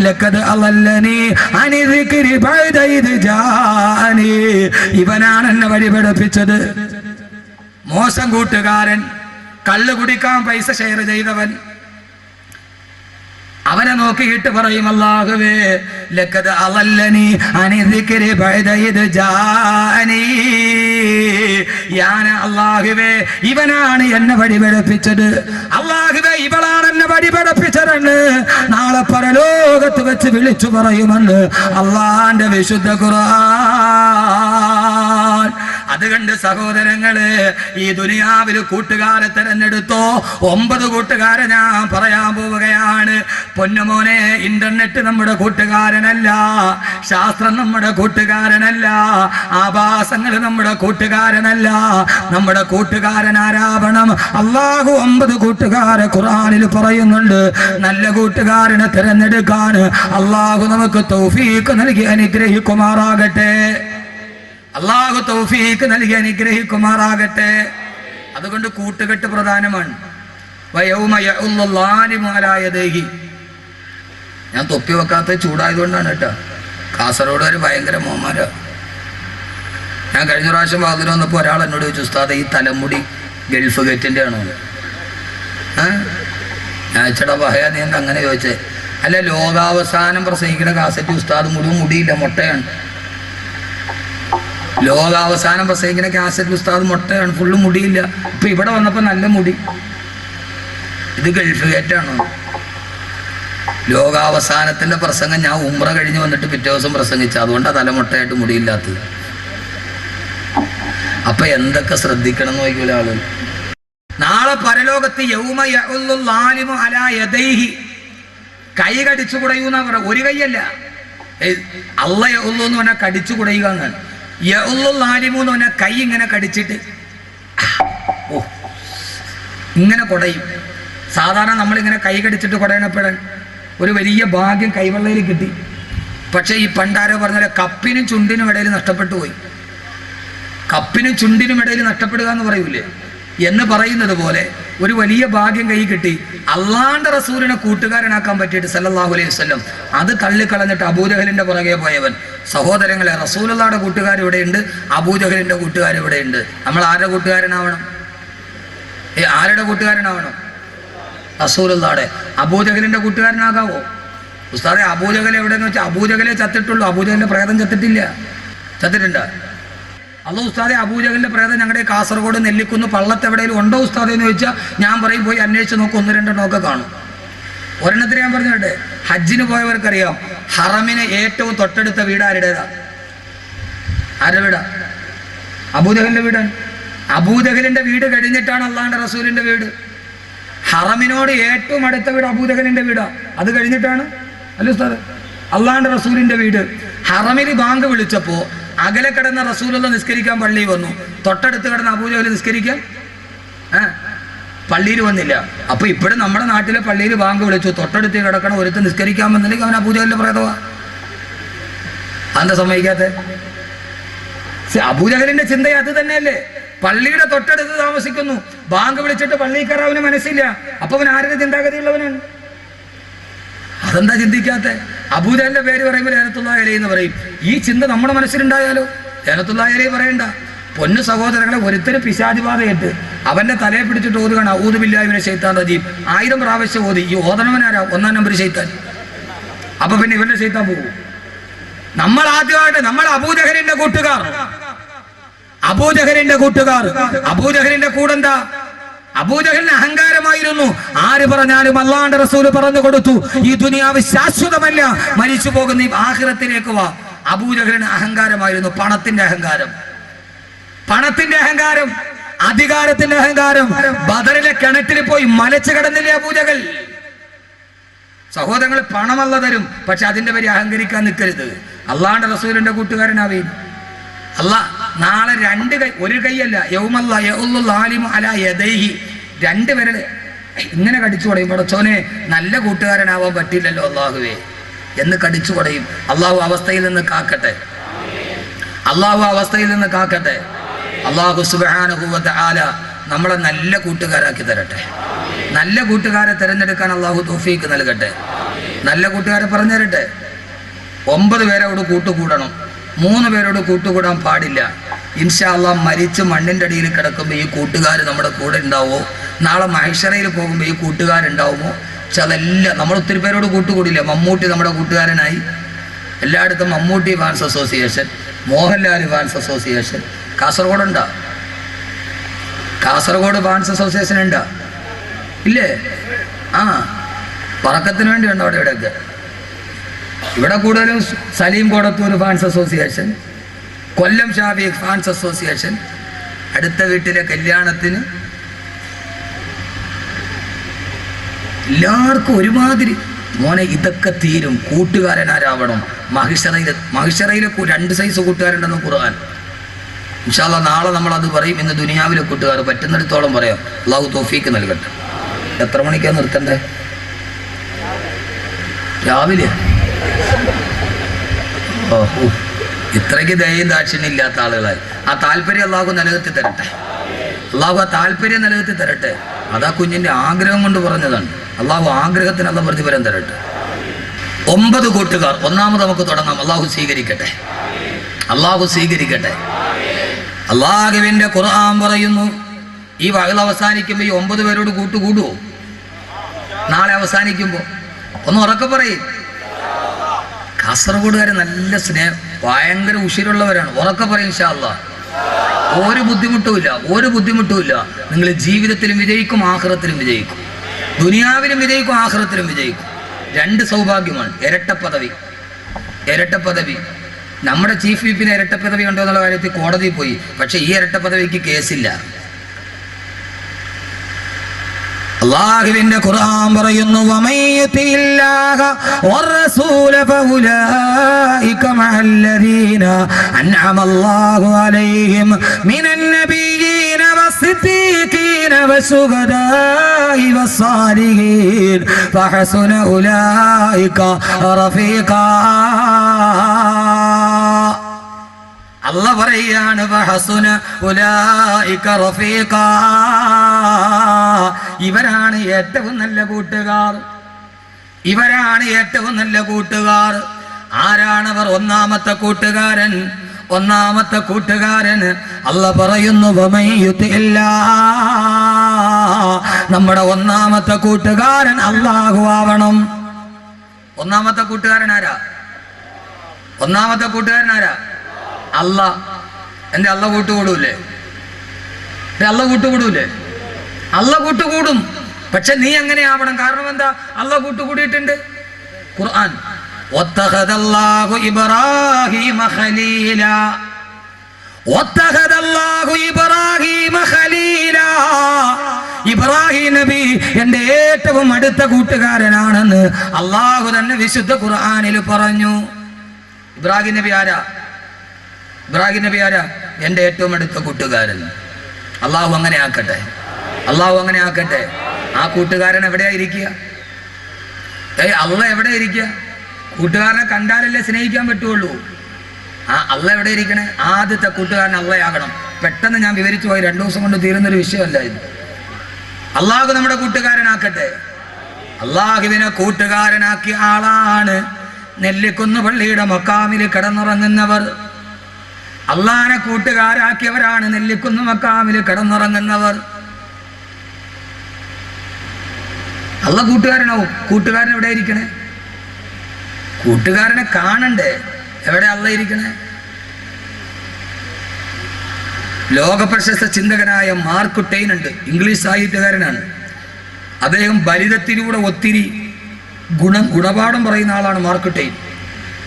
ലഖദ് അളല്ലനി അനി ദിക്രി ബഅദ ഇദ് ജാഅനി. ഇവനാണ് എന്നെ വഴി പഠിപ്പിച്ചത്. മോശം കൂട്ടുകാരൻ, കള്ള് കുടിക്കാൻ പൈസ ഷെയർ ചെയ്തവൻ, അവനെ നോക്കിയിട്ട് പറയും, അല്ലാഹുവേ ലഖദ് അളല്ലനി അനി ദിക്രി ബഅദ ഇദ് ജാഅനി. അല്ലാഹുവേ ഇവനാണ് എന്നെ വഴി പഠിപ്പിച്ചത്, അല്ലാഹുവേ ഇവളാണ് എന്നെ വഴി പഠിപ്പിച്ചതെന്ന് നാളെ പരലോകത്ത് വെച്ച് വിളിച്ചു പറയുമെന്ന് അല്ലാഹുവിന്റെ വിശുദ്ധ ഖുർആൻ. അതുകൊണ്ട് സഹോദരങ്ങള്, ഈ ദുനിയാവിൽ കൂട്ടുകാരെ തെരഞ്ഞെടുത്തോ. 9 കൂട്ടുകാരെ ഞാൻ പറയാൻ പോവുകയാണ്. പൊന്നുമോനെ, ഇന്റർനെറ്റ് നമ്മുടെ കൂട്ടുകാരനല്ല, ശാസ്ത്രം നമ്മുടെ കൂട്ടുകാരനല്ല, ആഭാസങ്ങൾ നമ്മുടെ കൂട്ടുകാരനല്ല. നമ്മുടെ കൂട്ടുകാരൻ ആരാവണം? അല്ലാഹു 9 കൂട്ടുകാരെ ഖുർആനിൽ പറയുന്നുണ്ട്. നല്ല കൂട്ടുകാരനെ തിരഞ്ഞെടുക്കാൻ അല്ലാഹു നമുക്ക് തൗഫീഖ് നൽകി അനുഗ്രഹിക്കുമാറാകട്ടെ. അല്ലാഹു തൗഫീഖ് നൽകി അനുഗ്രഹിക്കുമാറാകട്ടെ. അതുകൊണ്ട് കൂട്ടുകെട്ട് പ്രധാനമാണ്. വയൗമ യഉല്ലു ളാലിമു അലാ യദൈഹി. ഞാൻ തൊപ്പി വെക്കാത്ത ചൂടായതുകൊണ്ടാണ് കേട്ടോ. കാസർഗോഡ് ഭയങ്കര മോമാരാ. ഞാൻ കഴിഞ്ഞ പ്രാവശ്യം വാതിൽ വന്നപ്പോൾ ഒരാൾ എന്നോട് ചോദിച്ചു, ഉസ്താദേ ഈ തലമുടി ഗൾഫ് ഗേറ്റിൻ്റെ ആണോ? ഞാൻ ചേട്ടാ പറയാ, നീ എന്താ അങ്ങനെ ചോദിച്ചേ? അല്ല, ലോകാവസാനം പ്രസംഗിക്കുന്ന കാസറ്റ് ഉസ്താദ് മുഴുവൻ മുടിയില്ല, മുട്ടയാണ്. ലോകാവസാനം പ്രസംഗിക്കുന്ന കാസറ്റ് ഉസ്താദ് മുട്ടയാണ്, ഫുള്ള് മുടിയില്ല. ഇപ്പൊ ഇവിടെ വന്നപ്പോ നല്ല മുടി. ഇത് ഗൾഫ് ഗേറ്റാണോ? ലോകാവസാനത്തിന്റെ പ്രസംഗം ഞാൻ ഉംറ കഴിഞ്ഞ് വന്നിട്ട് പിറ്റേ ദിവസം പ്രസംഗിച്ചു, അതുകൊണ്ടാണ് തലമുട്ടയായിട്ട് മുടിയില്ലാത്തത്. അപ്പൊ എന്തൊക്കെ ശ്രദ്ധിക്കണം എന്ന് നോക്കിയുള്ള ആള്. നാളെ പരലോകത്ത് യൗമ യഉല്ലു ളാലിമു അലാ യദൈഹി. കൈ കടിച്ചു കുടയൂന്നാ പറ. ഒരു കൈയല്ല, അള്ള യഉല്ലു എന്ന് പറഞ്ഞാൽ കടിച്ചു കുടയുക എന്നാണ്. യഉല്ലു ളാലിമു എന്ന് പറഞ്ഞാൽ കൈ ഇങ്ങനെ കടിച്ചിട്ട് ഇങ്ങനെ കുടയും. സാധാരണ നമ്മളിങ്ങനെ കൈ കടിച്ചിട്ട് കുടയണപ്പെടാൻ ഒരു വലിയ ഭാഗ്യം കൈവെള്ളയിൽ കിട്ടി. പക്ഷെ ഈ പണ്ടാരോ പറഞ്ഞാൽ കപ്പിനും ചുണ്ടിനും ഇടയിൽ നഷ്ടപ്പെട്ടു പോയി. കപ്പിനും ചുണ്ടിനും ഇടയിൽ നഷ്ടപ്പെടുക എന്ന് പറയൂലേ, എന്ന് പറയുന്നത് പോലെ ഒരു വലിയ ഭാഗ്യം കൈ കിട്ടി. അള്ളാന്റെ റസൂലിനെ കൂട്ടുകാരനാക്കാൻ പറ്റിയിട്ട് സല്ലല്ലാഹു അലൈഹി വസല്ലം അത് തള്ളിക്കളഞ്ഞിട്ട് അബൂജഹലിന്റെ പുറകെ പോയവൻ. സഹോദരങ്ങളെ, റസൂലുള്ളാഹിയുടെ കൂട്ടുകാർ ഇവിടെയുണ്ട്, അബൂജഹലിന്റെ കൂട്ടുകാർ ഇവിടെയുണ്ട്. നമ്മൾ ആരുടെ കൂട്ടുകാരനാവണം? ആരുടെ കൂട്ടുകാരനാവണം? റസൂലുള്ളാഹിയുടെ. അബൂജഹലിന്റെ കൂട്ടുകാരനാകാവോ? ഉസ്താദെ, അബൂജഹൽ എവിടെയെന്ന് വെച്ചാൽ അബൂജഹലെ ചത്തിട്ടുള്ളൂ, അബൂജഹലിന്റെ പ്രേതം ചത്തിട്ടില്ല. ചത്തിട്ടുണ്ടോ? അല്ലോ ഉസ്താദെ, അബൂജഹലിന്റെ പ്രേതം ഞങ്ങളുടെ കാസർഗോഡ് നെല്ലിക്കുന്ന് പള്ളത്തെവിടെയും ഉണ്ടോ ഉസ്താദെ എന്ന് ചോദിച്ചാൽ ഞാൻ പറയും പോയി അന്വേഷിച്ച് നോക്കും, 1-2 ഒക്കെ കാണും. ഒരെണ്ണത്തിന് ഞാൻ പറഞ്ഞോട്ടെ, ഹജ്ജിന് പോയവർക്കറിയാം ഹറമിന് ഏറ്റവും തൊട്ടടുത്ത വീട് ആരുടേതാ? ആരുടെ വീടാ? അബൂജഹലിന്റെ വീടാണ്. അബൂജഹലിന്റെ വീട് കഴിഞ്ഞിട്ടാണ് അള്ളാന്റെ റസൂലിന്റെ വീട്. ഹറമിനോട് ഏറ്റവും അടുത്ത വീട് അബൂജഹലിന്റെ വീടാ, അത് കഴിഞ്ഞിട്ടാണ് അല്ല ഉസ്താദ് അള്ളാന്റെ റസൂലിന്റെ വീട്. ഹറമിൽ ബാങ്ക് വിളിച്ചപ്പോ അകലെ കിടന്ന റസൂലുള്ള നിസ്കരിക്കാൻ പള്ളിയിൽ വന്നു, തൊട്ടടുത്ത് കിടന്ന അബൂജഹൽ നിസ്കരിക്കാൻ പള്ളിയിൽ വന്നില്ല. അപ്പൊ ഇപ്പോഴും നമ്മുടെ നാട്ടിലെ പള്ളിയിൽ ബാങ്ക് വിളിച്ചു, തൊട്ടടുത്ത് കിടക്കണം ഒരുത്ത് നിസ്കരിക്കാൻ വന്നില്ലെങ്കിൽ അവൻ അബൂജഹലിന്റെ പ്രേതവാ. അതെന്താ സമ്മതിക്കാത്ത? അബൂജഹലിന്റെ ചിന്ത അത് തന്നെയല്ലേ? പള്ളിയുടെ തൊട്ടടുത്ത് താമസിക്കുന്നു, ബാങ്ക് വിളിച്ചിട്ട് പള്ളിയിൽ കയറാൻ അവന് മനസ്സില്ല, അപ്പൊ അവൻ ആരുടെ ചിന്താഗതിയുള്ളവനാണ്? അതെന്താ ചിന്തിക്കാത്ത? അബൂജഹലിന്റെ പേര് പറയുമ്പോൾ ലഅനത്തുല്ലാഹി അലൈഹി എന്ന് പറയും. ഈ ചിന്ത നമ്മുടെ മനസ്സിലുണ്ടായാലോ? ലഅനത്തുല്ലാഹി അലൈഹി പറയണ്ട. പൊന്നു സഹോദരങ്ങളെ, ഒരുത്തര് പിശാചുബാധയിട്ട് അവന്റെ തലയെ പിടിച്ചിട്ട് ഓതുകയാണ് ഔദു ബില്ലാഹി മിനശ് ശൈത്താനിർ റജീം. 1000 പ്രാവശ്യം ഓതി. ഈ ഓതണവനാരാ? 1-ാം നമ്പർ ശൈത്താൻ. അപ്പൊ പിന്നെ ഇവന്റെ ശൈത്താൻ പോകും. നമ്മൾ ആദ്യമായിട്ട് നമ്മൾ അബൂജഹലിന്റെ കൂട്ടുകാർ, അബൂജഹലിന്റെ കൂട്ടുകാർ. അബൂജഹലിന്റെ കൂടെന്താ? അബൂജഹലിന് അഹങ്കാരമായിരുന്നു. ആര് പറഞ്ഞാലും അള്ളാന്റെ റസൂല് പറഞ്ഞു കൊടുത്തു, ഈ ദുനിയാവ് ശാശ്വതമല്ല, മരിച്ചു പോകുന്ന ഈ ആഖിറത്തിലേക്ക് വാ. അബൂജഹലിന് അഹങ്കാരമായിരുന്നു. പണത്തിന്റെ അഹങ്കാരം, പണത്തിന്റെ അഹങ്കാരം, അധികാരത്തിന്റെ അഹങ്കാരം. ബദറിലെ കിണറ്റിൽ പോയി മലച്ചു കിടന്നില്ലേ അബൂജഹൽ? സഹോദരങ്ങൾ, പണമല്ല തരും, പക്ഷെ അതിന്റെ പേര് അഹങ്കരിക്കാൻ നിൽക്കരുത്. അള്ളാന്റെ റസൂലിന്റെ കൂട്ടുകാരനാവേ. അല്ലാ നാളെ 2 കൈ, ഒരു കൈയല്ല, യൗമല്ലാ യഉല്ലു ആലിമു അലാ യദൈഹി, 2 വിരല് ഇങ്ങനെ കടിച്ചു കൊടുയും. പടച്ചോനെ, നല്ല കൂട്ടുകാരനാവാൻ പറ്റില്ലല്ലോ അള്ളാഹുവേ എന്ന് കടിച്ചു കൊടുയും. അള്ളാഹു അവസ്ഥയിൽ നിന്ന് കാക്കട്ടെ, അള്ളാഹു അവസ്ഥയിൽ നിന്ന് കാക്കട്ടെ. അള്ളാഹു സുബ്ഹാനഹു വ തആല നമ്മളെ നല്ല കൂട്ടുകാരാക്കി തരട്ടെ. നല്ല കൂട്ടുകാരെ തിരഞ്ഞെടുക്കാൻ അള്ളാഹു തൗഫീക്ക് നൽകട്ടെ. നല്ല കൂട്ടുകാരെ പറഞ്ഞു തരട്ടെ. 9 പേരോട് കൂട്ടുകൂടണം, 3 പേരോട് കൂട്ടുകൂടാൻ പാടില്ല. ഇൻഷാ അല്ലാഹ് മരിച്ച് മണ്ണിൻ്റെ അടിയിൽ കിടക്കുമ്പോൾ ഈ കൂട്ടുകാർ നമ്മുടെ കൂടെ ഉണ്ടാവുമോ? നാളെ മഹ്ശറയിൽ പോകുമ്പോൾ ഈ കൂട്ടുകാരുണ്ടാവുമോ? പക്ഷെ അതെല്ലാം നമ്മൾ ഒത്തിരി പേരോട് കൂട്ടുകൂടില്ല. മമ്മൂട്ടി നമ്മുടെ കൂട്ടുകാരനായി. എല്ലായിടത്തും Mammootty fans association, Mohanlal fans association. കാസർഗോഡുണ്ടോ? കാസർഗോഡ് ഫാൻസ് അസോസിയേഷൻ ഉണ്ടോ? ഇല്ലേ? പറക്കത്തിന് വേണ്ടി ഉണ്ടോ അവിടെ ഇവിടെയൊക്കെ? ഇവിടെ കൂടുതലും Saleem Kodathur fans association, Kollam Shafi fans association, അടുത്ത വീട്ടിലെ കല്യാണത്തിന് എല്ലാവർക്കും ഒരുമാതിരി. മോനെ, ഇതൊക്കെ തീരും. കൂട്ടുകാരനാരാവണം? മഹിഷറയിലെ 2 സൈസ് കൂട്ടുകാരുണ്ടെന്ന് ഖുർആൻ. ഇൻഷാ അല്ലാഹ് നാളെ നമ്മളത് പറയും. ഇന്ന് ദുനിയാവിലെ കൂട്ടുകാർ പറ്റുന്നിടത്തോളം പറയാം. അള്ളാഹു തൗഫീക്ക് നൽകട്ടെ. എത്ര മണിക്കാണ് നിർത്തണ്ടേ? രാവിലെ? ഇത്രയ്ക്ക് ദയയും ദാക്ഷിണ്യം ഇല്ലാത്ത ആളുകളായി. ആ താല്പര്യം അള്ളാഹു നിലനിർത്തി തരട്ടെ. അള്ളാഹു ആ താല്പര്യം നിലനിർത്തി തരട്ടെ. അതാ കുഞ്ഞിന്റെ ആഗ്രഹം കൊണ്ട് പറഞ്ഞതാണ്. അള്ളാഹു ആഗ്രഹത്തിന് അള്ള പ്രതിഫലം തരട്ടെ. 9 കൂട്ടുകാർ. 1ാമത് നമുക്ക് തുടങ്ങാം. അള്ളാഹു സ്വീകരിക്കട്ടെ, അള്ളാഹു സ്വീകരിക്കട്ടെ. അള്ളാഹുവിന്റെ ഖുർആൻ പറയുന്നു, ഈ വഅദ് അവസാനിക്കുമ്പോൾ ഈ 9 പേരോട് കൂട്ടുകൂടുവോ? നാളെ അവസാനിക്കുമ്പോൾ ഒന്ന് ഉറക്കെ പറയും. കാസർഗോഡുകാരെ നല്ല സ്നേഹം, ഭയങ്കര ഉശിരുള്ളവരാണ്. ഉറക്കെ പറയും ഇൻഷാ അല്ലാഹ്. ഒരു ബുദ്ധിമുട്ടുമില്ല, ഒരു ബുദ്ധിമുട്ടുമില്ല. നിങ്ങൾ ജീവിതത്തിലും വിജയിക്കും, ആഖിറത്തിലും വിജയിക്കും. ദുനിയാവിലും വിജയിക്കും, ആഖിറത്തിലും വിജയിക്കും. 2 സൗഭാഗ്യമാണ്. ഇരട്ടപ്പദവി, ഇരട്ടപ്പദവി. നമ്മുടെ ചീഫ് വിപ്പിന് ഇരട്ടപ്പദവി ഉണ്ടോ എന്നുള്ള കാര്യത്തിൽ കോടതിയിൽ പോയി. പക്ഷെ ഈ ഇരട്ടപ്പദവിക്ക് കേസില്ല. അല്ലാഹുവിന്റെ ഖുർആൻ പറയുന്നു, വമയ്യതില്ലാഹ വറസൂല ഫഉലൈക മഅല്ലദീന അൻഅമല്ലാഹു അലൈഹിം മിനൻ നബിയ്യീന വസ്സിദ്ദീഖീന വശുഹദാഇ വസ്സാലിഹീൻ ഫഹസുന ഉലൈക റഫീഖാ. അല്ല പറയാണ് വഹസുന ഉലൈക റഫീഖാ, ഇവരാണ് ഏറ്റവും നല്ല കൂട്ടുകാർ, ഇവരാണ് ഏറ്റവും നല്ല കൂട്ടുകാർ. ആരാണവർ? ഒന്നാമത്തെ കൂട്ടുകാരൻ, ഒന്നാമത്തെ കൂട്ടുകാരൻ അല്ല പറയുന്നു നമ്മുടെ ഒന്നാമത്തെ കൂട്ടുകാരൻ അല്ലാഹു ആവണം. ഒന്നാമത്തെ കൂട്ടുകാരൻ ആരാ? ഒന്നാമത്തെ കൂട്ടുകാരൻ ആരാ? അല്ല. എന്റെ അല്ല കൂട്ടുകൂടൂലേ? അല്ല കൂട്ടുകൂടൂലേ? അല്ല കൂട്ടുകൂടും. പക്ഷെ നീ എങ്ങനെ ആവണം? കാരണം എന്താ? അല്ല കൂട്ടുകൂടിയിട്ടുണ്ട്. ഖുർആൻ വത്തഖദല്ലാഹു ഇബ്രാഹീമ ഖലീലാ, വത്തഖദല്ലാഹു ഇബ്രാഹീമ ഖലീലാ. ഇബ്രാഹിം നബി എന്റെ ഏറ്റവും അടുത്ത കൂട്ടുകാരനാണെന്ന് അല്ലാഹു തന്നെ വിശുദ്ധ ഖുർആനിൽ പറഞ്ഞു. ഇബ്രാഹിം നബി ആരാ? ഇബ്രാഹിം നബി ആരാ? എന്റെ ഏറ്റവും അടുത്ത കൂട്ടുകാരൻ. അല്ലാഹു അങ്ങനെ ആക്കട്ടെ, അല്ലാഹു അങ്ങനെ ആക്കട്ടെ. ആ കൂട്ടുകാരൻ എവിടെയാ ഇരിക്കുക? അള്ള എവിടെ ഇരിക്കുക? കൂട്ടുകാരനെ കണ്ടാലല്ലേ സ്നേഹിക്കാൻ പറ്റുള്ളൂ. ആ അള്ള എവിടെ ഇരിക്കണേ? ആദ്യത്തെ കൂട്ടുകാരൻ അള്ളയാകണം. പെട്ടെന്ന് ഞാൻ വിവരിച്ചു പോയി, 2 ദിവസം കൊണ്ട് തീരുന്നൊരു വിഷയമല്ല ഇത്. അള്ളാഹു നമ്മുടെ കൂട്ടുകാരനാക്കട്ടെ. അള്ളാഹുവിനെ കൂട്ടുകാരനാക്കിയ ആളാണ് നെല്ലിക്കുന്ന് പള്ളിയുടെ മക്കാമിൽ കിടന്നുറങ്ങുന്നവർ. അള്ളാഹിനെ കൂട്ടുകാരാക്കിയവരാണ് നെല്ലിക്കുന്ന് മക്കാമിൽ കിടന്നുറങ്ങുന്നവർ. അള്ള കൂട്ടുകാരനാവും. കൂട്ടുകാരൻ എവിടെ ഇരിക്കണേ? കൂട്ടുകാരനെ കാണണ്ടേ? എവിടെ അള്ള ഇരിക്കണേ? ലോക പ്രശസ്ത ചിന്തകനായ മാർക്ക് ട്വെയിൻ ഉണ്ട്, ഇംഗ്ലീഷ് സാഹിത്യകാരനാണ്. അദ്ദേഹം ബലിതത്തിലൂടെ ഒത്തിരി ഗുണപാഠം പറയുന്ന ആളാണ് മാർക്ക് ട്വെയിൻ.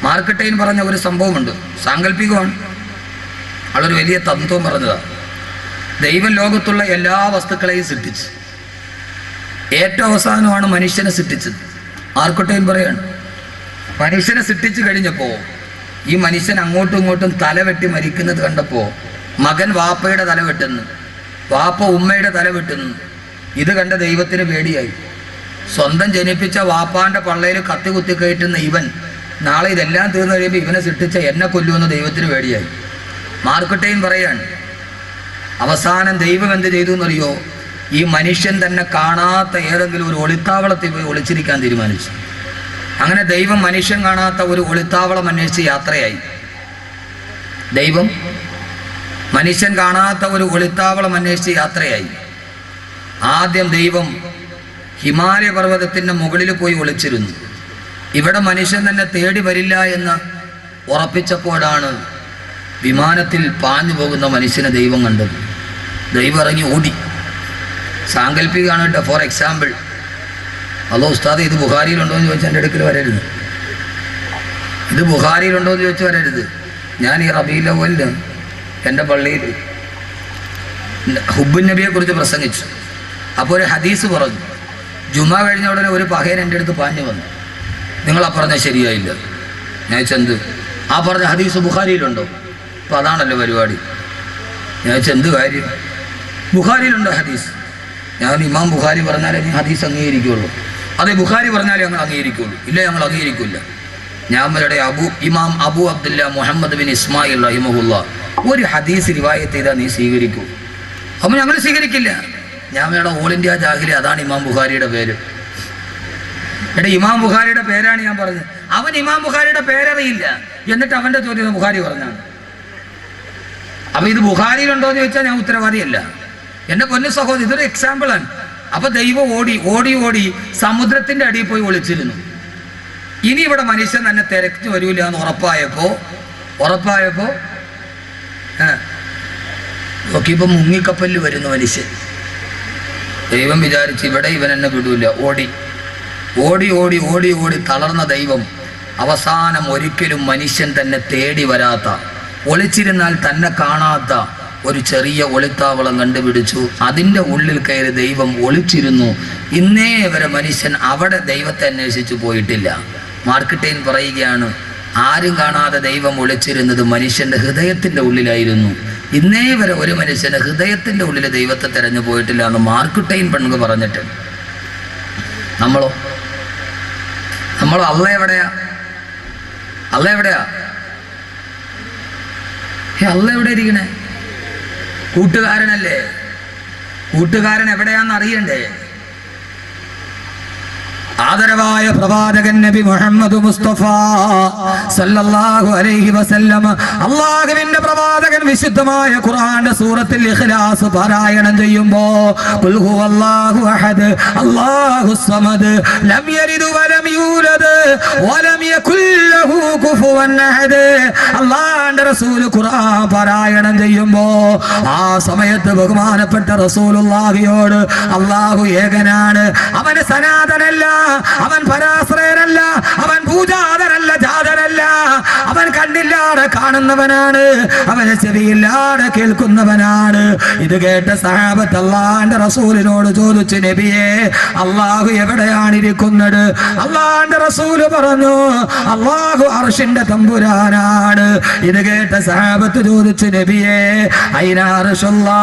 മാർക്ക് ട്വെയിൻ പറഞ്ഞ ഒരു സംഭവമുണ്ട്, സാങ്കല്പികമാണ്. ആളൊരു വലിയ തത്വം പറഞ്ഞതാണ്. ദൈവം ലോകത്തുള്ള എല്ലാ വസ്തുക്കളെയും സൃഷ്ടിച്ചു. ഏറ്റവും അവസാനമാണ് മനുഷ്യനെ സൃഷ്ടിച്ചത്. മാർക്ക് ട്വെയിൻ പറയാണ്, മനുഷ്യനെ സൃഷ്ടിച്ചു കഴിഞ്ഞപ്പോൾ ഈ മനുഷ്യൻ അങ്ങോട്ടും ഇങ്ങോട്ടും തല വെട്ടി മരിക്കുന്നത് കണ്ടപ്പോൾ മകൻ വാപ്പയുടെ തല വെട്ടുന്നു, വാപ്പ ഉമ്മയുടെ തല വെട്ടുന്നു. ഇത് കണ്ട ദൈവത്തിന് പേടിയായി. സ്വന്തം ജനിപ്പിച്ച വാപ്പാന്റെ പള്ളയിൽ കത്തി കുത്തി കയറ്റുന്ന ഇവൻ നാളെ ഇതെല്ലാം തീർന്നു കഴിയുമ്പോൾ ഇവനെ സൃഷ്ടിച്ച എന്നെ കൊല്ലുമെന്ന് ദൈവത്തിന് പേടിയായി. മാർക്ക് ട്വെയിൻ പറയാണ്, അവസാനം ദൈവം എന്ത് ചെയ്തു എന്നറിയോ? ഈ മനുഷ്യൻ തന്നെ കാണാത്ത ഏതെങ്കിലും ഒരു ഒളിത്താവളത്തിൽ പോയി ഒളിച്ചിരിക്കാൻ തീരുമാനിച്ചു. അങ്ങനെ ദൈവം മനുഷ്യൻ കാണാത്ത ഒരു ഒളിത്താവളം അന്വേഷിച്ച് യാത്രയായി. ദൈവം മനുഷ്യൻ കാണാത്ത ഒരു ഒളിത്താവളം അന്വേഷിച്ച് യാത്രയായി. ആദ്യം ദൈവം ഹിമാലയ പർവ്വതത്തിൻ്റെ മുകളിൽ പോയി ഒളിച്ചിരുന്നു. ഇവിടെ മനുഷ്യൻ തന്നെ തേടി വരില്ല എന്ന് ഉറപ്പിച്ചപ്പോഴാണ് വിമാനത്തിൽ പാഞ്ഞു പോകുന്ന മനുഷ്യനെ ദൈവം കണ്ടത്. ദൈവം ഇറങ്ങി ഓടി. സാങ്കല്പികമാണ് കേട്ടോ. ഫോർ എക്സാമ്പിൾ, അല്ലോ ഉസ്താദ് ഇത് ബുഖാരിയിലുണ്ടോ എന്ന് ചോദിച്ചാൽ എൻ്റെ അടുക്കൽ വരരുത്. ഇത് ബുഖാരിയിലുണ്ടോ എന്ന് ചോദിച്ച് വരരുത്. ഞാൻ ഈ റബീഉൽ അവ്വലിന് എൻ്റെ പള്ളിയിൽ ഹുബ്ബുൻ നബിയെ കുറിച്ച് പ്രസംഗിച്ചു. അപ്പോൾ ഒരു ഹദീസ് പറഞ്ഞു. ജുമാ കഴിഞ്ഞ ഉടനെ ഒരു പഹയൻ എൻ്റെ അടുത്ത് പാഞ്ഞു വന്നു. നിങ്ങളാ പറഞ്ഞ ശരിയായില്ല. ഞാൻ ചെന്ത് ആ പറഞ്ഞ ഹദീസ് ബുഖാരിയിലുണ്ടോ? അപ്പോൾ അതാണല്ലോ പരിപാടി. ഞാൻ എന്ത് കാര്യം? ബുഖാരിയിലുണ്ടോ ഹദീസ്? ഞാൻ ഇമാം ബുഖാരി പറഞ്ഞാലേ നീ ഹദീസ് അംഗീകരിക്കുള്ളൂ. അതെ, ബുഖാരി പറഞ്ഞാലേ ഞങ്ങൾ അംഗീകരിക്കുള്ളൂ. ഇല്ല, ഞങ്ങൾ അംഗീകരിക്കില്ല. ഞാമരുടെ ഇമാം അബു അബ്ദുല്ല മുഹമ്മദ് ബിൻ ഇസ്മായിൽ റഹിമഹുല്ല ഒരു ഹദീസ് റിവായത്ത് ചെയ്താൽ നീ സ്വീകരിക്കൂ. അപ്പം ഞങ്ങൾ സ്വീകരിക്കില്ല. ഞാമയുടെ ഓൾ ഇന്ത്യ ജാഹിലി, അതാണ് ഇമാം ബുഖാരിയുടെ പേര്. എടാ, ഇമാം ബുഖാരിയുടെ പേരാണ് ഞാൻ പറഞ്ഞത്. അവൻ ഇമാം ബുഖാരിയുടെ പേരറിയില്ല, എന്നിട്ട് അവൻ്റെ ചോദ്യം ബുഖാരി പറഞ്ഞാണ്. അപ്പം ഇത് ബുഖാരിയിലുണ്ടോ എന്ന് ചോദിച്ചാൽ ഞാൻ ഉത്തരവാദിയല്ല. എൻ്റെ പൊന്നു സഹോദരി, ഇതൊരു എക്സാമ്പിളാണ്. അപ്പൊ ദൈവം ഓടി ഓടി ഓടി സമുദ്രത്തിന്റെ അടിയിൽ പോയി ഒളിച്ചിരുന്നു. ഇനി ഇവിടെ മനുഷ്യൻ തന്നെ തിരക്ക് വരൂല എന്ന് ഉറപ്പായപ്പോ നോക്കിയപ്പോ മുങ്ങിക്കപ്പലിൽ വരുന്നു മനുഷ്യൻ. ദൈവം വിചാരിച്ച് ഇവിടെ ഇവൻ എന്നെ വിടൂല. ഓടി ഓടി ഓടി ഓടി ഓടി തളർന്ന ദൈവം അവസാനം ഒരിക്കലും മനുഷ്യൻ തന്നെ തേടി വരാത്ത, ഒളിച്ചിരുന്നാൽ തന്നെ കാണാത്ത ഒരു ചെറിയ ഒളിത്താവളം കണ്ടുപിടിച്ചു. അതിൻ്റെ ഉള്ളിൽ കയറി ദൈവം ഒളിച്ചിരുന്നു. ഇന്നേ വരെ മനുഷ്യൻ അവിടെ ദൈവത്തെ അന്വേഷിച്ചു പോയിട്ടില്ല. മാർക്ക് ട്വെയിൻ പറയുകയാണ്, ആരും കാണാതെ ദൈവം ഒളിച്ചിരുന്നത് മനുഷ്യൻ്റെ ഹൃദയത്തിൻ്റെ ഉള്ളിലായിരുന്നു. ഇന്നേ വരെ ഒരു മനുഷ്യൻ്റെ ഹൃദയത്തിൻ്റെ ഉള്ളിൽ ദൈവത്തെ തിരഞ്ഞു പോയിട്ടില്ല എന്ന് മാർക്ക് ട്വെയിൻ പണ്ട് പറഞ്ഞിട്ട്. നമ്മളോ അള്ള എവിടെയാ? അള്ള എവിടെ ഇരിക്കണേ? കൂട്ടുകാരനല്ലേ? കൂട്ടുകാരൻ എവിടെയാന്ന് അറിയണ്ടേ? ആദരവായ പ്രവാചകൻ നബി മുഹമ്മദ് മുസ്തഫ സല്ലല്ലാഹു അലൈഹി വസല്ലം, അല്ലാഹുവിന്റെ പ്രവാചകൻ വിശുദ്ധമായ ഖുർആന്റെ സൂറത്തുൽ ഇഖ്ലാസ് പാരായണം ചെയ്യുമ്പോ ഖുൽ ഹുവല്ലാഹു അഹദ് അല്ലാഹുസ് സമദ് ലം യലിദ് വലം യൂലദ് വലം യകുൽ ലഹു കുഫുവൻ അഹദ്, അല്ലാഹുവിന്റെ റസൂൽ ഖുർആൻ പാരായണം ചെയ്യുമ്പോ ആ സമയത്ത് ബഹുമാനപ്പെട്ട റസൂലുള്ളാഹിയോട് അല്ലാഹു ഏകനാണ്, അവന് സനാതനല്ല, അവൻ പരാശ്രയനല്ല, അവൻ പൂജാതനല്ല, ജാതനല്ല, അവൻ കണ്ണില്ലാതെ കാണുന്നവനാണ്, അവന് ചെവിയില്ലാതെ കേൾക്കുന്നവനാണ്. ഇത് കേട്ട സഹാബത്ത് അല്ലാഹുവിന്റെ റസൂലിനോട് ചോദിച്ചു, നബിയെ അല്ലാഹു എവിടെയാണ് ഇരിക്കുന്നത്? അല്ലാഹുവിന്റെ റസൂല് പറഞ്ഞു, അല്ലാഹു അർശിന്റെ തമ്പുരാനാണ്. ഇത് കേട്ട സഹാബത്ത് ചോദിച്ചു, നബിയെ ഐന അർശുല്ലാഹ്,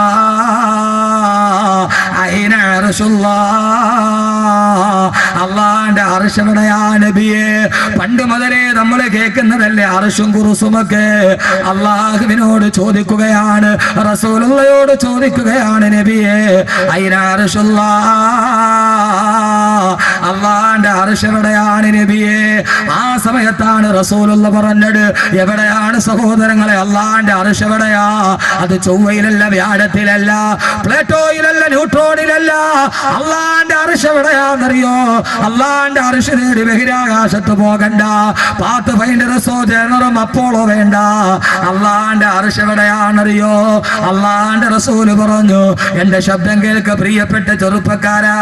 ഐന അർശുല്ലാഹ്, അള്ളാന്റെ അർശ് എവിടെയാ നബിയെ? പണ്ട് മുതലേ നമ്മൾ കേൾക്കുന്നതല്ലേ അർശും കുറുസുമൊക്കെ. അള്ളാഹുവിനോട് ചോദിക്കുകയാണ്, റസൂലുള്ളയോട് ചോദിക്കുകയാണ്, നബിയെ ഐന അർശുല്ലാഹ്, അള്ളാന്റെ അർശ് എവിടെയാണ് നബിയെ? ആ സമയത്താണ് റസൂലുള്ള പറഞ്ഞത്, എവിടെയാണ് സഹോദരങ്ങളെ അള്ളാന്റെ അർശ് എവിടെയാ? അത് ചൊവ്വയിലല്ല, വ്യാഴത്തിലല്ല, പ്ലേറ്റോയിലല്ല, ന്യൂട്രോണിലല്ല. അള്ളാന്റെ അർശ് എവിടെയാന്നറിയോ? അള്ളാന്റെ അർശ് നേടി ബഹിരാകാശത്ത് പോകണ്ട, പാത്ത് ഫൈൻഡറസോ ജനറും അപ്പോളോ വേണ്ട. അള്ളാന്റെ അർശ് എവിടെയാണെന്നറിയോ? അള്ളാന്റെ റസൂല് പറഞ്ഞു, എന്റെ ശബ്ദം കേൾക്ക പ്രിയപ്പെട്ട ചെറുപ്പക്കാരാ,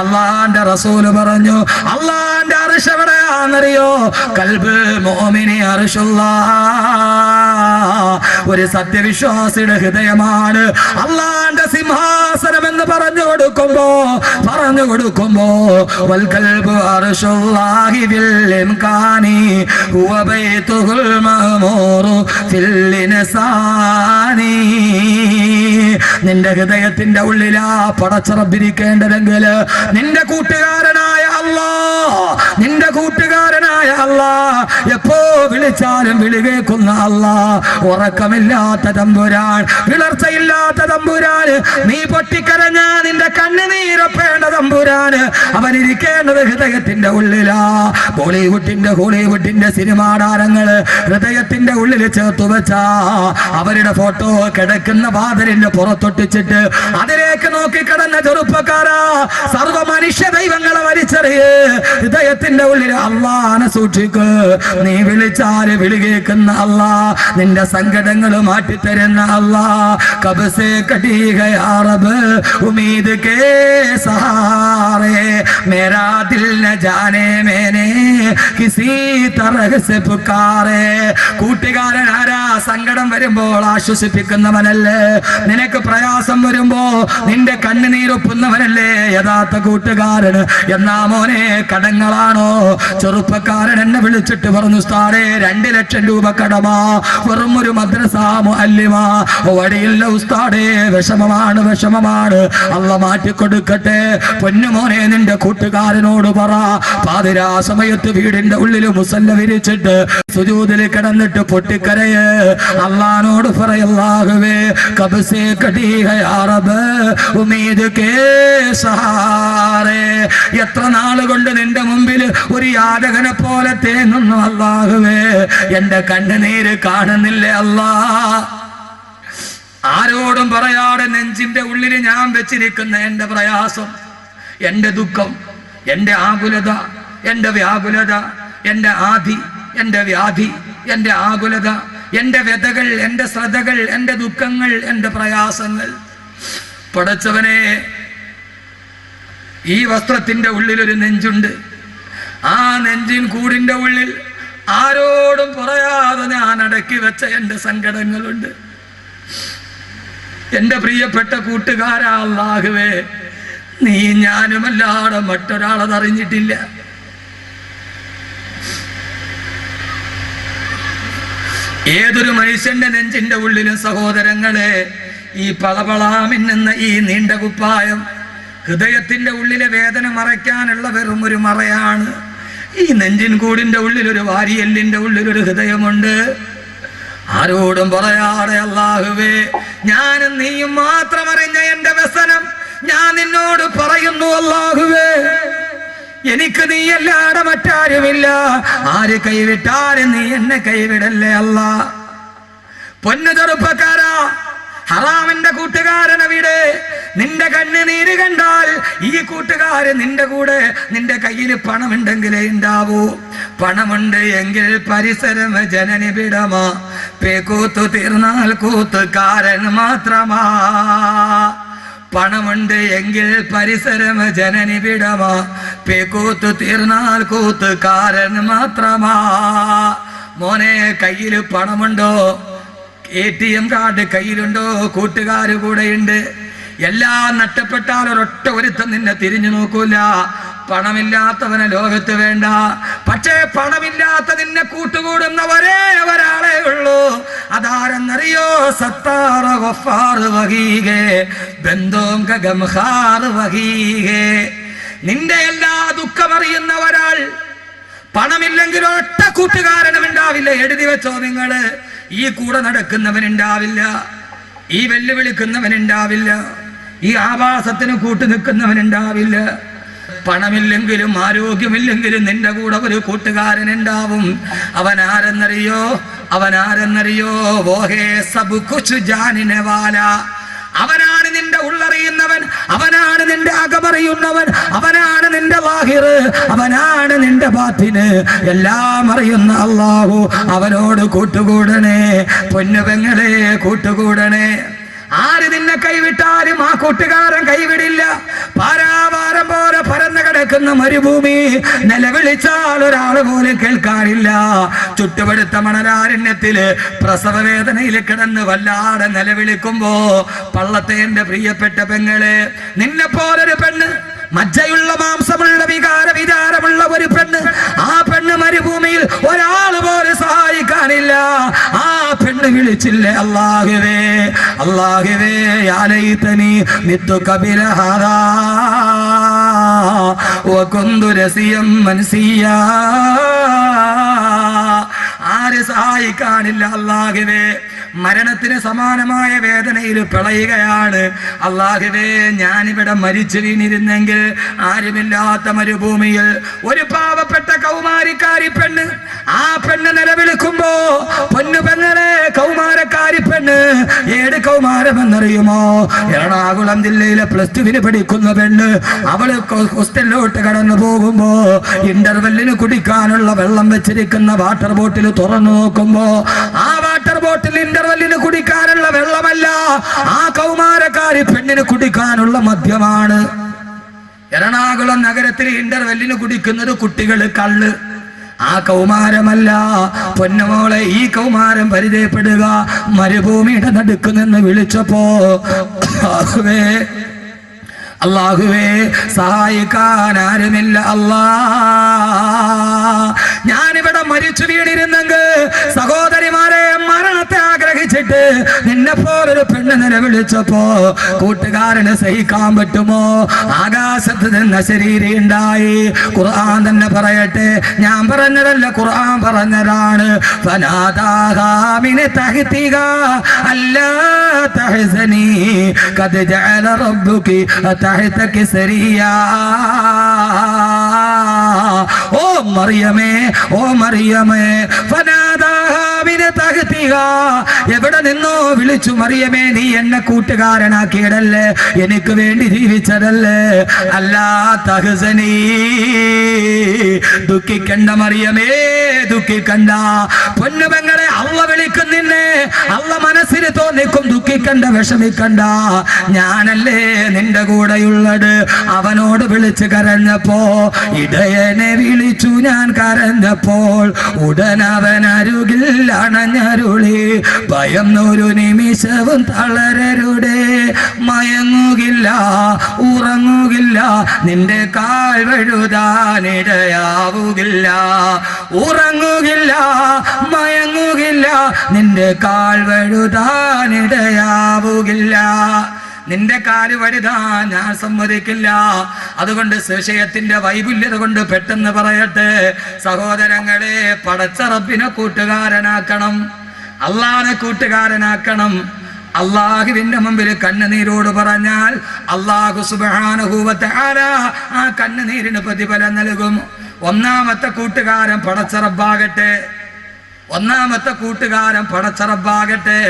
അള്ളാന്റെ റസൂല് പറഞ്ഞു, അള്ളാന്റെ അർശ് എവിടെയാണെന്നറിയോ? കൽബ് മുഅ്മിനി അർശുല്ലാഹ്, ഒരു സത്യവിശ്വാസിയുടെ ഹൃദയമാണ് അള്ളാന്റെ സിംഹാസനം എന്ന് പറഞ്ഞു കൊടുക്കുമ്പോ വൽ കൽബു അർശുല്ലാഹി ബിൽ ഇംകാനി ഹുവ ബൈതുൽ മഅ്മൂറു ഫിൽ ഇൻസാനി. നിന്റെ ഹൃദയത്തിന്റെ ഉള്ളിലാ പടച്ചറബിരിക്കേണ്ടതെങ്കിൽ നിന്റെ കൂട്ടുകാരനായ അല്ലാഹ്, നിന്റെ കൂട്ടുകാരനായ അല്ലാഹ്, എപ്പോ വിളിച്ചാലും വിളി കേൾക്കുന്ന അല്ലാഹ്, ഉറക്കമില്ലാത്ത തമ്പുരാൻ, വിളർച്ചയില്ലാത്ത തമ്പുരാൻ, നീ പൊട്ടിക്കരഞ്ഞ നിന്റെ കണ്ണുനീരപ്പേണ്ട തമ്പുരാന്, അവൻ ഇരിക്കേണ്ടത് ഹൃദയത്തിന്റെ ഉള്ളിലാ. ഹോളിവുഡിന്റെ സിനിമാ താരങ്ങള് ഹൃദയത്തിന്റെ ഉള്ളിൽ ചേർത്തു വെച്ചാ അവരുടെ ഫോട്ടോ കിടക്കുന്ന വാതിലിന്റെ പുറത്തൊട്ടിച്ചിട്ട് അതിലേക്ക് നോക്കി കിടന്ന ചെറുപ്പക്കാരാ, സർവ മനുഷ്യ ദൈവങ്ങളെ വലിച്ചെറിയ്, ഹൃദയത്തിന്റെ ഉള്ളിൽ അല്ലാഹനെ സൂക്ഷിക്ക്. നീ വിളിച്ചാല് വിളി കേൾക്കുന്ന അല്ലാഹ്, നിന്റെ സങ്കടങ്ങൾ മാറ്റിത്തരുന്ന അല്ലാഹ്. കബ്സേ കടി ഗയാ റബ്ബ് ഉമ്മീദ് കേ സഹാറേ, മേരാ ദിൽ ന ജാനേ മേനെ കിസി തരഹ് സെ പുകാരേ. കൂട്ടുകാരൻ ആരാ? സങ്കടം വരുമ്പോൾ ആശ്വസിപ്പിക്കുന്നവനല്ലേ? നിനക്ക് പ്രയാസം വരുമ്പോ നിന്റെ കണ്ണുനീരൊപ്പുന്നവനല്ലേ യഥാർത്ഥ കൂട്ടുകാരൻ? എന്നാ മോനെ കടങ്ങളാണോ? ചെറുപ്പക്കാരൻ എന്നെ വിളിച്ചിട്ട് പറഞ്ഞു, ഉസ്താദേ 2 ലക്ഷം രൂപ കടമാ, വെറും ഒരു മദ്രസ മുഅല്ലിമാ, വഴിയില്ല ഉസ്താദേ, വിഷമമാണ്. അള്ള മാറ്റിക്കൊടുക്കട്ടെ. പൊന്നുമോനെ നിന്റെ കൂട്ടുകാരനോട് പറ, പാതിരാ സമയത്ത് വീടിന്റെ ഉള്ളിൽ മുസല്ല വിരിച്ചിട്ട് സുജൂദിൽ കിടന്നിട്ട് പൊട്ടിക്കരയ്, അള്ളാനോട് പറയല്ലാഹുവേ കബ്സേ കടി ഗയാ റബ്ബ് ഉമ്മീദ് കേ സഹാറേ. എത്ര നാളുകൊണ്ട് നിന്റെ മുമ്പിൽ ഒരു യാചകനെ പോലെ തേങ്ങുന്നു അല്ലാഹുവേ, എന്റെ കണ്ണുനീര് കാണുന്നില്ലേ അല്ലാ? ആരോടും പറയാതെ നെഞ്ചിന്റെ ഉള്ളിൽ ഞാൻ വെച്ചിരിക്കുന്ന എന്റെ പ്രയാസം, എന്റെ ദുഃഖം, എന്റെ ആകുലത, എന്റെ വ്യാകുലത, എന്റെ ആധി, എന്റെ വ്യാധി, എന്റെ ആകുലത, എന്റെ വ്യതകൾ, എന്റെ ശ്രദ്ധകൾ, എന്റെ ദുഃഖങ്ങൾ, എന്റെ പ്രയാസങ്ങൾ, പടച്ചവനെ ഈ വസ്ത്രത്തിന്റെ ഉള്ളിൽ ഒരു നെഞ്ചുണ്ട്. ആ നെഞ്ചിൻ കൂടിന്റെ ഉള്ളിൽ ആരോടും പറയാതെ ഞാൻ അടക്കി വെച്ച എന്റെ സങ്കടങ്ങളുണ്ട്. എന്റെ പ്രിയപ്പെട്ട കൂട്ടുകാരാ, അല്ലാഹുവേ നീ ഞാനുമല്ലാതെ മറ്റൊരാളതറിഞ്ഞിട്ടില്ല. ഏതൊരു മനുഷ്യന്റെ നെഞ്ചിന്റെ ഉള്ളിലും സഹോദരങ്ങളെ ഈ പളപളാമിന്നുന്ന ഈ നീണ്ട കുപ്പായം ഹൃദയത്തിന്റെ ഉള്ളിലെ വേദന മറയ്ക്കാനുള്ള വെറും ഒരു മറയാണ്. ഈ നെഞ്ചിൻ കൂടിന്റെ ഉള്ളിൽ ഒരു വാരിയെല്ലിന്റെ ഉള്ളിൽ ഒരു ഹൃദയമുണ്ട്. ആരോടും പറയാതെ അല്ലാഹുവേ ഞാനും നീയും മാത്രം അറിഞ്ഞ എന്റെ വ്യസനം ഞാൻ നിന്നോട് പറയുന്നു അല്ലാഹുവേ. എനിക്ക് നീയല്ലാതെ മറ്റാരുമില്ല. ആര് കൈവിട്ടാലും നീ എന്നെ കൈവിടല്ലേ അല്ലാ. പൊന്നു ചെറുപ്പക്കാരാ, ഹറാമിന്റെ കൂട്ടുകാരൻ അവിടെ. നിന്റെ കണ്ണുനീര് കണ്ടാൽ ഈ കൂട്ടുകാരൻ നിന്റെ കൂടെ, നിന്റെ കയ്യിൽ പണമുണ്ടെങ്കിലേ ഉണ്ടാവൂ. പണമുണ്ട് എങ്കിൽ പരിസരം ജനനി വിടമാ. പേക്കൂത്തു തീർന്നാൽ കൂത്തുകാരൻ മാത്രമാ. പണമുണ്ട് എങ്കിൽ പരിസരം ജനനി വിടമാ. പേക്കൂത്തു തീർന്നാൽ കൂത്തുകാരൻ മാത്രമാ. മോനെ, കയ്യിൽ പണമുണ്ടോ? ATM card കയ്യിലുണ്ടോ? കൂട്ടുകാര് കൂടെയുണ്ട്. എല്ലാം നഷ്ടപ്പെട്ടാൽ ഒരൊറ്റ ഒരുത്തം നിന്നെ തിരിഞ്ഞു നോക്കൂല. പണമില്ലാത്തവനെ ലോകത്ത് വേണ്ട. പക്ഷേ പണമില്ലാത്ത നിന്നെ കൂട്ടുകൂടുന്ന ഒരാളെ ഉള്ളൂ. അതാരെന്നറിയോ? സത്താറ ഗഫാർ വഹീഗേ ബന്ധോം ഗംഹാർ വഹീഗേ. നിന്റെ എല്ലാ ദുഃഖമറിയുന്ന ഒരാൾ. പണമില്ലെങ്കിൽ ഒറ്റ കൂട്ടുകാരനും ഉണ്ടാവില്ല. എഴുതി വെച്ചോ നിങ്ങള്. ഈ കൂടെ നടക്കുന്നവനുണ്ടാവില്ല, ഈ വെല്ലുവിളിക്കുന്നവനുണ്ടാവില്ല, ഈ ആവാസത്തിന് കൂട്ടു നിൽക്കുന്നവനുണ്ടാവില്ല. പണമില്ലെങ്കിലും ആരോഗ്യമില്ലെങ്കിലും നിന്റെ കൂടെ ഒരു കൂട്ടുകാരൻ ഉണ്ടാവും. അവനാരെന്നറിയോ? അവനാരെന്നറിയോ? വോഹേ സബ് കുച്ച് ജാനിനെ വാല. അവനാണ് നിന്റെ ഉള്ളറിയുന്നവൻ, അവനാണ് നിന്റെ അകമറിയുന്നവൻ, അവനാണ് നിന്റെ ലാഹിറ്, അവനാണ് നിന്റെ ബാത്തിന്. എല്ലാം അറിയുന്ന അല്ലാഹു. അവനോട് കൂട്ടുകൂടണേ പൊന്നുപെങ്ങളെ, കൂട്ടുകൂടണേ. ആര് നിന്നെ കൈവിട്ടാലും ആ കൂട്ടുകാരൻ കൈവിടില്ല. പാരാവാരം പോലെ പരന്നു കിടക്കുന്ന മരുഭൂമി നിലവിളിച്ചാൽ ഒരാൾ പോലും കേൾക്കാനില്ല. ചുട്ടുപടുത്ത മണലാരണ്യത്തില് പ്രസവ വേദനയിൽ കിടന്ന് വല്ലാതെ നിലവിളിക്കുമ്പോ പള്ളത്തെ എന്റെ പ്രിയപ്പെട്ട പെങ്ങളെ, നിന്നെ പോലൊരു പെണ്ണ്, മജ്ജയുള്ള മാംസമുള്ള വിചാരമുള്ള ഒരു പെണ്ണ്, ആ പെണ്ണ് മരുഭൂമിയിൽ ഒരാൾ പോലും സഹായിക്കാനില്ല. ആ പെണ്ണ് വിളിച്ചില്ലേ അല്ലാഹുവേ, അല്ലാഹുവേ യാ ലൈതനി മിത്തു ഖബല ഹാദാ വകുന്തു രസിയം മൻസിയാ. ആര് സഹായിക്കാനില്ല അല്ലാഹുവേ. മരണത്തിന് സമാനമായ വേദനയിൽ പിളയുകയാണ്. അല്ലാഹുവേ, ഞാനിവിടെ മരിച്ചു വീണിരുന്നെങ്കിൽ ആരുമില്ലാത്ത മരുഭൂമിയിൽ ഒരു പാവപ്പെട്ട കൗമാരിക്കാരി പെണ്ണ്, ആ പെണ്ണ് നിലവിളിക്കുമ്പോ പൊന്നു പെങ്ങളെ, കൗമാരക്കാരി പെണ്ണ്. ഏത് കൗമാരമെന്നറിയുമോ? എറണാകുളം ജില്ലയിലെ +2 പഠിക്കുന്ന പെണ്ണ്. അവള് ഹോസ്റ്റലിലോട്ട് കടന്നു പോകുമ്പോ ഇന്റർവെല്ലിന് കുടിക്കാനുള്ള വെള്ളം വെച്ചിരിക്കുന്ന വാട്ടർ ബോട്ടിൽ തുറന്നു നോക്കുമ്പോ ആ വാട്ടർ ബോട്ടിൽ ഇന്റർവെല്ലിന് കുടിക്കാനുള്ള വെള്ളമല്ല, ആ കൗമാരക്കാരി പെണ്ണിന് കുടിക്കാനുള്ള മദ്യമാണ്. എറണാകുളം നഗരത്തിൽ ഇന്റർവെല്ലിന് കുടിക്കുന്നത് കുട്ടികൾ കള്ള്. ആ കൗമാരമല്ല പൊന്നുമോളെ. ഈ കൗമാരം പരിചയപ്പെടുക. മരുഭൂമിയുടെ നടുക്ക് നിന്ന് വിളിച്ചപ്പോ അല്ലാഹുവേ സഹായിക്കാൻ ആരുമില്ല അല്ലാ. ഞാനിവിടെ മരിച്ചു വീണിരുന്നെങ്കിൽ സഹോദരിമാരെ, മരണത്തെ ആഗ്രഹിച്ചിട്ട് നിന്നെ പോലൊരു പെണ്ണ് നിലവിളിച്ചപ്പോ കൂട്ടുകാരന് സഹിക്കാൻ പറ്റുമോ? ആകാശത്ത് നിന്ന് ശരീരം ഉണ്ടായി. ഖുർആൻ തന്നെ പറയട്ടെ, ഞാൻ പറഞ്ഞതല്ല, ഖുർആൻ പറഞ്ഞതാണ്. ഫനാദാഹാ മിൻ തഹ്തിഹാ അല്ലാ തഹ്സനി ഖദ് ജഅല റബ്ബുകി തഹ്തകി സരിയാ. ഓ മറിയമേ, ഓ മറിയമേ, ഫനാദാഹാ മിൻ തഹ്തിഹാ. എവിടെ നിന്നോ വിളിച്ചു, മറിയമേ നീ എന്നെ കൂട്ടുകാരനാക്കിയതല്ലേ, എനിക്ക് വേണ്ടി ജീവിച്ചതല്ലേ. അല്ലാ തഹ്സനി, ദുഃഖിക്കണ്ട മറിയമേ, ദുഃഖിക്കണ്ട. പൊന്നുപെങ്ങളെ, അള്ള വിളിക്കും നിന്നെ. അള്ള മനസ്സിന് തോന്നിക്കും, ദുഃഖിക്കണ്ട, വിഷമിക്കണ്ട. ഞാനല്ലേ നിന്റെ കൂടെയുള്ളത്. അവനോട് വിളിച്ച് കരഞ്ഞപ്പോ, ഇടയനെ വിളിച്ചു ഞാൻ കരഞ്ഞപ്പോൾ ഉടനവൻ അരുകിൽ അണഞ്ഞരുളി. ഭയന്നൊരു നിമിഷവും തളരരുടെ, മയങ്ങുകില്ല, ഉറങ്ങുകില്ല, നിന്റെ കാൽ വഴുതാനിടയാവുകില്ല. ഉറങ്ങുകില്ല, മയങ്ങുകില്ല, നിന്റെ കാൽ വഴുതാനിടയാവുകില്ല. നിന്റെ കാല് വഴുതാൻ ഞാൻ സമ്മതിക്കില്ല. അതുകൊണ്ട് വിഷയത്തിന്റെ വൈപുല്യത കൊണ്ട് പെട്ടെന്ന് പറയട്ടെ സഹോദരങ്ങളെ, പടച്ച റബ്ബിനെ കൂട്ടുകാരനാക്കണം. അള്ളാഹനെ കൂട്ടുകാരനാക്കണം. അള്ളാഹുവിന്റെ മുമ്പിൽ കണ്ണുനീരോട് പറഞ്ഞാൽ അള്ളാഹു സുബ്ഹാനഹു വ തആല ആ കണ്ണുനീരിന് പ്രതിഫലം നൽകും. ഒന്നാമത്തെ കൂട്ടുകാരൻ പടച്ചറബാകട്ടെ. ഒന്നാമത്തെ കൂട്ടുകാരൻ പടച്ചറബാകട്ടെ.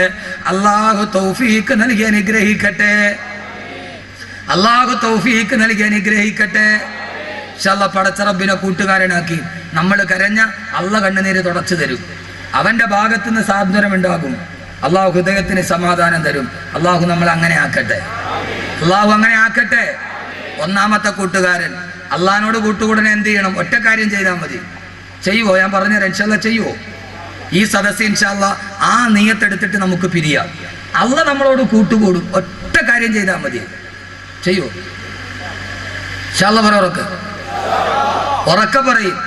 അള്ളാഹു തൗഫീഖ് നൽകി അനുഗ്രഹിക്കട്ടെ. അള്ളാഹു തൗഫീഖ് നൽകി അനുഗ്രഹിക്കട്ടെ. ഇൻഷാല്ലാഹ് പടച്ചറബിനെ കൂട്ടുകാരനാക്കി നമ്മൾ കരഞ്ഞ അള്ളാഹ് കണ്ണുനീര് തുടച്ചു തരും. അവന്റെ ഭാഗത്തുനിന്ന് സാന്ത്വനം ഉണ്ടാകും. അള്ളാഹു ഹൃദയത്തിന് സമാധാനം തരും. അള്ളാഹു നമ്മളെ അങ്ങനെ ആക്കട്ടെ. അള്ളാഹു അങ്ങനെ ആക്കട്ടെ. ഒന്നാമത്തെ കൂട്ടുകാരൻ. അള്ളാഹിനോട് കൂട്ടുകൂടനെ എന്ത് ചെയ്യണം? ഒറ്റ കാര്യം ചെയ്താൽ മതി. ചെയ്യുവോ? ഞാൻ പറഞ്ഞുതരാം. ഇൻഷാല്ലാഹ് ചെയ്യുവോ? ഈ സദസ്സ് ഇൻഷാല്ലാഹ് ആ നിയ്യത്തെടുത്തിട്ട് നമുക്ക് പിരിയാം. അള്ളാഹ് നമ്മളോട് കൂട്ടുകൂടും. ഒറ്റ കാര്യം ചെയ്താൽ മതി. ചെയ്യുവോ? ഇൻഷാല്ലാഹ് പറ. ഉറക്കെ പറയും.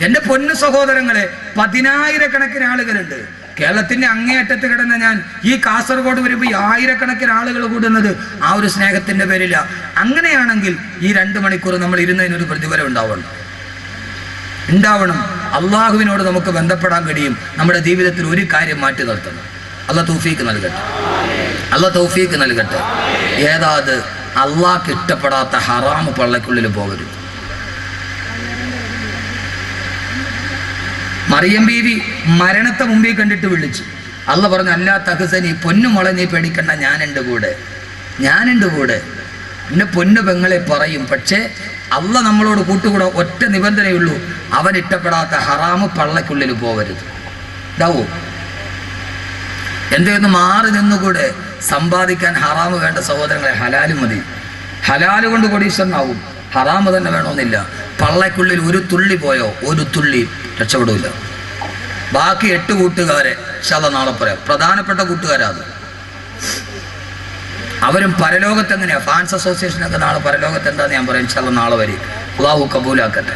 എന്റെ പൊന്നു സഹോദരങ്ങളെ, 10,000-കണക്കിന് ആളുകളുണ്ട്. കേരളത്തിന്റെ അങ്ങേയറ്റത്ത് കിടന്ന ഞാൻ ഈ കാസർഗോഡ് വരുമ്പോൾ 1000-കണക്കിന് ആളുകൾ കൂടുന്നത് ആ ഒരു സ്നേഹത്തിന്റെ പേരില്ല. അങ്ങനെയാണെങ്കിൽ ഈ 2 മണിക്കൂർ നമ്മൾ ഇരുന്നതിനൊരു പ്രതിഫലം ഉണ്ടാവണം. അള്ളാഹുവിനോട് നമുക്ക് ബന്ധപ്പെടാൻ കഴിയും. നമ്മുടെ ജീവിതത്തിൽ ഒരു കാര്യം മാറ്റി നിർത്തണം. അള്ളാഹ് തൗഫീഖ് നൽകട്ടെ. അള്ളാഹ് തൗഫീഖ് നൽകട്ടെ. ഏതാത് അള്ളാഹ്ക്ക് ഇഷ്ടപ്പെടാത്ത ഹറാമ് പള്ളക്കുള്ളിൽ പോകരുത്. മറിയം ബീവി മരണത്തെ മുമ്പിൽ കണ്ടിട്ട് വിളിച്ചു. അള്ളാഹ് പറഞ്ഞു, അല്ലാ തഹ്സനി, പൊന്നു മോളെ നീ പേടിക്കണ്ട, ഞാനുണ്ട് കൂടെ. എന്നെ പൊന്നു പെങ്ങളെ പറയും. പക്ഷേ അള്ളാഹ് നമ്മളോട് കൂട്ടുകൂടാ. ഒറ്റ നിബന്ധനയുള്ളൂ, അവൻ ഇഷ്ടപ്പെടാത്ത ഹറാമ് പള്ളക്കുള്ളിൽ പോകരുത്. ഇതാവോ? എന്തെന്ന് മാറി നിന്നുകൂടെ? സമ്പാദിക്കാൻ ഹറാമ് വേണ്ട സഹോദരങ്ങളെ, ഹലാല് മതി. ഹലാല് കൊണ്ട് കോടീശ്വരനാവും. ഹറാമ് തന്നെ വേണമെന്നില്ല. പള്ളക്കുള്ളിൽ ഒരു തുള്ളി പോയോ, ഒരു തുള്ളി രക്ഷപ്പെടില്ല. ബാക്കി 8 കൂട്ടുകാരെ ഇൻഷാല്ലാഹ് നാളെ പറയാം. പ്രധാനപ്പെട്ട കൂട്ടുകാരാ അത്. അവരും പരലോകത്ത് എങ്ങനെയാ? ഫാൻസ് അസോസിയേഷനൊക്കെ നാളെ പരലോകത്ത് എന്താന്ന് ഞാൻ പറയാം. ഇൻഷാല്ലാഹ് നാളെ വരും. അള്ളാഹു കബൂലാക്കട്ടെ.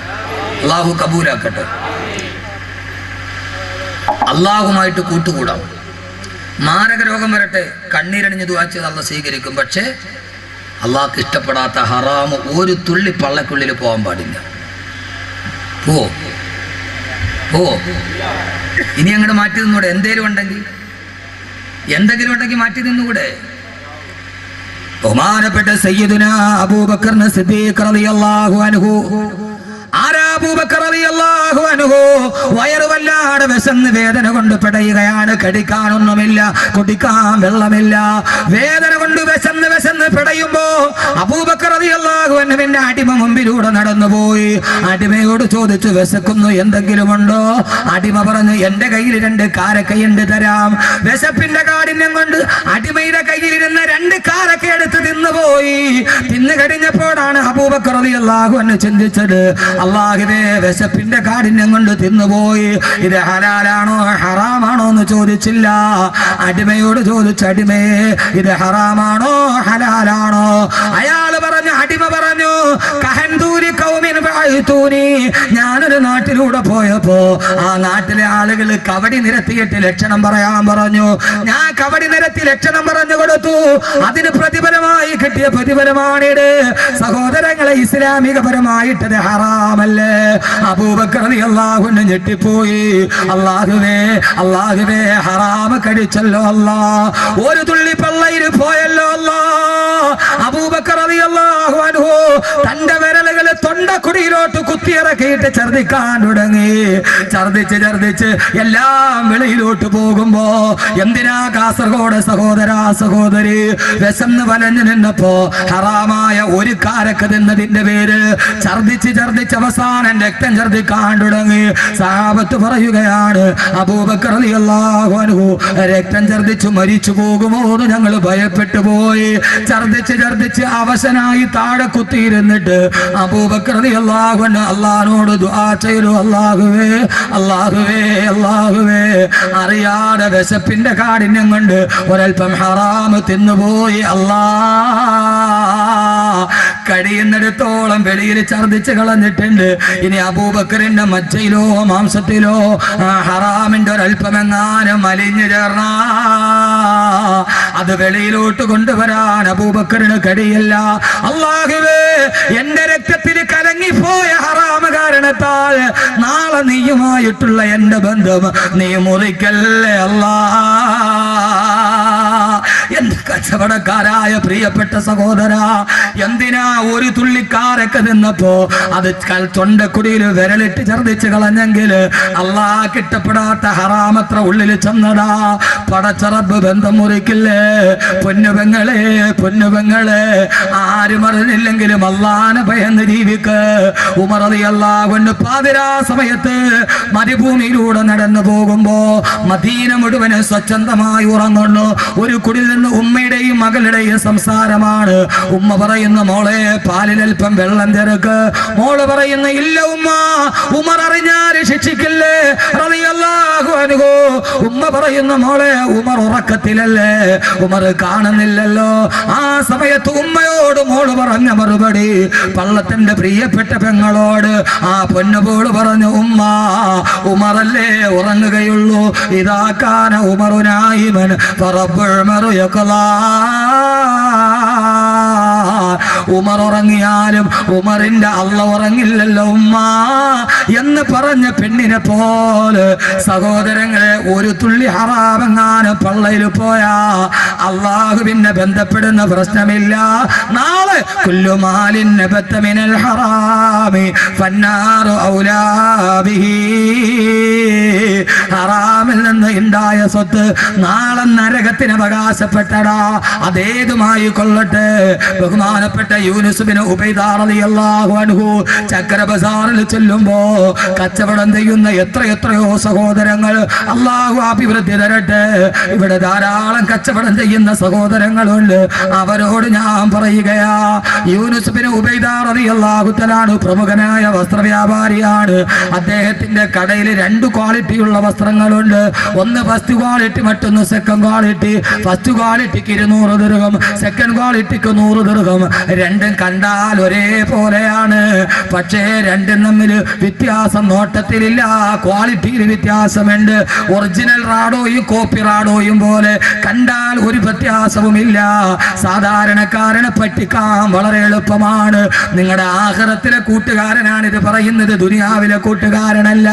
അള്ളാഹുമായിട്ട് കൂട്ടുകൂടാം. മാരക രോഗം വരട്ടെ, കണ്ണീരണിഞ്ഞ് ദുആ ചെയ്ത് അള്ളാഹ് സ്വീകരിക്കും. പക്ഷേ അള്ളാഹ്ക്ക് ഇഷ്ടപ്പെടാത്ത ഹറാമ് ഒരു തുള്ളി പള്ളക്കുള്ളിൽ പോകാൻ പാടില്ല. ഓ ഇനി അങ്ങോട്ട് മാറ്റി നിന്നൂടെ? എന്തെങ്കിലും ഉണ്ടെങ്കിൽ മാറ്റി നിന്നുകൂടെ? ബഹുമാനപ്പെട്ട സയ്യിദുനാ അബൂബക്കർ സിദ്ദീഖ് റളിയല്ലാഹു അൻഹു. അബൂബക്കർ റളിയല്ലാഹു അൻഹു വയറ് വല്ലാതെ വിശന്ന് വേദന കൊണ്ട് പിടയുകയാണ്. കടിക്കാനൊന്നുമില്ല, കുടിക്കാൻ വെള്ളമില്ല. വേദന കൊണ്ട് വിശന്ന് പിടയുമ്പോ അബൂബക്കർ റളിയല്ലാഹു അൻഹുവിന്റെ അടിമ മുമ്പിലൂടെ നടന്നുപോയി. അടിമയോട് ചോദിച്ചു, വിശക്കുന്നു, എന്തെങ്കിലും ഉണ്ടോ? അടിമ പറഞ്ഞു, എന്റെ കയ്യിൽ 2 കാരക്കയുണ്ട്, തരാം. വിശപ്പിന്റെ കാഠിന്യം കൊണ്ട് അടിമയുടെ കയ്യിലിരുന്ന 2 കാരക്ക എടുത്ത് തിന്നുപോയി. തിന്നു കഴിഞ്ഞപ്പോഴാണ് അബൂബക്കർ റളിയല്ലാഹു അൻഹു ചിന്തിച്ചത്, അല്ലാഹുവേ, വിശപ്പിന്റെ കാഠിന്യം കൊണ്ട് തിന്നുപോയി. ഇത് ഹലാലാണോ ഹറാമാണോ എന്ന് ചോദിച്ചില്ല. അടിമയോട് ചോദിച്ചു, അടിമയെ, ഇത് ഹറാമാണോ ഹലാലാണോ? അടിമ പറഞ്ഞു, ഞാനൊരു നാട്ടിലൂടെ പോയപ്പോ ആ നാട്ടിലെ ആളുകൾ കവടി നിരത്തിയിട്ട് ലക്ഷണം പറയാൻ പറഞ്ഞു. ഞാൻ കവടി നിരത്തി ലക്ഷണം പറഞ്ഞു കൊടുത്തു. അതിന് പ്രതിഫലമായി കിട്ടിയ പ്രതിഫലമാണിത്. സഹോദരങ്ങളെ, ഇസ്ലാമികപരമായിട്ടത് ഹറാമല്ലേ? അബൂബക്കർ റളിയല്ലാഹു അൻഹു ഞെട്ടിപ്പോയി. അല്ലാഹുവേ, ഹറാമ് കഴിച്ചല്ലോ അല്ലാ. ഒരു തുള്ളി പള്ളയിൽ പോയല്ലോ അല്ലാ. അബൂബക്കർ റളിയല്ലാഹു അൻഹു തന്റെ വിരലുകൾ തൊണ്ടക്കുടിയിലോട്ട് കുത്തിയിറക്കിയിട്ട് ഛർദിക്കാൻ തുടങ്ങി. ഛർദിച്ച് എല്ലാം വെളിയിലോട്ട് പോകുമ്പോ, എന്തിനാ കാസർഗോഡ് സഹോദരി വിശന്ന് വലഞ്ഞു നിന്നപ്പോ ഹറാമായ ഒരു കാരക്ക തിന്നതിന്റെ പേര് ഛർദിച്ച് അവസാനം രക്തം ഛർദിക്കാൻ തുടങ്ങി. സഹാബത്ത് പറയുകയാണ്, അബൂബക്കർ റളിയല്ലാഹു അൻഹു രക്തം ഛർദിച്ചു മരിച്ചു പോകുമോ എന്ന് ഞങ്ങൾ ഭയപ്പെട്ടു പോയി. ഛർദിച്ച് അവശനായി താഴെ കുത്തിയിരുന്നിട്ട് അബൂബക്കർ റളിയല്ലാഹു അൻഹു അല്ലാഹുവോട് ദുആ ചെയ്തു, അല്ലാഹുവേ, അറിയാതെ വിശപ്പിന്റെ കാഠിന്യം കൊണ്ട് ഒരൽപ്പം ഹറാമ് തിന്നുപോയി അല്ലാ. കഴിയുന്നിടത്തോളം വെളിയിൽ ഛർദിച്ച് കളഞ്ഞിട്ടുണ്ട്. ഇനി അബൂബക്കറിന്റെ മജ്ജയിലോ മാംസത്തിലോ ഹറാമിന്റെ ഒരൽപ്പമെങ്ങാനും അലിഞ്ഞു ചേർന്ന അത് വെളിയിലോട്ട് കൊണ്ടുവരാൻ അബൂബക്കറിന് കഴിയില്ല. അല്ലാഹുവേ, എന്റെ രക്തത്തിൽ കലങ്ങിപ്പോയ ഹറാമ് കാരണം കാരണത്താൽ നാളെ നീയുമായിട്ടുള്ള എന്റെ ബന്ധം നീ മുറിക്കല്ലേ അല്ലാ. എന്റെ കച്ചവടക്കാരായ പ്രിയപ്പെട്ട സഹോദര, എന്തിനാ ഒരു തുള്ളിക്കാരൊക്കെ നിന്നപ്പോ അത് തൊണ്ടക്കുടിയിൽ വിരലിട്ട് ഛർദിച്ച് കളഞ്ഞെങ്കിൽ അള്ളാഹ് കിട്ടപ്പെടാത്ത ഹറാമത്ര ഉള്ളിൽ ചെന്നടാ. പടച്ചറബ് ബന്ധം മുറിക്കില്ലേ? പൊന്നുപെങ്ങളെ പൊന്നുപെങ്ങളെ, ആരും അറിഞ്ഞില്ലെങ്കിലും അള്ളാനെ ഭയന്ന് ജീവിക്ക്. ഉമർ റളിയല്ലാഹു അൻഹു പാതിരാ സമയത്ത് മരുഭൂമിയിലൂടെ നടന്നു പോകുമ്പോ മദീന മുഴുവന് സ്വച്ഛന്തമായി ഉറങ്ങുന്നു. ഒരു കുടിൽ നിന്ന് ഉമ്മയുടെയും മകളുടെയും സംസാരമാണ്. ഉമ്മ പറയുന്ന മോളെ പാലിലൽപ്പം വെള്ളം ചേർക്ക്. മോള് പറയുന്ന ഇല്ല ഉമ്മ, ഉമർ അറിഞ്ഞാൽ ശിക്ഷിക്കില്ലേ റളിയല്ലാഹു അൻഹു. ഉമ്മ പറയുന്ന മോളെ ഉമർ ഉറക്കത്തിലല്ലേ, ഉമർ കാണുന്നില്ലല്ലോ. ആ സമയത്ത് ഉമ്മയോട് മോള് പറഞ്ഞ മറുപടി പള്ളത്തിന്റെ പ്രിയപ്പെട്ട പെങ്ങളോട് ആ പൊന്നുപോള് പറഞ്ഞു ഉമ്മ, ഉമറല്ലേ ഉറങ്ങുകയുള്ളൂ. ഇതാക്കാന ഉമറുനായിമൻ ഫറബ്ബുൽ മറുയഖലാ. ഉമർ ഉറങ്ങിയാലും ഉമറിന്റെ അള്ള ഉറങ്ങില്ലല്ലോ ഉമ്മ എന്ന് പറഞ്ഞ പെണ്ണിനെ പോലെ സഹോദരങ്ങളെ, ഒരു തുള്ളി ഹറാമെങ്ങാനും പള്ളയിൽ പോയാ അള്ളാഹുവിനെ ബന്ധപ്പെടുന്ന പ്രശ്നമില്ല. നാളെ കുല്ലുമാലിൻ നബത മിനൽ ഹറാമി ഫന്നാറു ഔലാ ബിഹി. ഹറാമിൽ നിന്ന് ഉണ്ടായ സ്വത്ത് നാളെ നരകത്തിന് അവകാശപ്പെട്ടടാ. അതേതുമായി കൊള്ളട്ടെ. ബഹുമാനപ്പെട്ട യൂനുസ് ബിൻ ഉബൈദ റളിയല്ലാഹു അൻഹു ചക്ര ബസാറിൽ ചെല്ലുമ്പോ കച്ചവടം ചെയ്യുന്ന എത്രയോ സഹോദരങ്ങൾ, അള്ളാഹു അഭിവൃദ്ധി തരട്ടെ. ഇവിടെ ധാരാളം കച്ചവടം ചെയ്യുന്ന സഹോദരങ്ങളുണ്ട്. അവരോട് ഞാൻ പറയുകയാ, യൂനുസ് ബിൻ ഉബൈദ റളിയല്ലാഹു തആല പ്രമുഖനായ വസ്ത്രവ്യാപാരിയാണ്. അദ്ദേഹത്തിന്റെ കടയിൽ 2 ക്വാളിറ്റിയുള്ള വസ്ത്രങ്ങളുണ്ട്. ഒന്ന് ഫസ്റ്റ് ക്വാളിറ്റി, മറ്റൊന്ന് സെക്കൻഡ് ക്വാളിറ്റി. ഫസ്റ്റ് ക്വാളിറ്റിക്ക് 200 ദിർഹം, സെക്കൻഡ് ക്വാളിറ്റിക്ക് 100 ദിർഹം. രണ്ടും കണ്ടാൽ ഒരേ പോലെയാണ്, പക്ഷേ രണ്ടും തമ്മിൽ വ്യത്യാസം നോട്ടത്തിലില്ല, ക്വാളിറ്റിയിൽ വ്യത്യാസമുണ്ട്. ഒറിജിനൽ റാഡോയും കോപ്പി റാഡോയും പോലെ കണ്ടാൽ ഒരു വ്യത്യാസവുമില്ല. സാധാരണക്കാരനെ പറ്റിക്കാൻ വളരെ എളുപ്പമാണ്. നിങ്ങളുടെ ആഖിറത്തിലെ കൂട്ടുകാരനാണ് ഇത് പറയുന്നത്, ദുനിയാവിലെ കൂട്ടുകാരനല്ല.